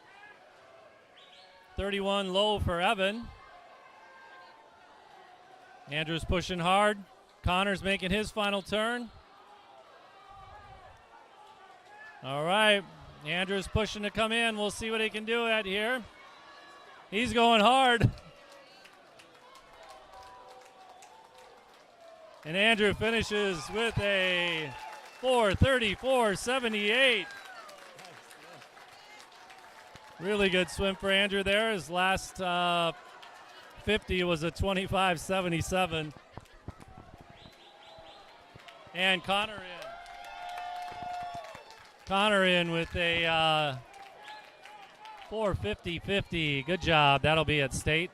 31 low for Evan. Andrew's pushing hard. Connor's making his final turn. All right. Andrew's pushing to come in. We'll see what he can do at here. He's going hard. And Andrew finishes with a 4:34.78. Really good swim for Andrew there. His last 50 was a 25.77. And Connor in. Connor in with a 4:50.50. Good job. That'll be at state.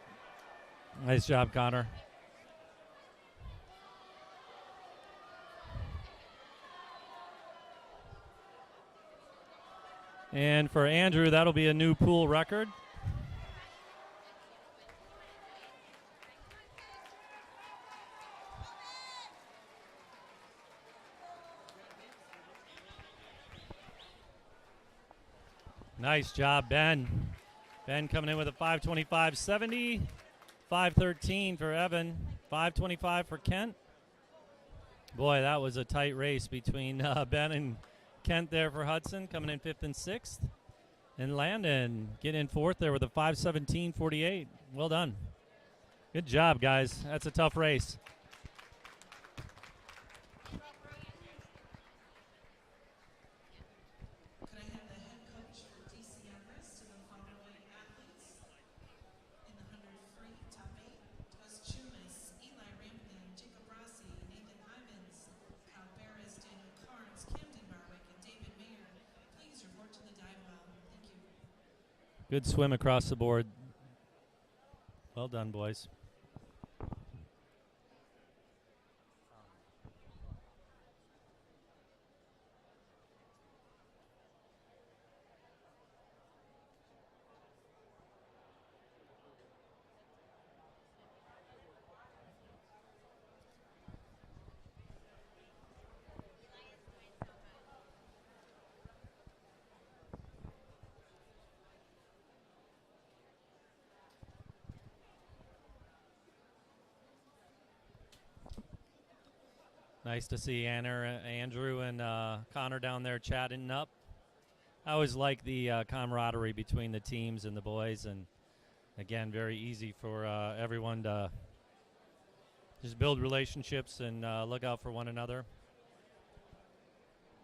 Nice job, Connor. And for Andrew, that'll be a new pool record. Nice job, Ben. Ben coming in with a 5:25.70. 5:13 for Evan. 5:25 for Kent. Boy, that was a tight race between Ben and Kent there for Hudson, coming in 5th and 6th. And Landon getting in 4th there with a 5:17.48. Well done. Good job, guys. That's a tough race. Could I have the head coach for DC Everest and the following athletes? In the 100 free, top 8 was Chumas, Eli Rampton, Jacob Rossi, Nathan Ivins, Kyle Barris, Daniel Carnes, Camden Barwick, and David Mayer. Please report to the dive well. Thank you. Good swim across the board. Well done, boys. Nice to see Andrew and Connor down there chatting up. I always like the camaraderie between the teams and the boys, and again, very easy for everyone to just build relationships and look out for one another.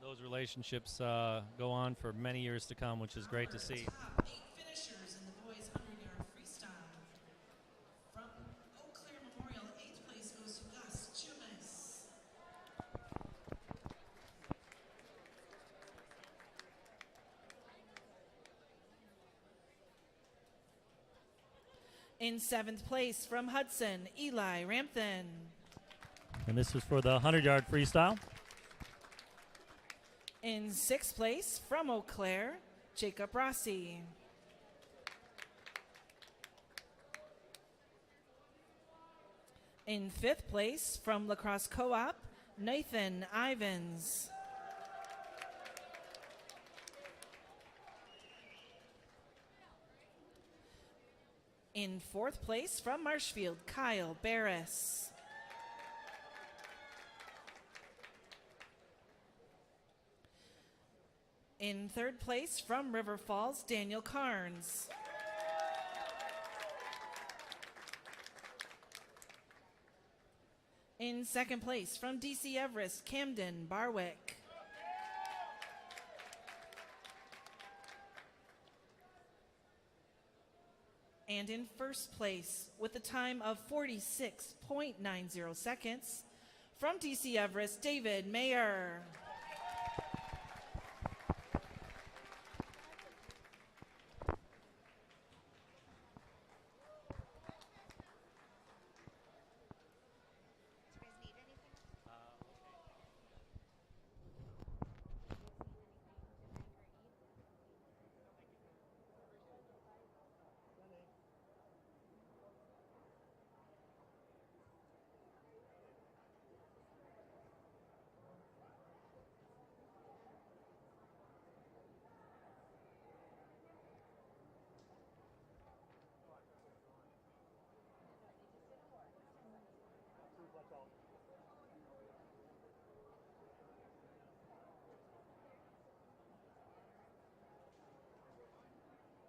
Those relationships go on for many years to come, which is great to see. Top 8 finishers in the boys 100-yard freestyle. From Eau Claire Memorial, 8th place goes to Gus Chumas. In 7th place from Hudson, Eli Rampton. And this is for the 100-yard freestyle. In 6th place from Eau Claire, Jacob Rossi. In 5th place from La Crosse Co-op, Nathan Ivins. In 4th place from Marshfield, Kyle Barris. In 3rd place from River Falls, Daniel Carnes. In 2nd place from DC Everest, Camden Barwick. And in 1st place with a time of 46.90 seconds from DC Everest, David Mayer.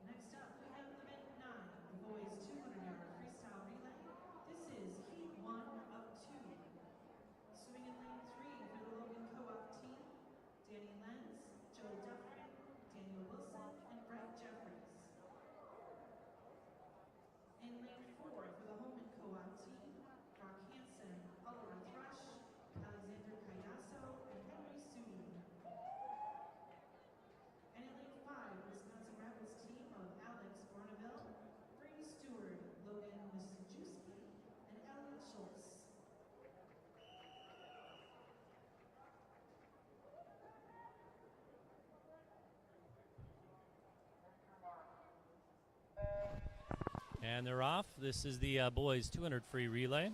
Next up, we have the men 9, the boys 200-yard freestyle relay. This is heat 1 of 2. Swimming in lane 3 for the Logan Co-op team, Danny Lenz, Joe Duffrin, Daniel Wilson, and Brett Jeffries. In lane 4 for the Holman Co-op team, Brock Hansen, Oliver Thrush, Alexander Cayasso, and Henry Sudi. And in lane 5, Wisconsin Rapids team of Alex Borneville, Brady Stewart, Logan Misijuski, and Elliot Schultz. And they're off. This is the boys 200 free relay.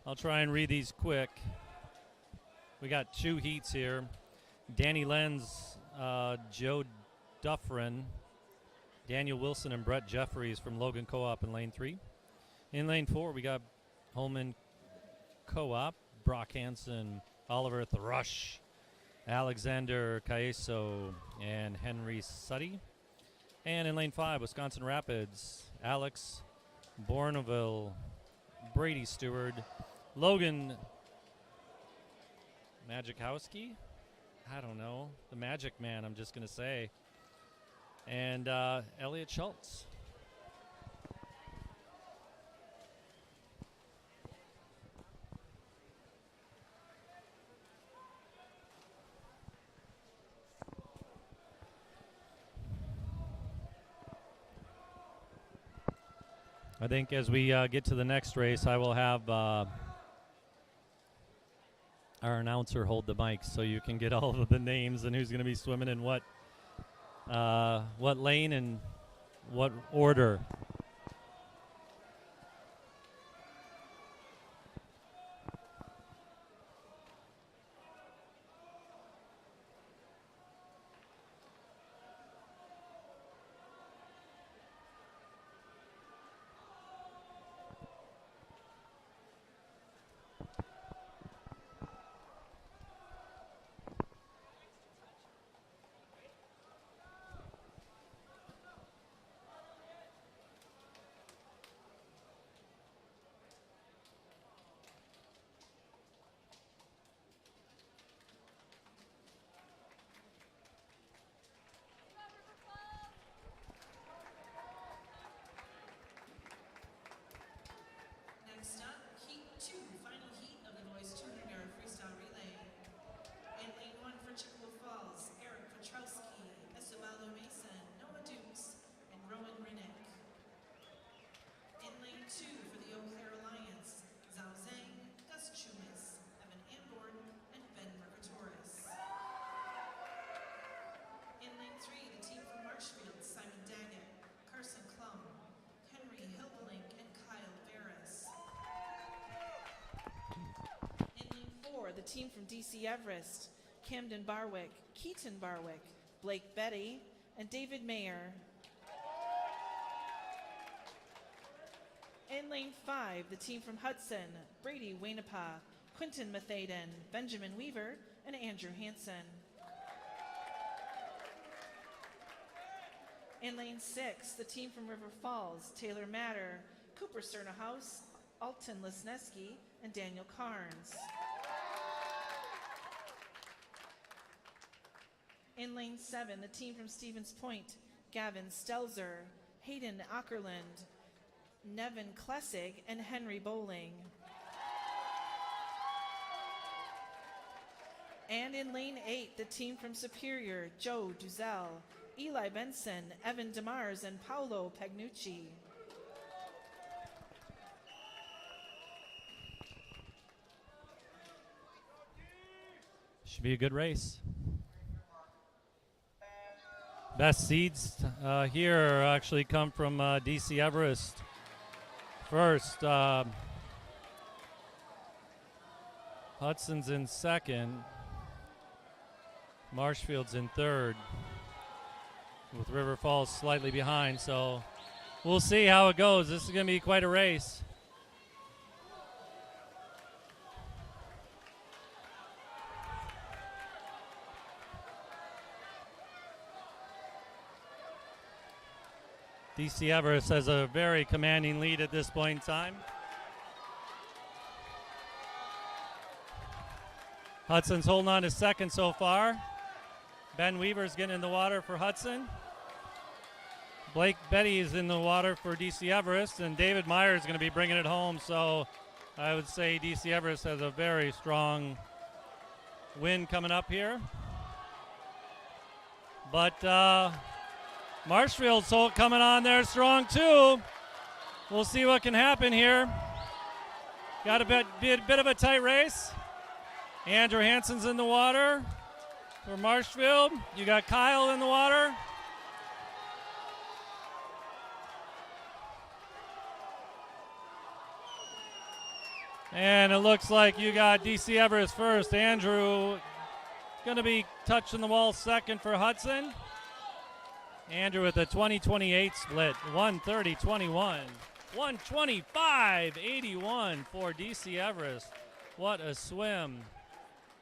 I'll try and read these quick. We got 2 heats here. Danny Lenz, Joe Duffrin, Daniel Wilson, and Brett Jeffries from Logan Co-op in lane 3. In lane 4, we got Holman Co-op, Brock Hansen, Oliver Thrush, Alexander Cayeso, and Henry Suddy. And in lane 5, Wisconsin Rapids, Alex Bourneville, Brady Stewart, Logan Magikowski. I don't know. The Magic Man, I'm just going to say. And Elliot Schultz. I think as we get to the next race, I will have our announcer hold the mic so you can get all of the names and who's going to be swimming in what lane and what order. Next up, Heat 2, final heat of the boys 200-yard freestyle relay. In lane 1 for Chippewa Falls, Eric Petrowski, Esabalo Mason, Noah Dukes, and Rowan Rinnick. In lane 2 for the Eau Claire Alliance, Zhao Zhang, Gus Chumis, Evan Anborn, and Ben Mercatoris. In lane 3, the team from Marshfield, Simon Daggett, Carson Klum, Henry Hilblink, and Kyle Barris. In lane 4, the team from DC Everest, Camden Barwick, Keaton Barwick, Blake Betty, and David Mayer. In lane 5, the team from Hudson, Brady Wainapa, Quinton Mathaden, Benjamin Weaver, and Andrew Hansen. In lane 6, the team from River Falls, Taylor Matter, Cooper Cernahouse, Alton Lesneski, and Daniel Carnes. In lane 7, the team from Stevens Point, Gavin Stelzer, Hayden Ackerland, Nevin Klessig, and Henry Bowling. And in lane 8, the team from Superior, Joe Duzel, Eli Benson, Evan DeMars, and Paolo Pagnucci. Should be a good race. Best seeds here actually come from DC Everest. First, Hudson's in second. Marshfield's in third, with River Falls slightly behind. So we'll see how it goes. This is going to be quite a race. DC Everest has a very commanding lead at this point in time. Hudson's holding on to second so far. Ben Weaver's getting in the water for Hudson. Blake Betty is in the water for DC Everest, and David Meyer is going to be bringing it home. So I would say DC Everest has a very strong win coming up here. But Marshfield's coming on there strong too. We'll see what can happen here. Got a bit of a tight race. Andrew Hansen's in the water for Marshfield. You got Kyle in the water. And it looks like you got DC Everest first. Andrew going to be touching the wall second for Hudson. Andrew with a 20-28 split, 130-21, 125-81 for DC Everest. What a swim.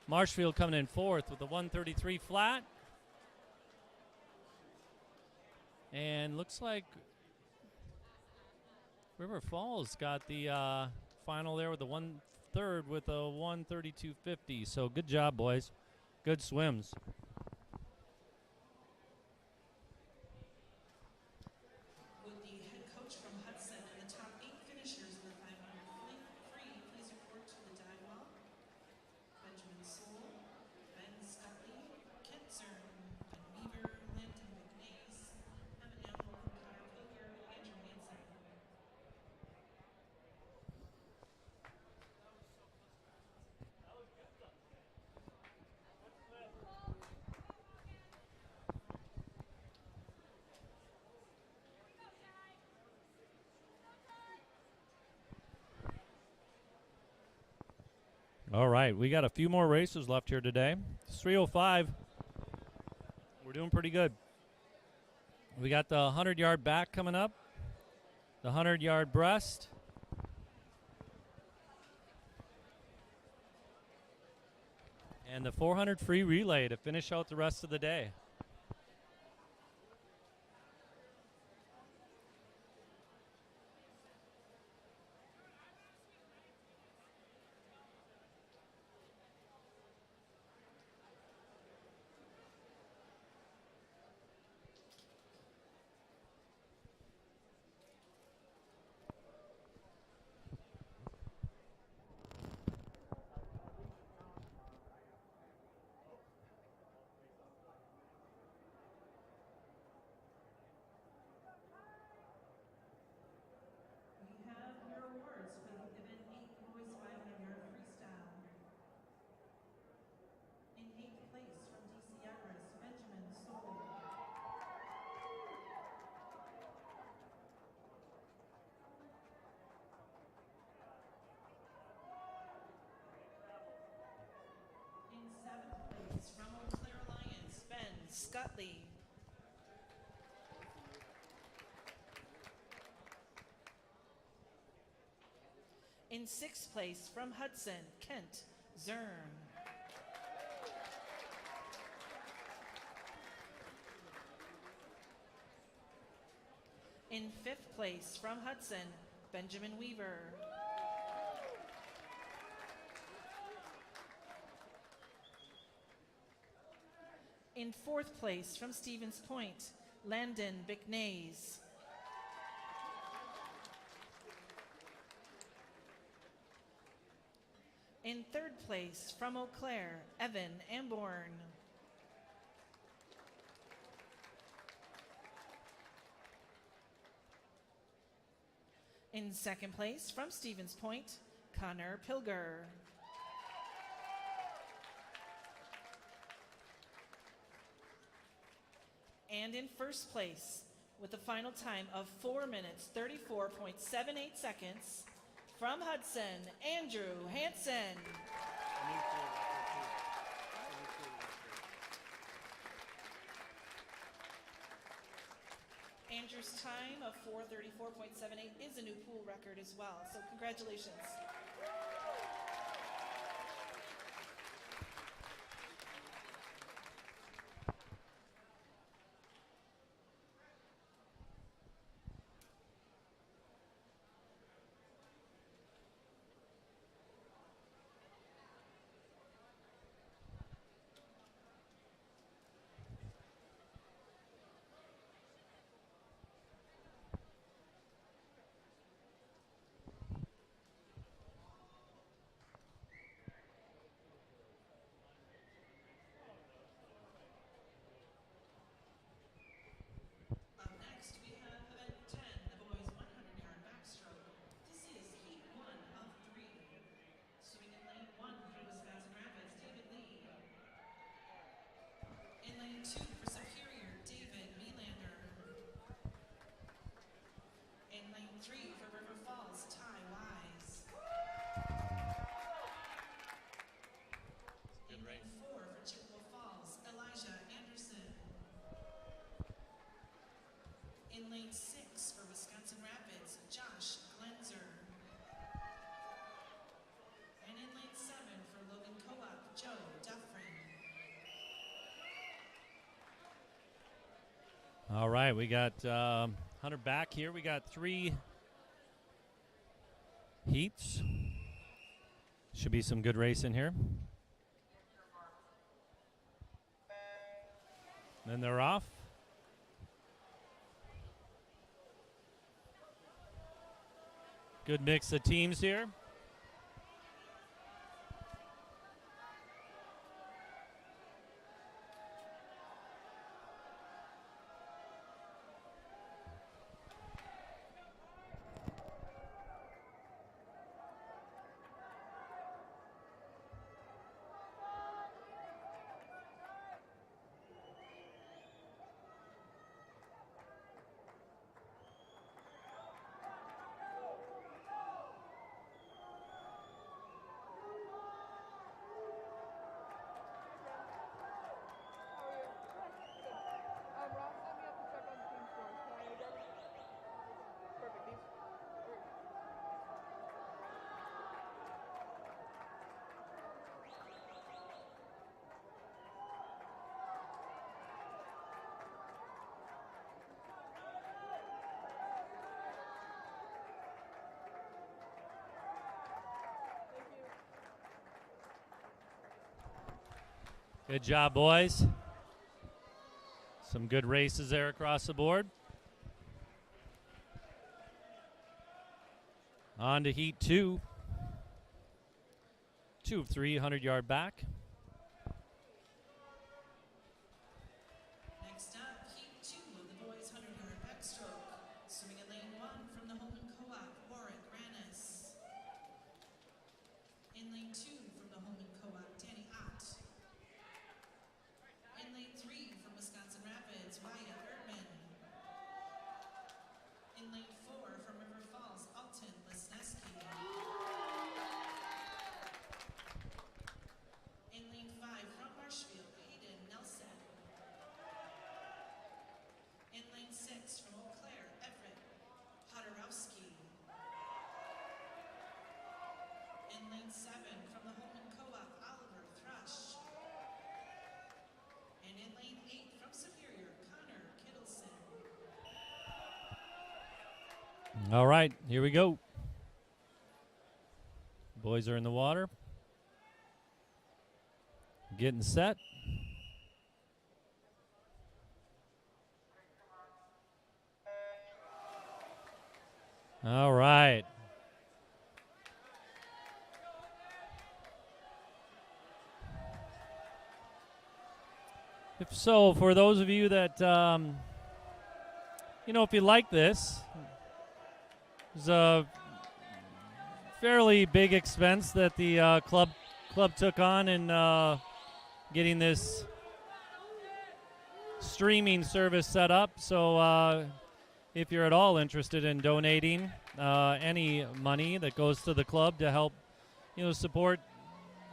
Marshfield coming in fourth with a 133 flat. And looks like River Falls got the final there with the 1/3 with a 1:32.50. So good job, boys. Good swims. Would the head coach from Hudson and the top 8 finishers in the 500 free please report to the dive wall? Benjamin Soule, Ben Scutley, Kent Zern, Ben Weaver, Landon McNays, Evan Amble, Connor Pilger, Andrew Hansen. All right, we got a few more races left here today. It's 3:05. We're doing pretty good. We got the 100-yard back coming up, the 100-yard breast, and the 400 free relay to finish out the rest of the day. We have your awards for the Event 8 Boys 500-yard freestyle. In 8th place from DC Everest, Benjamin Soule. In 7th place from Eau Claire Alliance, Ben Scutley. In 6th place from Hudson, Kent Zern. In 5th place from Hudson, Benjamin Weaver. In 4th place from Stevens Point, Landon McNays. In 3rd place from Eau Claire, Evan Amborn. In 2nd place from Stevens Point, Connor Pilger. And in 1st place, with a final time of 4 minutes, 34.78 seconds, from Hudson, Andrew Hansen. Andrew's time of 4:34.78 is a new pool record as well, so congratulations. Up next, we have event 10, the boys 100-yard backstroke. This is heat 1 of 3. Swimming in lane 1 for Wisconsin Rapids, David Lee. In lane 2 for Superior, David Melander. In lane 3 for River Falls, Ty Wise. In lane 4 for Chippewa Falls, Elijah Anderson. In lane 6 for Wisconsin Rapids, Josh Glenzer. And in lane 7 for Logan Co-op, Joe Duffrin. All right, we got 100 back here. We got 3 heats. Should be some good racing here. Then they're off. Good mix of teams here. Good job, boys. Some good races there across the board. On to heat 2. 2 of 3, 100-yard back. Next up, heat 2 of the boys' 100-yard backstroke. Swimming in lane 1 from the Holman Co-op, Warwick Rannis. In lane 2 from the Holman Co-op, Danny Ott. In lane 3 from Wisconsin Rapids, Wyatt Erdman. In lane 4 from River Falls, Alton Lesneski. In lane 5 from Marshfield, Hayden Nelson. In lane 6 from Eau Claire, Everett Hodorowski. In lane 7 from the Holman Co-op, Oliver Thrush. And in lane 8 from Superior, Connor Kittleson. All right, here we go. Boys are in the water. Getting set. All right. If so, for those of you that, if you like this, it's a fairly big expense that the club took on in getting this streaming service set up. So if you're at all interested in donating any money that goes to the club to help, support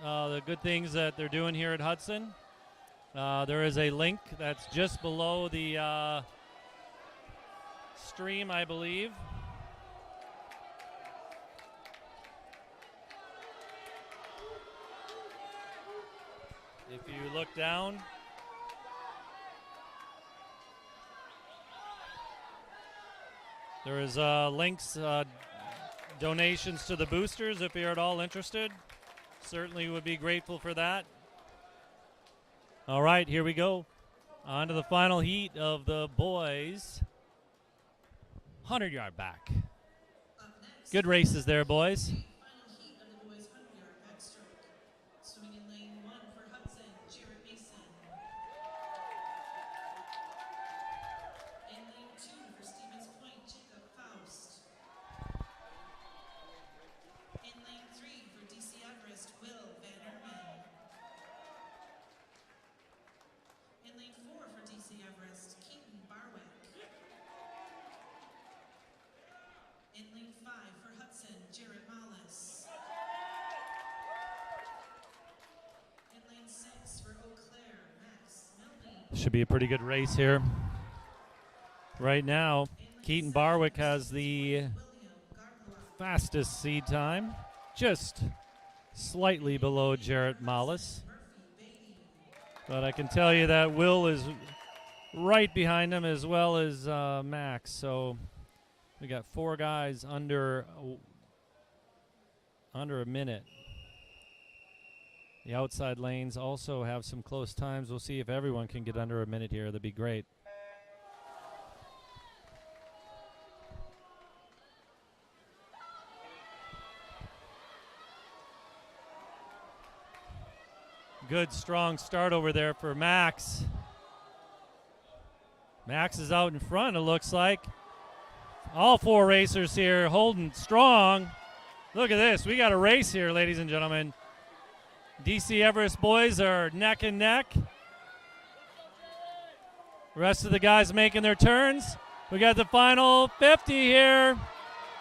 the good things that they're doing here at Hudson, there is a link that's just below the stream, I believe. If you look down, there is links, donations to the boosters if you're at all interested. Certainly would be grateful for that. All right, here we go. On to the final heat of the boys' 100-yard back. Good races there, boys. Final heat of the boys' 100-yard backstroke. Swimming in lane 1 for Hudson, Jarrett Mason. In lane 2 for Stevens Point, Jacob Faust. In lane 3 for DC Everest, Will Van Erman. In lane 4 for DC Everest, Keaton Barwick. In lane 5 for Hudson, Jarrett Mollis. In lane 6 for Eau Claire, Max Milne. Should be a pretty good race here. Right now, Keaton Barwick has the William Garlois. fastest seed time, just slightly below Jarrett Mollis. But I can tell you that Will is right behind him as well as Max. So we got 4 guys under under a minute. The outside lanes also have some close times. We'll see if everyone can get under a minute here. That'd be great. Good, strong start over there for Max. Max is out in front, it looks like. All four racers here holding strong. Look at this. We got a race here, ladies and gentlemen. DC Everest boys are neck and neck. The rest of the guys making their turns. We got the final 50 here.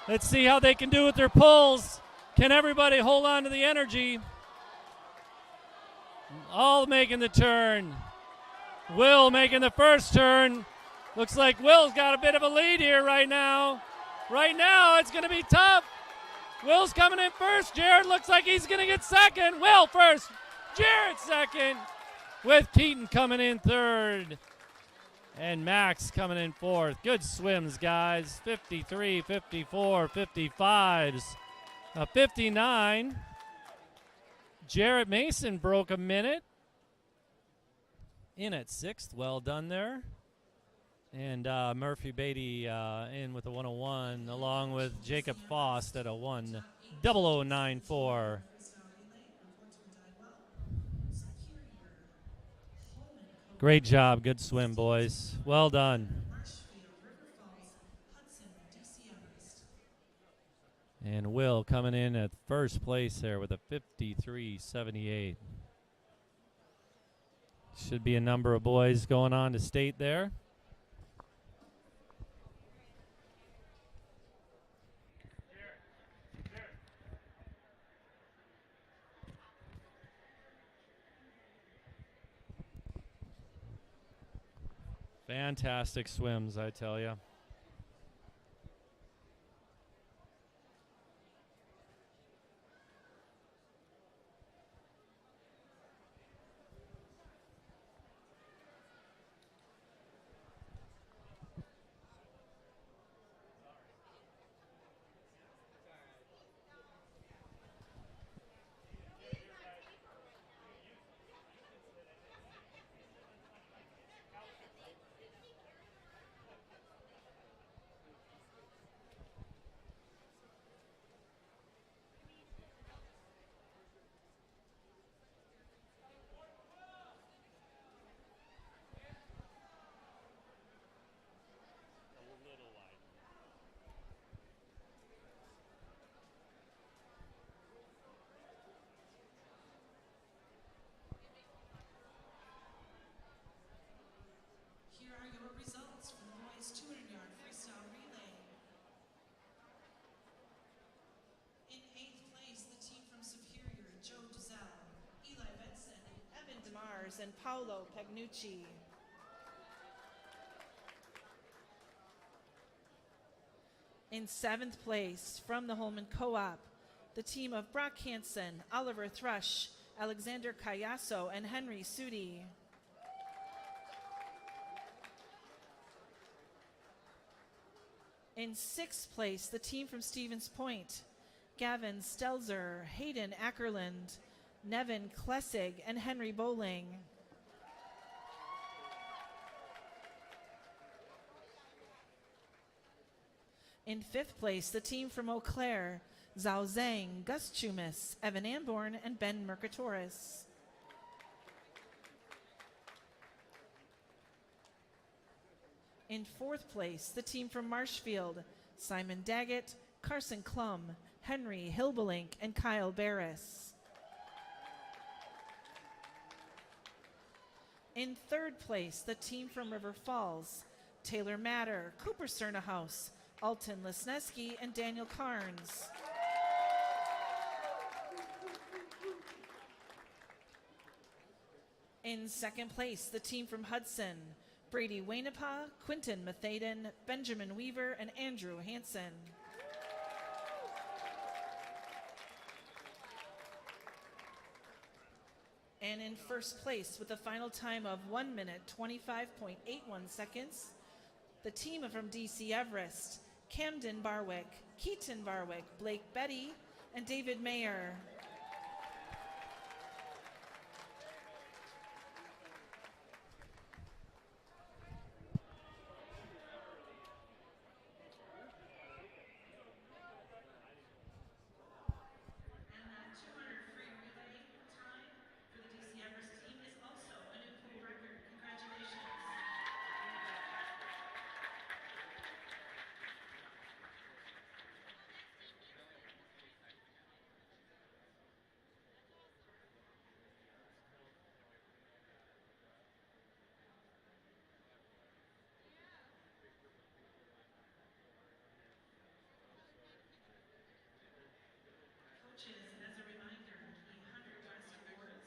Let's see how they can do with their pulls. Can everybody hold on to the energy? All making the turn. Will making the first turn. Looks like Will's got a bit of a lead here right now. Right now, it's going to be tough. Will's coming in first. Jared looks like he's going to get second. Will first. Jared second. With Keaton coming in third. And Max coming in fourth. Good swims, guys. 53, 54, 55s. 59. Jarrett Mason broke a minute. In at sixth. Well done there. And Murphy Beatty in with a 101, along with Jacob Faust at a 1:00.94. Great job. Good swim, boys. Well done. And Will coming in at first place there with a 53.78. Should be a number of boys going on to state there. Fantastic swims, I tell you. Here are your results for the boys 200-yard freestyle relay. In 8th place, the team from Superior, Joe Giselle, Eli Benson, Evan DeMars, and Paolo Pagnucci. In 7th place, from the Holman Co-op, the team of Brock Hansen, Oliver Thrush, Alexander Cayasso, and Henry Sudi. In 6th place, the team from Stevens Point, Gavin Stelzer, Hayden Ackerland, Nevin Klessig, and Henry Bowling. In 5th place, the team from Eau Claire, Zhao Zhang, Gus Chumis, Evan Amborn, and Ben Mercatoris. In 4th place, the team from Marshfield, Simon Daggett, Carson Klum, Henry Hilbelink, and Kyle Barris. In 3rd place, the team from River Falls, Taylor Matter, Cooper Cernahouse, Alton Lesneski, and Daniel Carnes. In 2nd place, the team from Hudson, Brady Wainapa, Quinton Mathaden, Benjamin Weaver, and Andrew Hansen. And in 1st place, with a final time of 1 minute 25.81 seconds, the team from DC Everest, Camden Barwick, Keaton Barwick, Blake Betty, and David Mayer. And that 200 free relay time for the DC Everest team is also a new pool record. Congratulations. Coaches, as a reminder, the 100 West Awards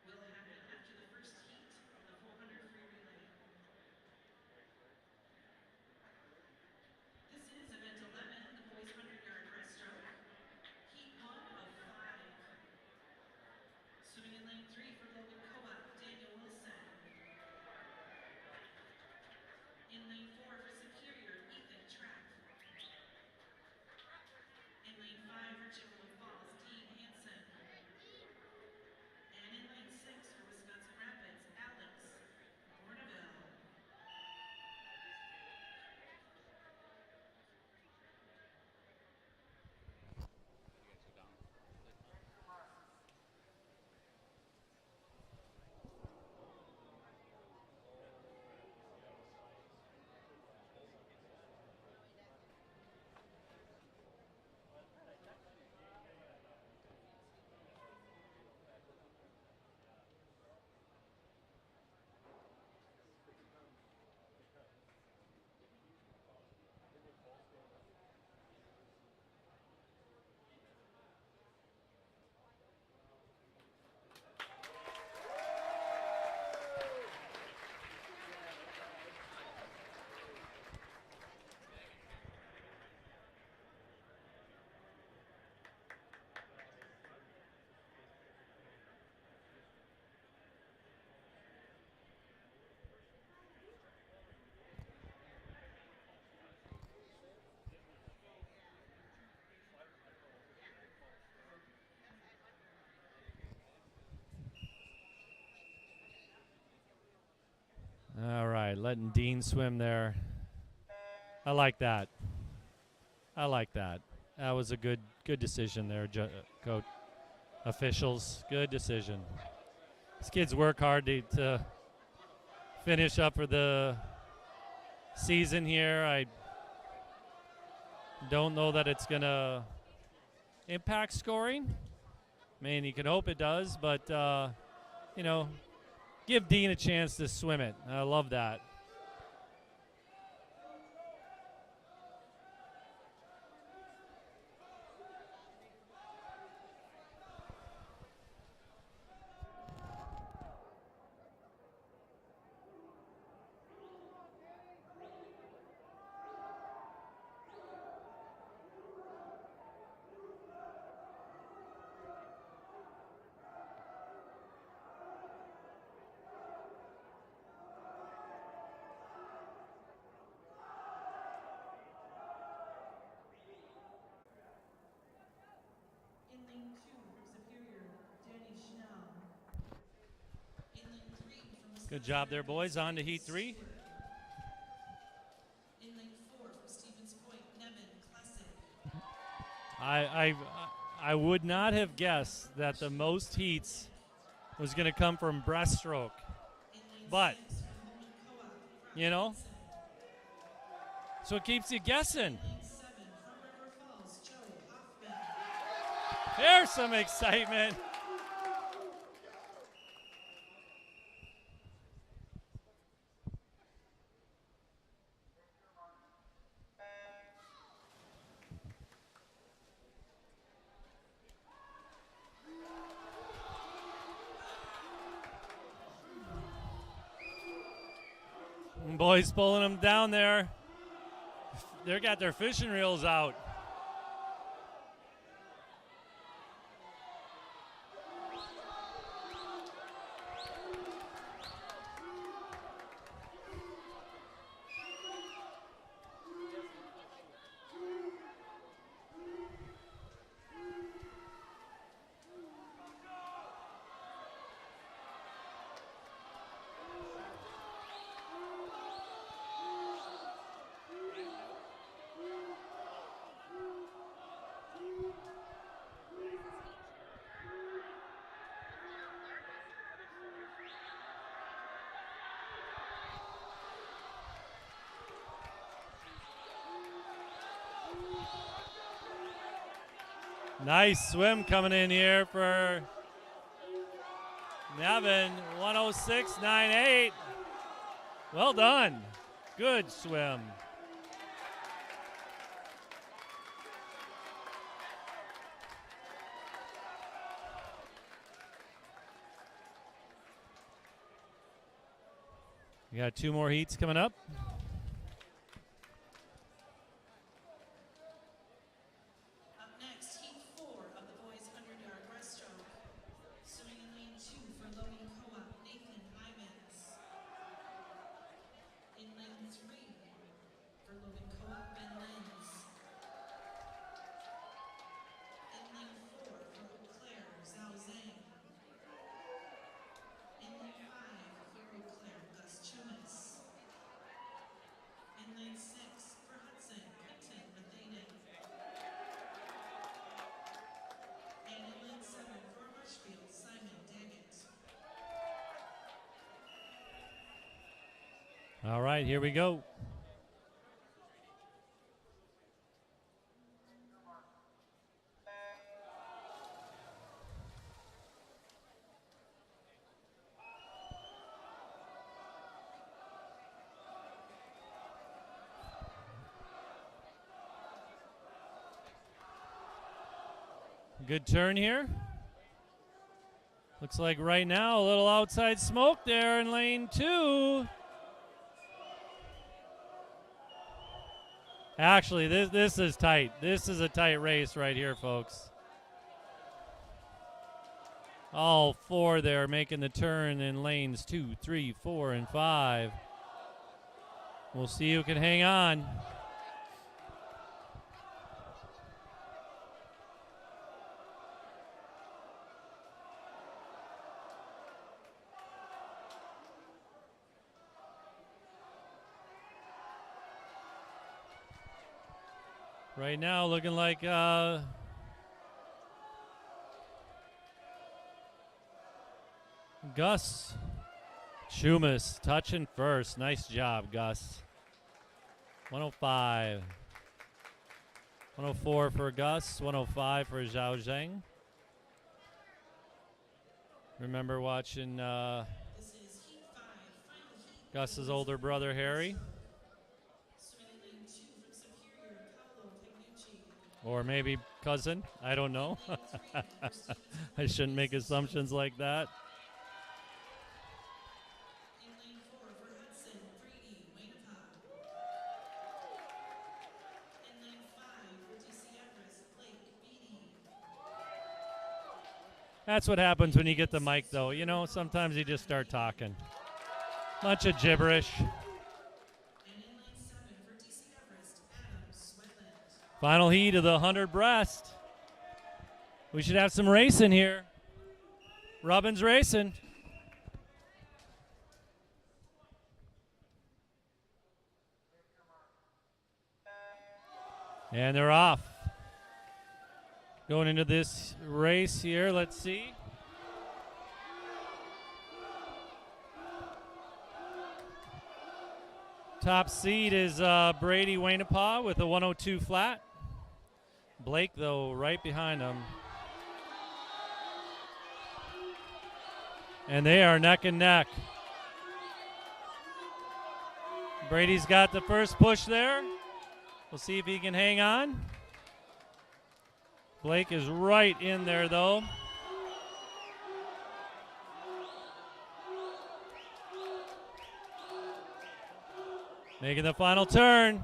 will happen after the first heat of the 400 free relay. This is event 11, the boys 100-yard breaststroke, heat 1 of 5. Swimming in lane 3 for Logan Kobach, Daniel Wilson. In lane 4 for Superior, Ethan Trapp. In lane 5 for Chippewa Falls, Dean Hansen. And in lane 6 for Wisconsin Rapids, Alex Bourneville. All right, letting Dean swim there. I like that. I like that. That was a good decision there, coach. Officials, good decision. These kids work hard to finish up for the season here. I don't know that it's going to impact scoring. I mean, you can hope it does, but, you know, give Dean a chance to swim it. I love that. In lane 2 from Superior, Danny Schnell. In lane 3 from Wisconsin Good job there, boys. On to heat 3. Stewart. In lane 4 from Stevens Point, Nevin Klesick. I would not have guessed that the most heats was going to come from breaststroke. In lane But, 6 from Holman Co-op, you know, Hudson. so it keeps you guessing. In lane 7 from River Falls, Joe Hoffman. There's some excitement. Boys pulling them down there. They got their fishing reels out. Nice swim coming in here for Nevin. 106.98. Well done. Good swim. We got 2 more heats coming up. Up next, heat 4 of the boys 100-yard breaststroke. Swimming in lane 2 for Logan Co-op, Nathan Ivans. In lane 3 for Logan Co-op, Ben Lenz. In lane 4 for Eau Claire, Zhao Zhang. In lane 5 for Eau Claire, Gus Chumas. In lane 6 for Hudson, Quentin Matheny. And in lane 7 for Marshfield, Simon Daggett. All right, here we go. Good turn here. Looks like right now a little outside smoke there in lane 2. Actually, this is tight. This is a tight race right here, folks. All 4 there making the turn in lanes 2, 3, 4, and 5. We'll see who can hang on. Right now, looking like Gus Chumas touching first. Nice job, Gus. 105. 104 for Gus, 105 for Zhao Zhang. Remember watching Gus's older brother, Harry. Or maybe cousin. I don't know. I shouldn't make assumptions like that. In lane 4 for Hudson, 3E, Wainapa. In lane 5 for DC Everest, Blake Beatty. That's what happens when you get the mic, though. You know, sometimes you just start talking. Bunch of gibberish. And in lane 7 for DC Everest, Adam Sweatland. Final heat of the 100 breast. We should have some racing here. Robin's racing. And they're off. Going into this race here, let's see. Top seed is Brady Wainapa with a 102 flat. Blake, though, right behind him. And they are neck and neck. Brady's got the first push there. We'll see if he can hang on. Blake is right in there, though. Making the final turn.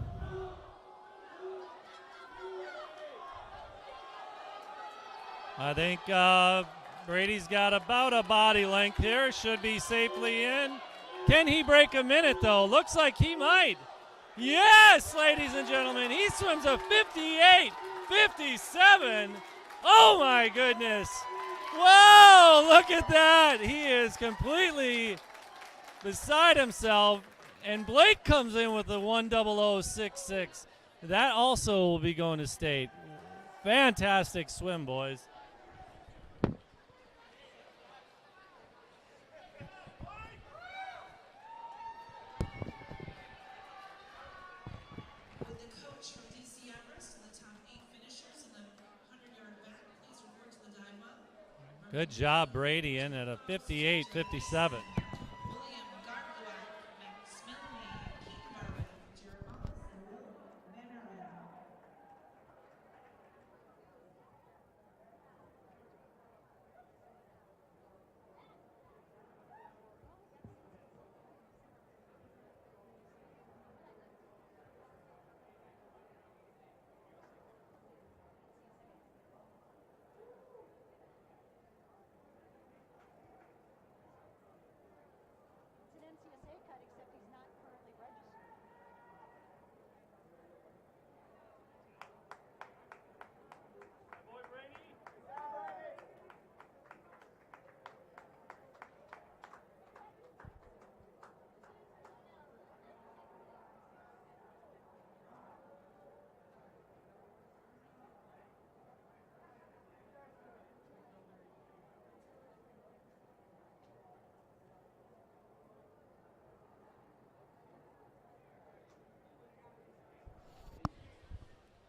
I think Brady's got about a body length here. Should be safely in. Can he break a minute, though? Looks like he might. Yes, ladies and gentlemen, he swims a 58:57. Oh, my goodness. Wow, look at that. He is completely beside himself. And Blake comes in with a 1:00.66. That also will be going to state. Fantastic swim, boys. With the coach from DC Everest and the top 8 finishers in the 100-yard back Good job, Brady, in at a 58-57. William Garbuak, Max Milne, Keith Barwick, Jared Wallace, and Will Vanderman. It's an NCSA cut, except he's not currently registered.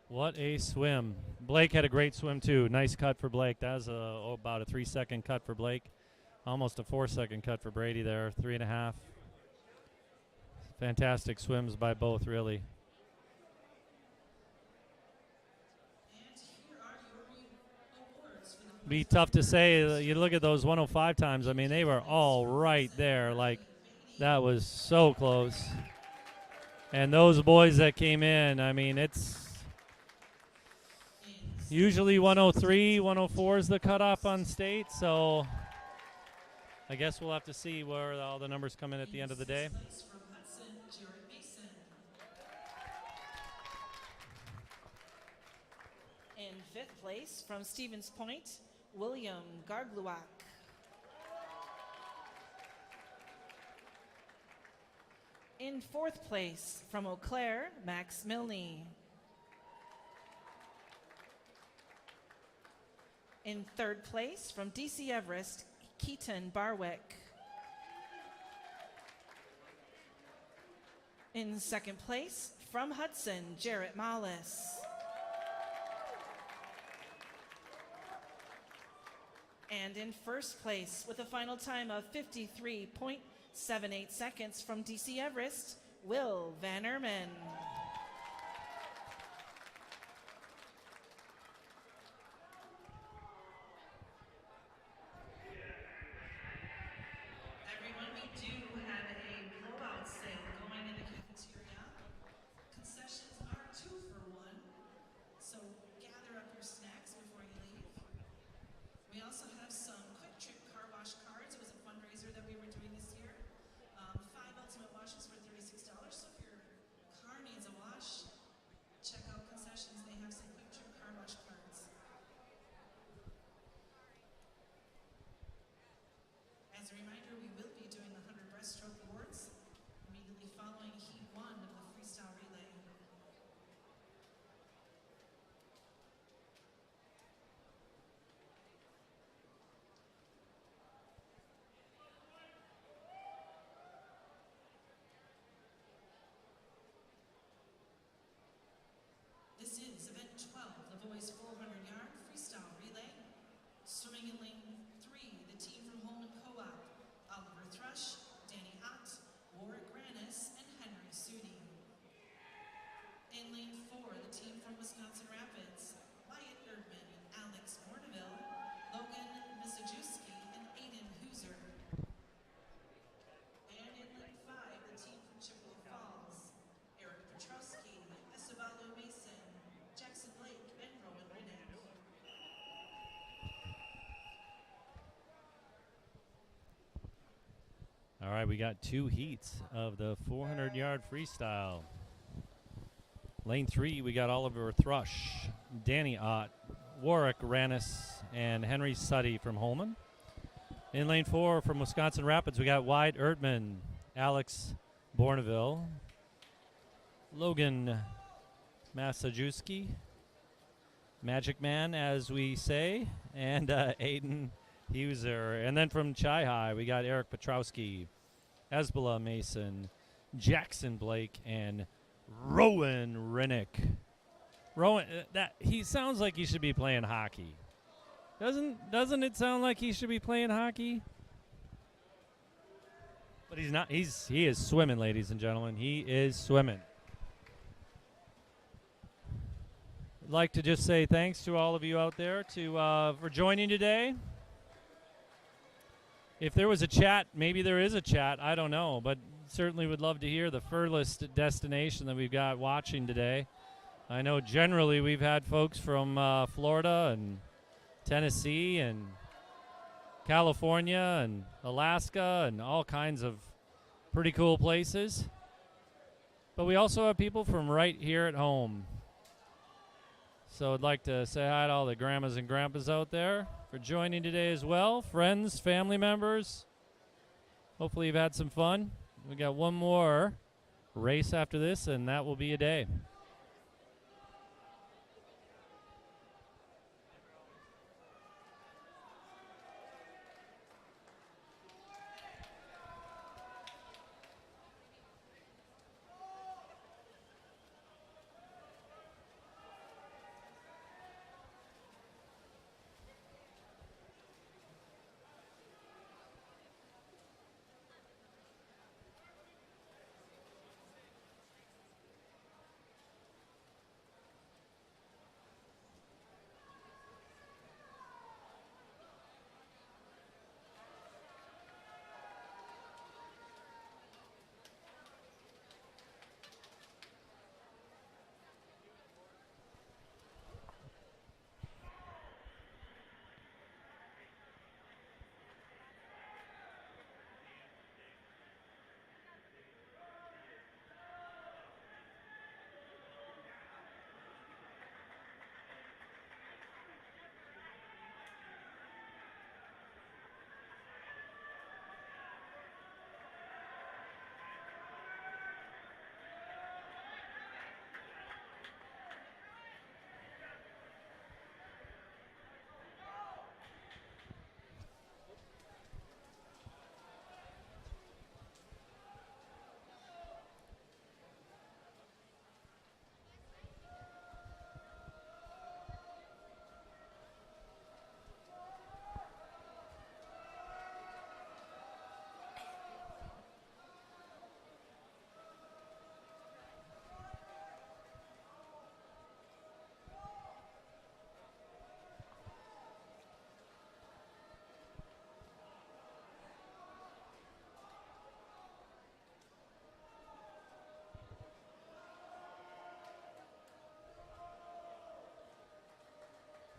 What a swim. Blake had a great swim, too. Nice cut for Blake. That was about a 3-second cut for Blake. Almost a 4-second cut for Brady there, 3.5. Fantastic swims by both, really. And here are your awards for the Be tough to say. You look at those 105 times. I mean, they were all right there. Like, that was so close. And those boys that came in, I mean, it's usually 103, 104 is the cutoff on state. So I guess we'll have to see where all the numbers come in at the end of the day. place from Hudson, Jared Mason. In fifth place from Stevens Point, William Gargluak. In fourth place from Eau Claire, Max Milne. In third place from DC Everest, Keaton Barwick. In second place from Hudson, Jarrett Mollis. And in first place with a final time of 53.78 seconds from DC Everest, Will Vanderman. Everyone, we do have a blowout sale going in the cafeteria. Concessions are 2 for 1, so gather up your snacks before you leave. We also have some quick trip car wash cards. It was a fundraiser that we were doing this year. 5 ultimate washes for $36. So if your car needs a wash, check out concessions. They have some quick trip car wash cards. As a reminder, we will be doing the 100 breaststroke awards immediately following Heat 1 of the freestyle relay. This is event 12, the boys 400-yard freestyle relay. Swimming in lane 3, the team from Holman Co-op, Oliver Thrush, Danny Ott, Warwick Granis, and Henry Sudi. In lane 4, the team from Wisconsin Rapids, Wyatt Erdman, Alex Bourneville, Logan Misajewski, and Aiden Hooser. And in lane 5, the team from Chippewa Falls, Eric Petrowski, Esabalo Mason, Jackson Blake, and Rowan Riddick. All right, we got 2 heats of the 400-yard freestyle. Lane 3, we got Oliver Thrush, Danny Ott, Warwick Ranis, and Henry Suddy from Holman. In lane 4, from Wisconsin Rapids, we got Wyatt Erdman, Alex Bourneville, Logan Masajewski, Magic Man, as we say, and Aiden Heuser. And then from Chi High, we got Eric Petrowski, Hezbollah Mason, Jackson Blake, and Rowan Rinnick. Rowan, that he sounds like he should be playing hockey. Doesn't it sound like he should be playing hockey? But he's not. He is swimming, ladies and gentlemen. He is swimming. I'd like to just say thanks to all of you out there for joining today. If there was a chat, maybe there is a chat. I don't know, but certainly would love to hear the furthest destination that we've got watching today. I know generally we've had folks from Florida and Tennessee and California and Alaska and all kinds of pretty cool places. But we also have people from right here at home. So I'd like to say hi to all the grandmas and grandpas out there for joining today as well. Friends, family members. Hopefully you've had some fun. We got one more race after this, and that will be a day.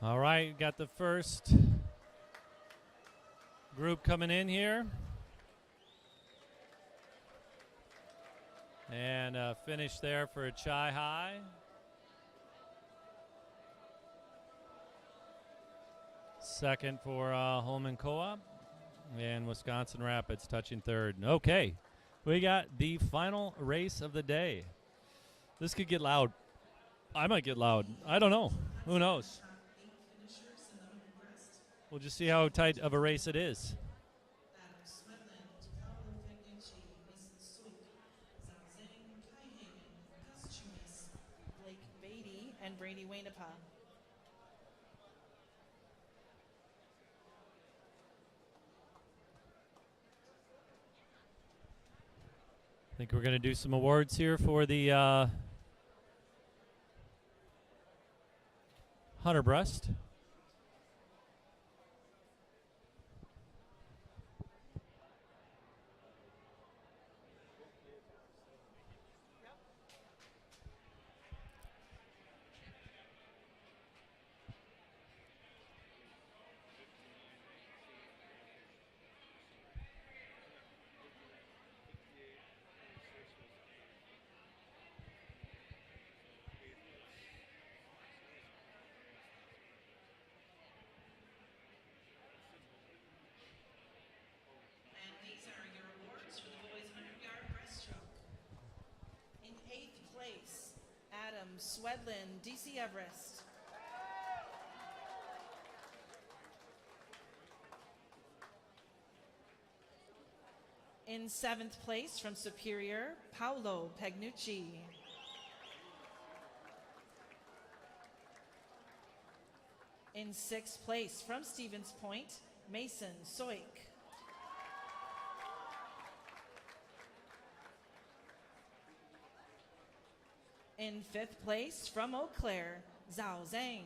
All right, got the first group coming in here. And finish there for Chi High. Second for Holman Co-op. And Wisconsin Rapids touching third. Okay, we got the final race of the day. This could get loud. I might get loud. I don't know. Who knows? We'll just see how tight of a race it is. Blake Beatty and Brady Wainapa. I think we're going to do some awards here for the Hunter Breast. Swedlin, DC Everest. In 7th place from Superior, Paolo Pagnucci. In 6th place from Stevens Point, Mason Soik. In 5th place from Eau Claire, Zhao Zhang.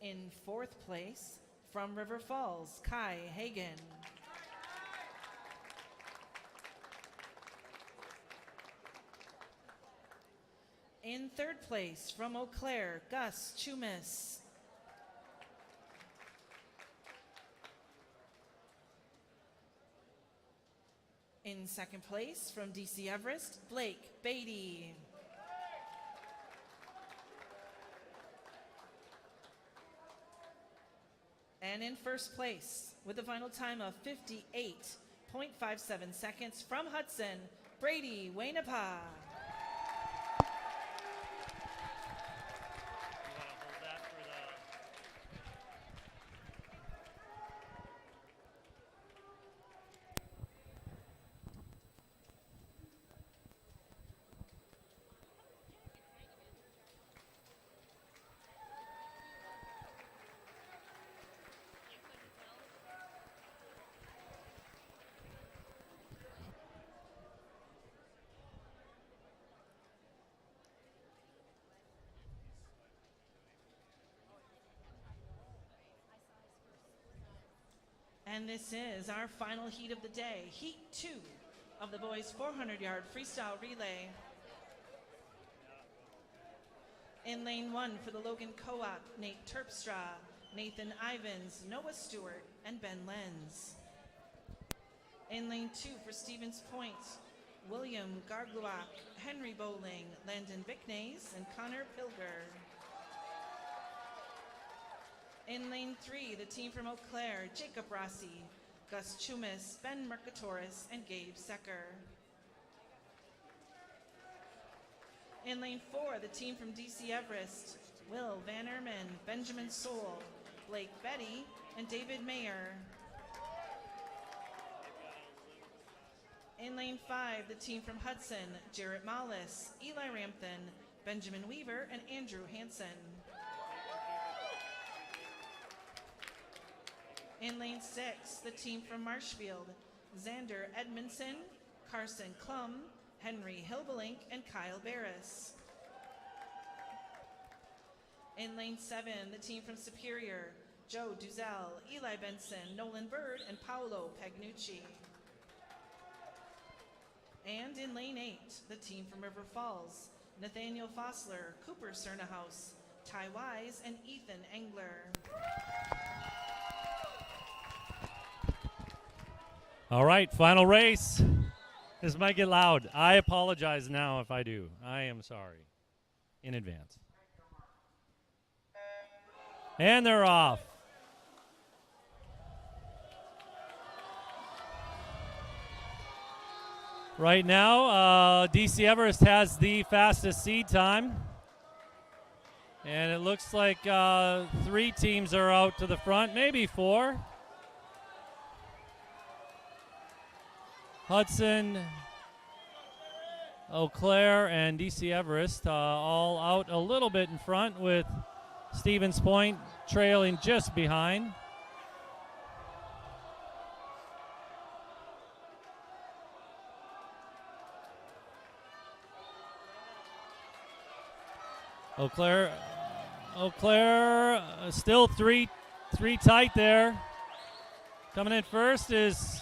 In 4th place from River Falls, Kai Hagen. In 3rd place from Eau Claire, Gus Chumis. In 2nd place from DC Everest, Blake Beatty. And in 1st place with a final time of 58.57 seconds from Hudson, Brady Wainapa. And this is our final heat of the day, Heat 2 of the boys 400-yard freestyle relay. In lane 1 for the Logan Co-op, Nate Terpstra, Nathan Ivins, Noah Stewart, and Ben Lenz. In lane 2 for Stevens Point, William Gargluak, Henry Bowling, Landon Bicknays, and Connor Pilger. In lane 3, the team from Eau Claire, Jacob Rossi, Gus Chumis, Ben Mercatoris, and Gabe Secker. In lane 4, the team from DC Everest, Will Van Erman, Benjamin Soule, Blake Betty, and David Mayer. In lane 5, the team from Hudson, Jarrett Mollis, Eli Rampton, Benjamin Weaver, and Andrew Hansen. In lane 6, the team from Marshfield, Xander Edmondson, Carson Klum, Henry Hilbelink, and Kyle Barris. In lane 7, the team from Superior, Joe Duzell, Eli Benson, Nolan Bird, and Paolo Pagnucci. And in lane 8, the team from River Falls, Nathaniel Fossler, Cooper Cernahouse, Ty Wise, and Ethan Engler. All right, final race. This might get loud. I apologize now if I do. I am sorry in advance. And they're off. Right now, DC Everest has the fastest seed time. And it looks like 3 teams are out to the front, maybe 4. Hudson, Eau Claire, and DC Everest all out a little bit in front, with Stevens Point trailing just behind. Eau Claire still three tight there. Coming in first is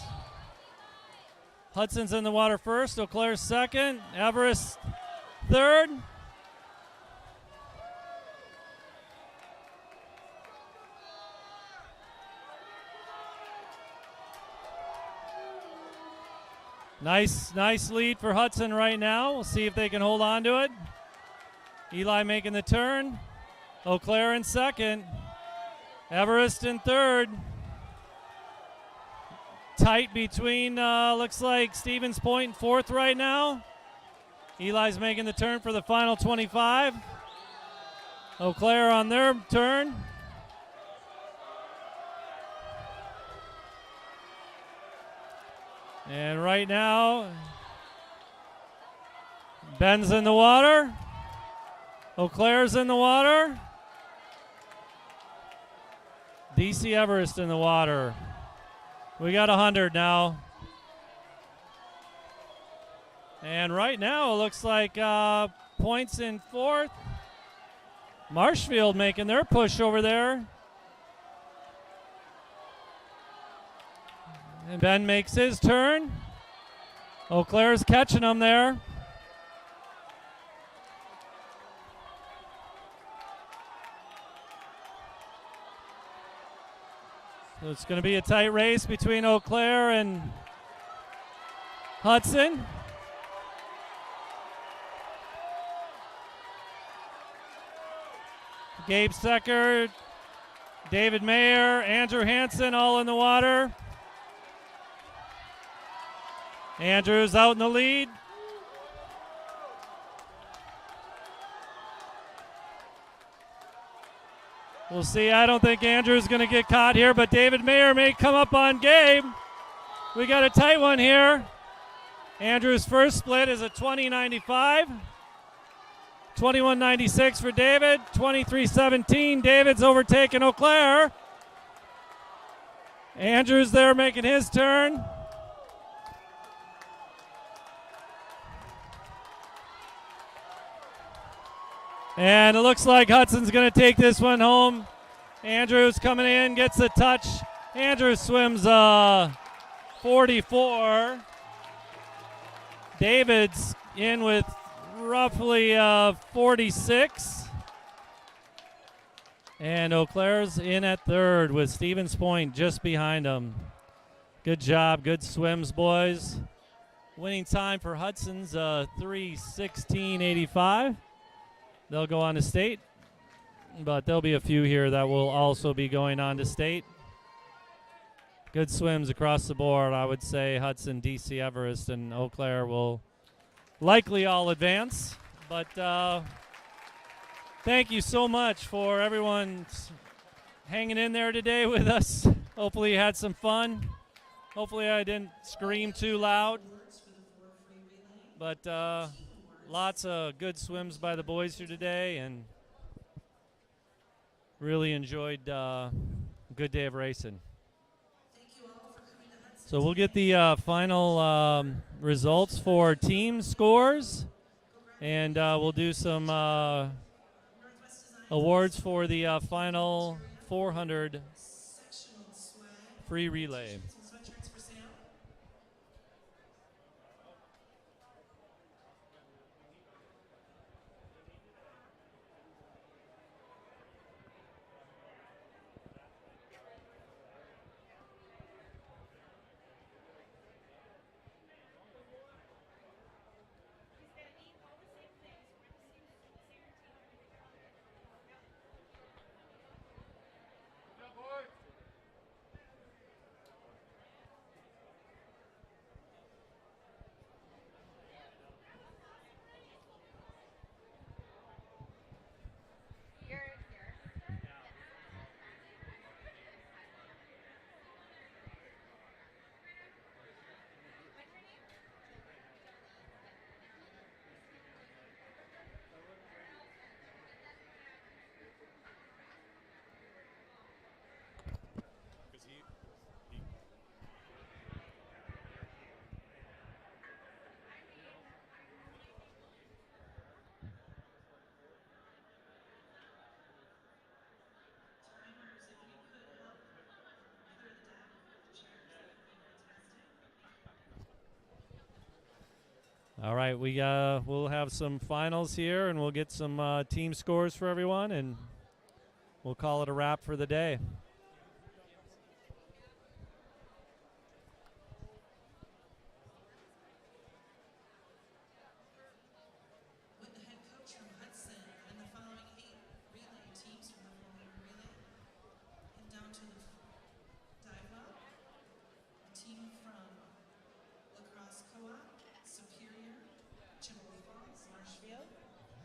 Hudson's in the water first, Eau Claire's second, Everest third. Nice lead for Hudson right now. We'll see if they can hold on to it. Eli making the turn. Eau Claire in second. Everest in third. Tight between, looks like Stevens Point in fourth right now. Eli's making the turn for the final 25. Eau Claire on their turn. And right now, Ben's in the water. Eau Claire's in the water. DC Everest in the water. We got 100 now. And right now it looks like points in fourth. Marshfield making their push over there. And Ben makes his turn. Eau Claire's catching him there. So it's going to be a tight race between Eau Claire and Hudson. Gabe Secker, David Mayer, Andrew Hansen all in the water. Andrew's out in the lead. We'll see. I don't think Andrew's going to get caught here, but David Mayer may come up on Gabe. We got a tight one here. Andrew's first split is a 20.95. 21.96 for David. 23.17. David's overtaken Eau Claire. Andrew's there making his turn. And it looks like Hudson's going to take this one home. Andrews coming in, gets a touch. Andrews swims 44. David's in with roughly 46. And Eau Claire's in at third with Stevens Point just behind him. Good job, good swims, boys. Winning time for Hudson's 3:16.85. They'll go on to state, but there'll be a few here that will also be going on to state. Good swims across the board. I would say Hudson, DC Everest, and Eau Claire will likely all advance. But thank you so much for everyone hanging in there today with us. Hopefully you had some fun. Hopefully I didn't scream too loud. But lots of good swims by the boys here today, and really enjoyed a good day of racing. So we'll get the final results for team scores, and we'll do some awards for the final 400 free relay. All right, we'll have some finals here, and we'll get some team scores for everyone, and we'll call it a wrap for the day. With the head coach from Hudson and the following 8 relay teams from the 400 relay, and down to the dive well, a team from La Crosse Co-op, Superior, Chippewa Falls, Marshfield,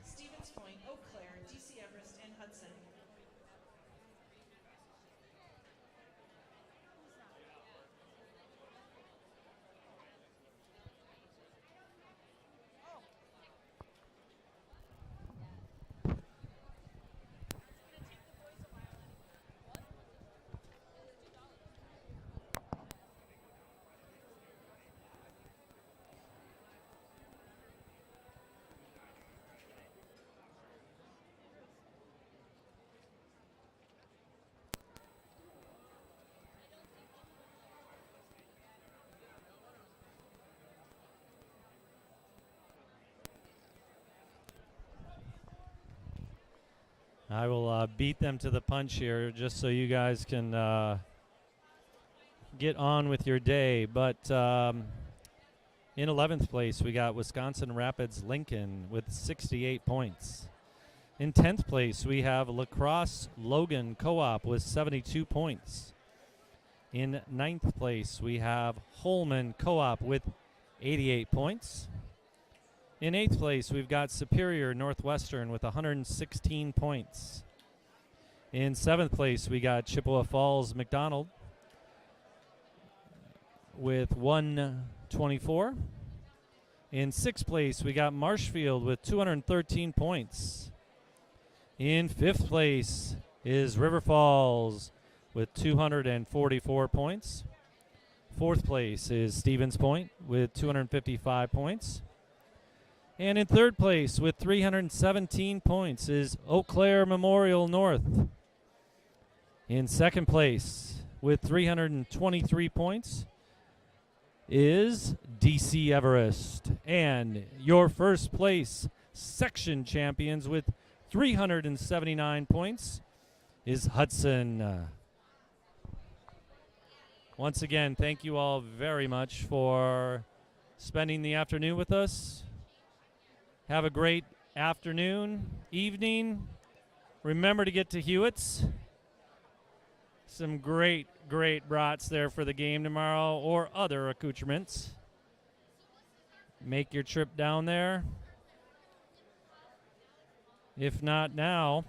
Stevens Point, Eau Claire, DC Everest, and Hudson. I will beat them to the punch here just so you guys can get on with your day. But in 11th place, we got Wisconsin Rapids Lincoln with 68 points. In 10th place, we have La Crosse Logan Co-op with 72 points. In 9th place, we have Holman Co-op with 88 points. In 8th place, we've got Superior Northwestern with 116 points. In 7th place, we got Chippewa Falls McDonald with 124. In 6th place, we got Marshfield with 213 points. In 5th place is River Falls with 244 points. 4th place is Stevens Point with 255 points. And in 3rd place with 317 points is Eau Claire Memorial North. In 2nd place with 323 points is DC Everest. And your first place section champions with 379 points is Hudson. Once again, thank you all very much for spending the afternoon with us. Have a great afternoon, evening. Remember to get to Hewitt's. Some great brats there for the game tomorrow, or other accoutrements. Make your trip down there. If not now,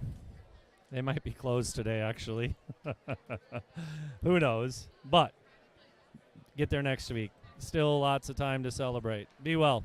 they might be closed today, actually. Who knows? But get there next week. Still lots of time to celebrate. Be well.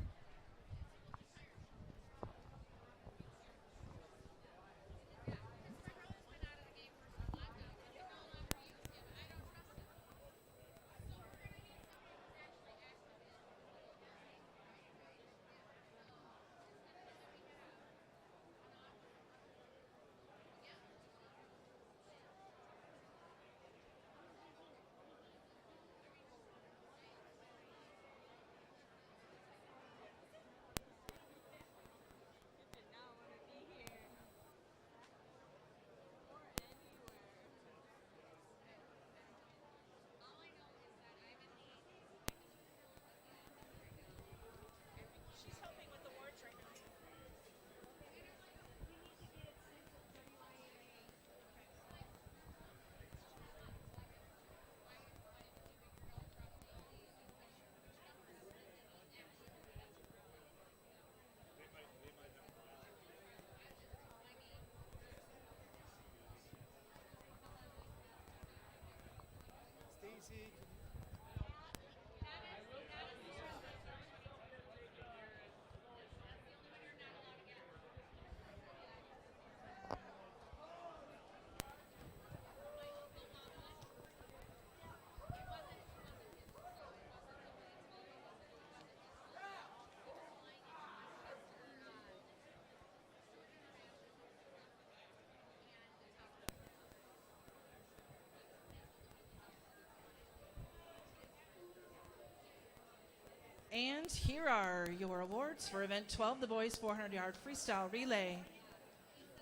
And here are your awards for Event 12, the boys 400-yard freestyle relay.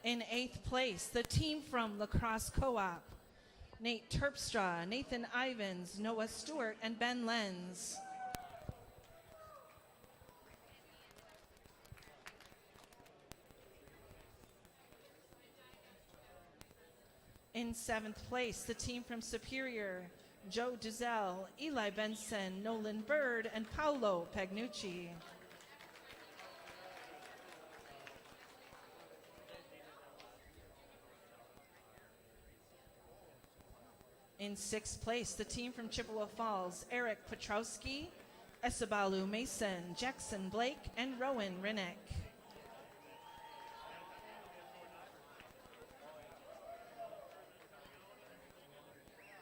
In 8th place, the team from La Crosse Co-op, Nate Terpstra, Nathan Ivins, Noah Stewart, and Ben Lenz. In 7th place, the team from Superior, Joe Duzell, Eli Benson, Nolan Bird, and Paolo Pagnucci. In 6th place, the team from Chippewa Falls, Eric Petrowski, Esabalu Mason, Jackson Blake, and Rowan Rinnick.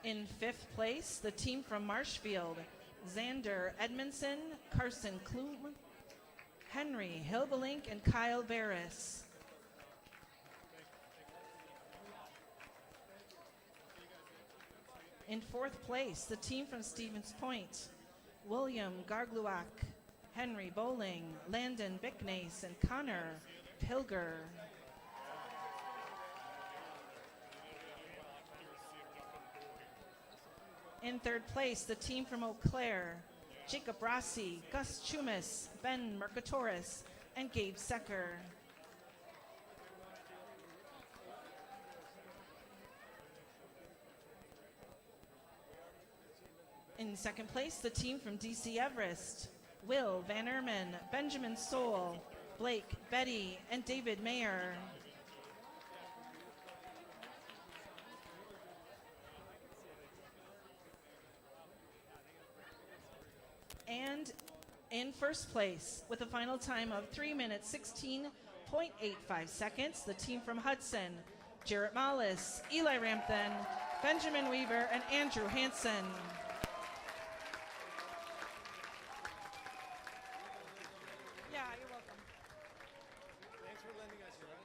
In 5th place, the team from Marshfield, Xander Edmondson, Carson Klum, Henry Hilbelink, and Kyle Barris. In 4th place, the team from Stevens Point, William Gargluak, Henry Bowling, Landon Bicknace, and Connor Pilger. In third place, the team from Eau Claire, Jacob Rossi, Gus Chumis, Ben Mercatoris, and Gabe Secker. In second place, the team from DC Everest, Will Van Erman, Benjamin Soul, Blake Betty, and David Mayer. And in first place, with a final time of 3 minutes, 16.85 seconds, the team from Hudson, Jarrett Mollis, Eli Rampton, Benjamin Weaver, and Andrew Hansen. Yeah, you're welcome. Thanks for lending us your ride.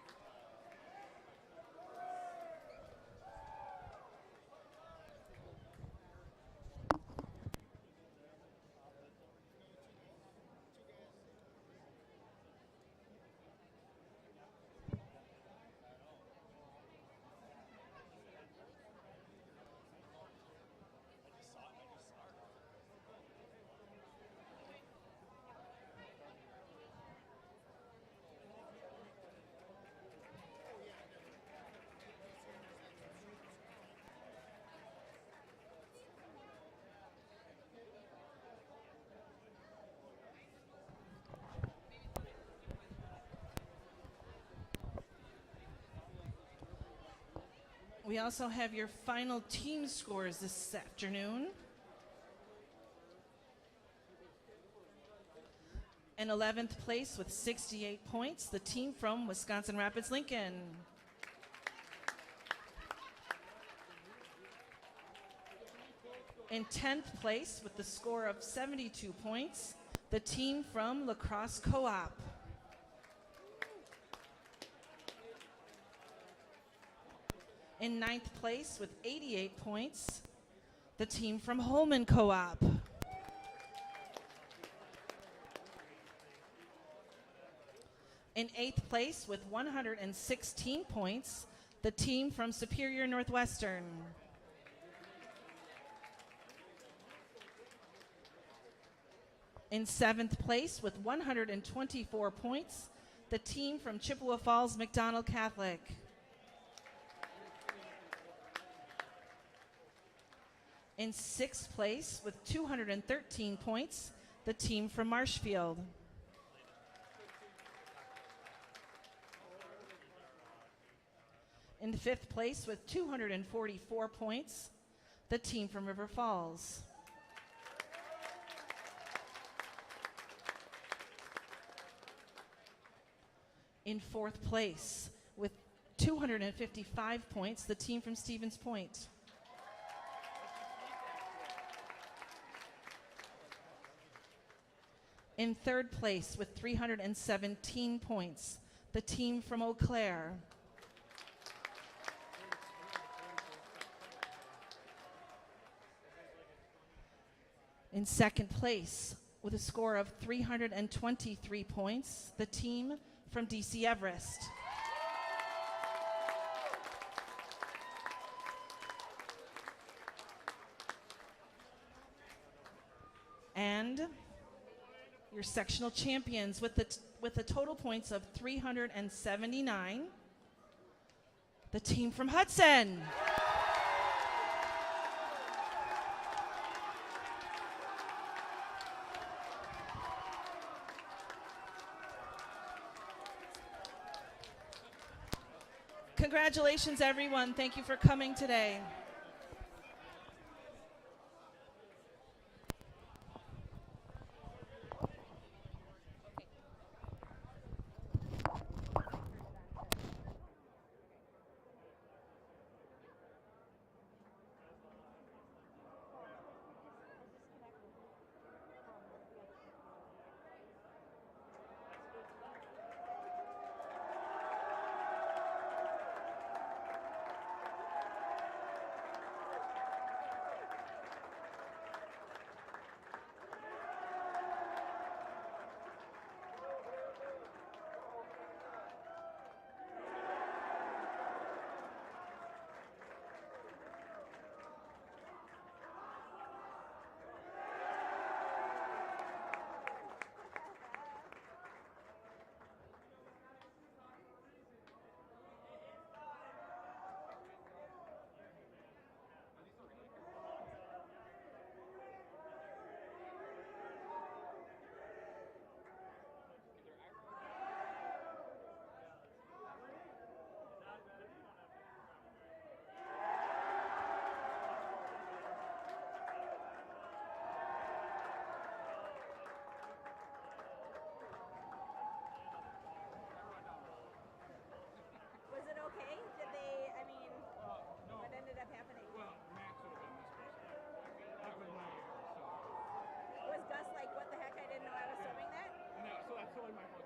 We also have your final team scores this afternoon. In 11th place with 68 points, the team from Wisconsin Rapids Lincoln. In 10th place with the score of 72 points, the team from La Crosse Co-op. In 9th place with 88 points, the team from Holman Co-op. In 8th place with 116 points, the team from Superior Northwestern. In 7th place with 124 points, the team from Chippewa Falls McDonald Catholic. In 6th place with 213 points, the team from Marshfield. In 5th place with 244 points, the team from River Falls. In 4th place with 255 points, the team from Stevens Point. In 3rd place with 317 points, the team from Eau Claire. In 2nd place with a score of 323 points, the team from DC Everest. And your sectional champions with the total points of 379, the team from Hudson. Congratulations, everyone. Thank you for coming today.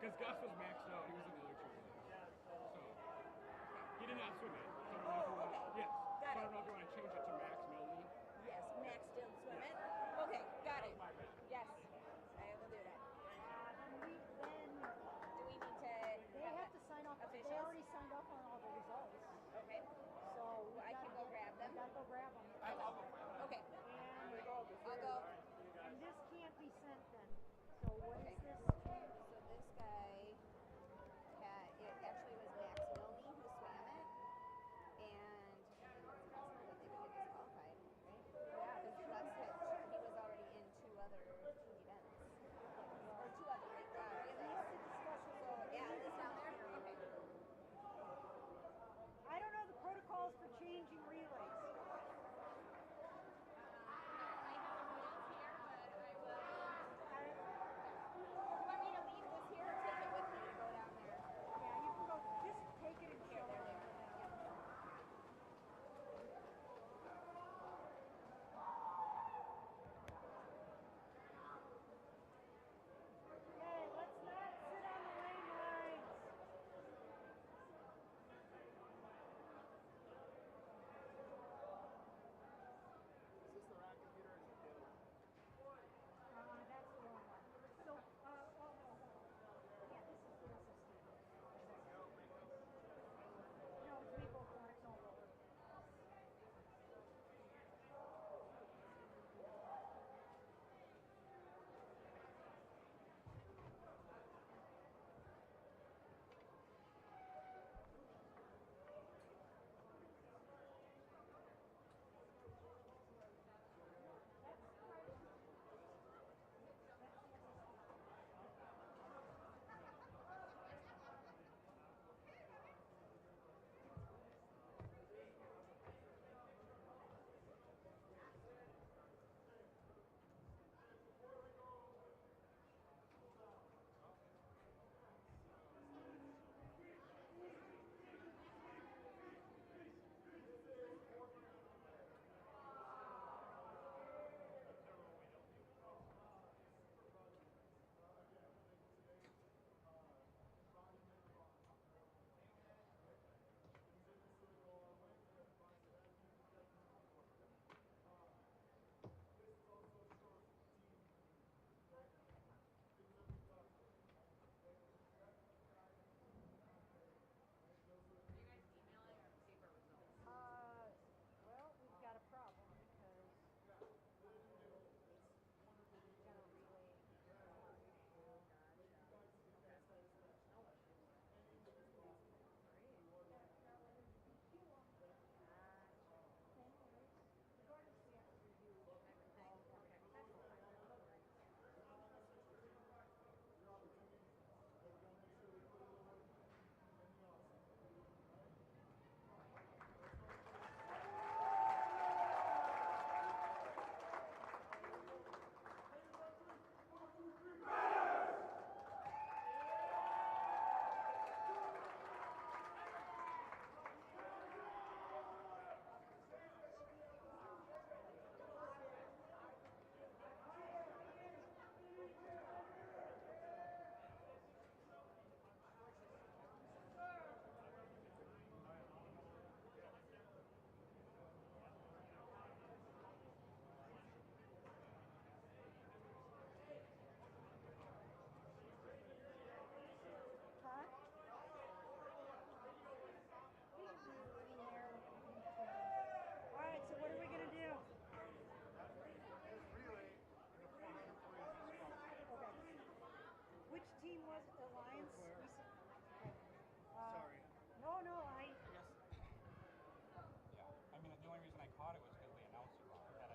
Because Gus was maxed out. He was in the other two lanes. So he did not swim it. So I don't know if you want to, yes. So I don't know if you want to change it to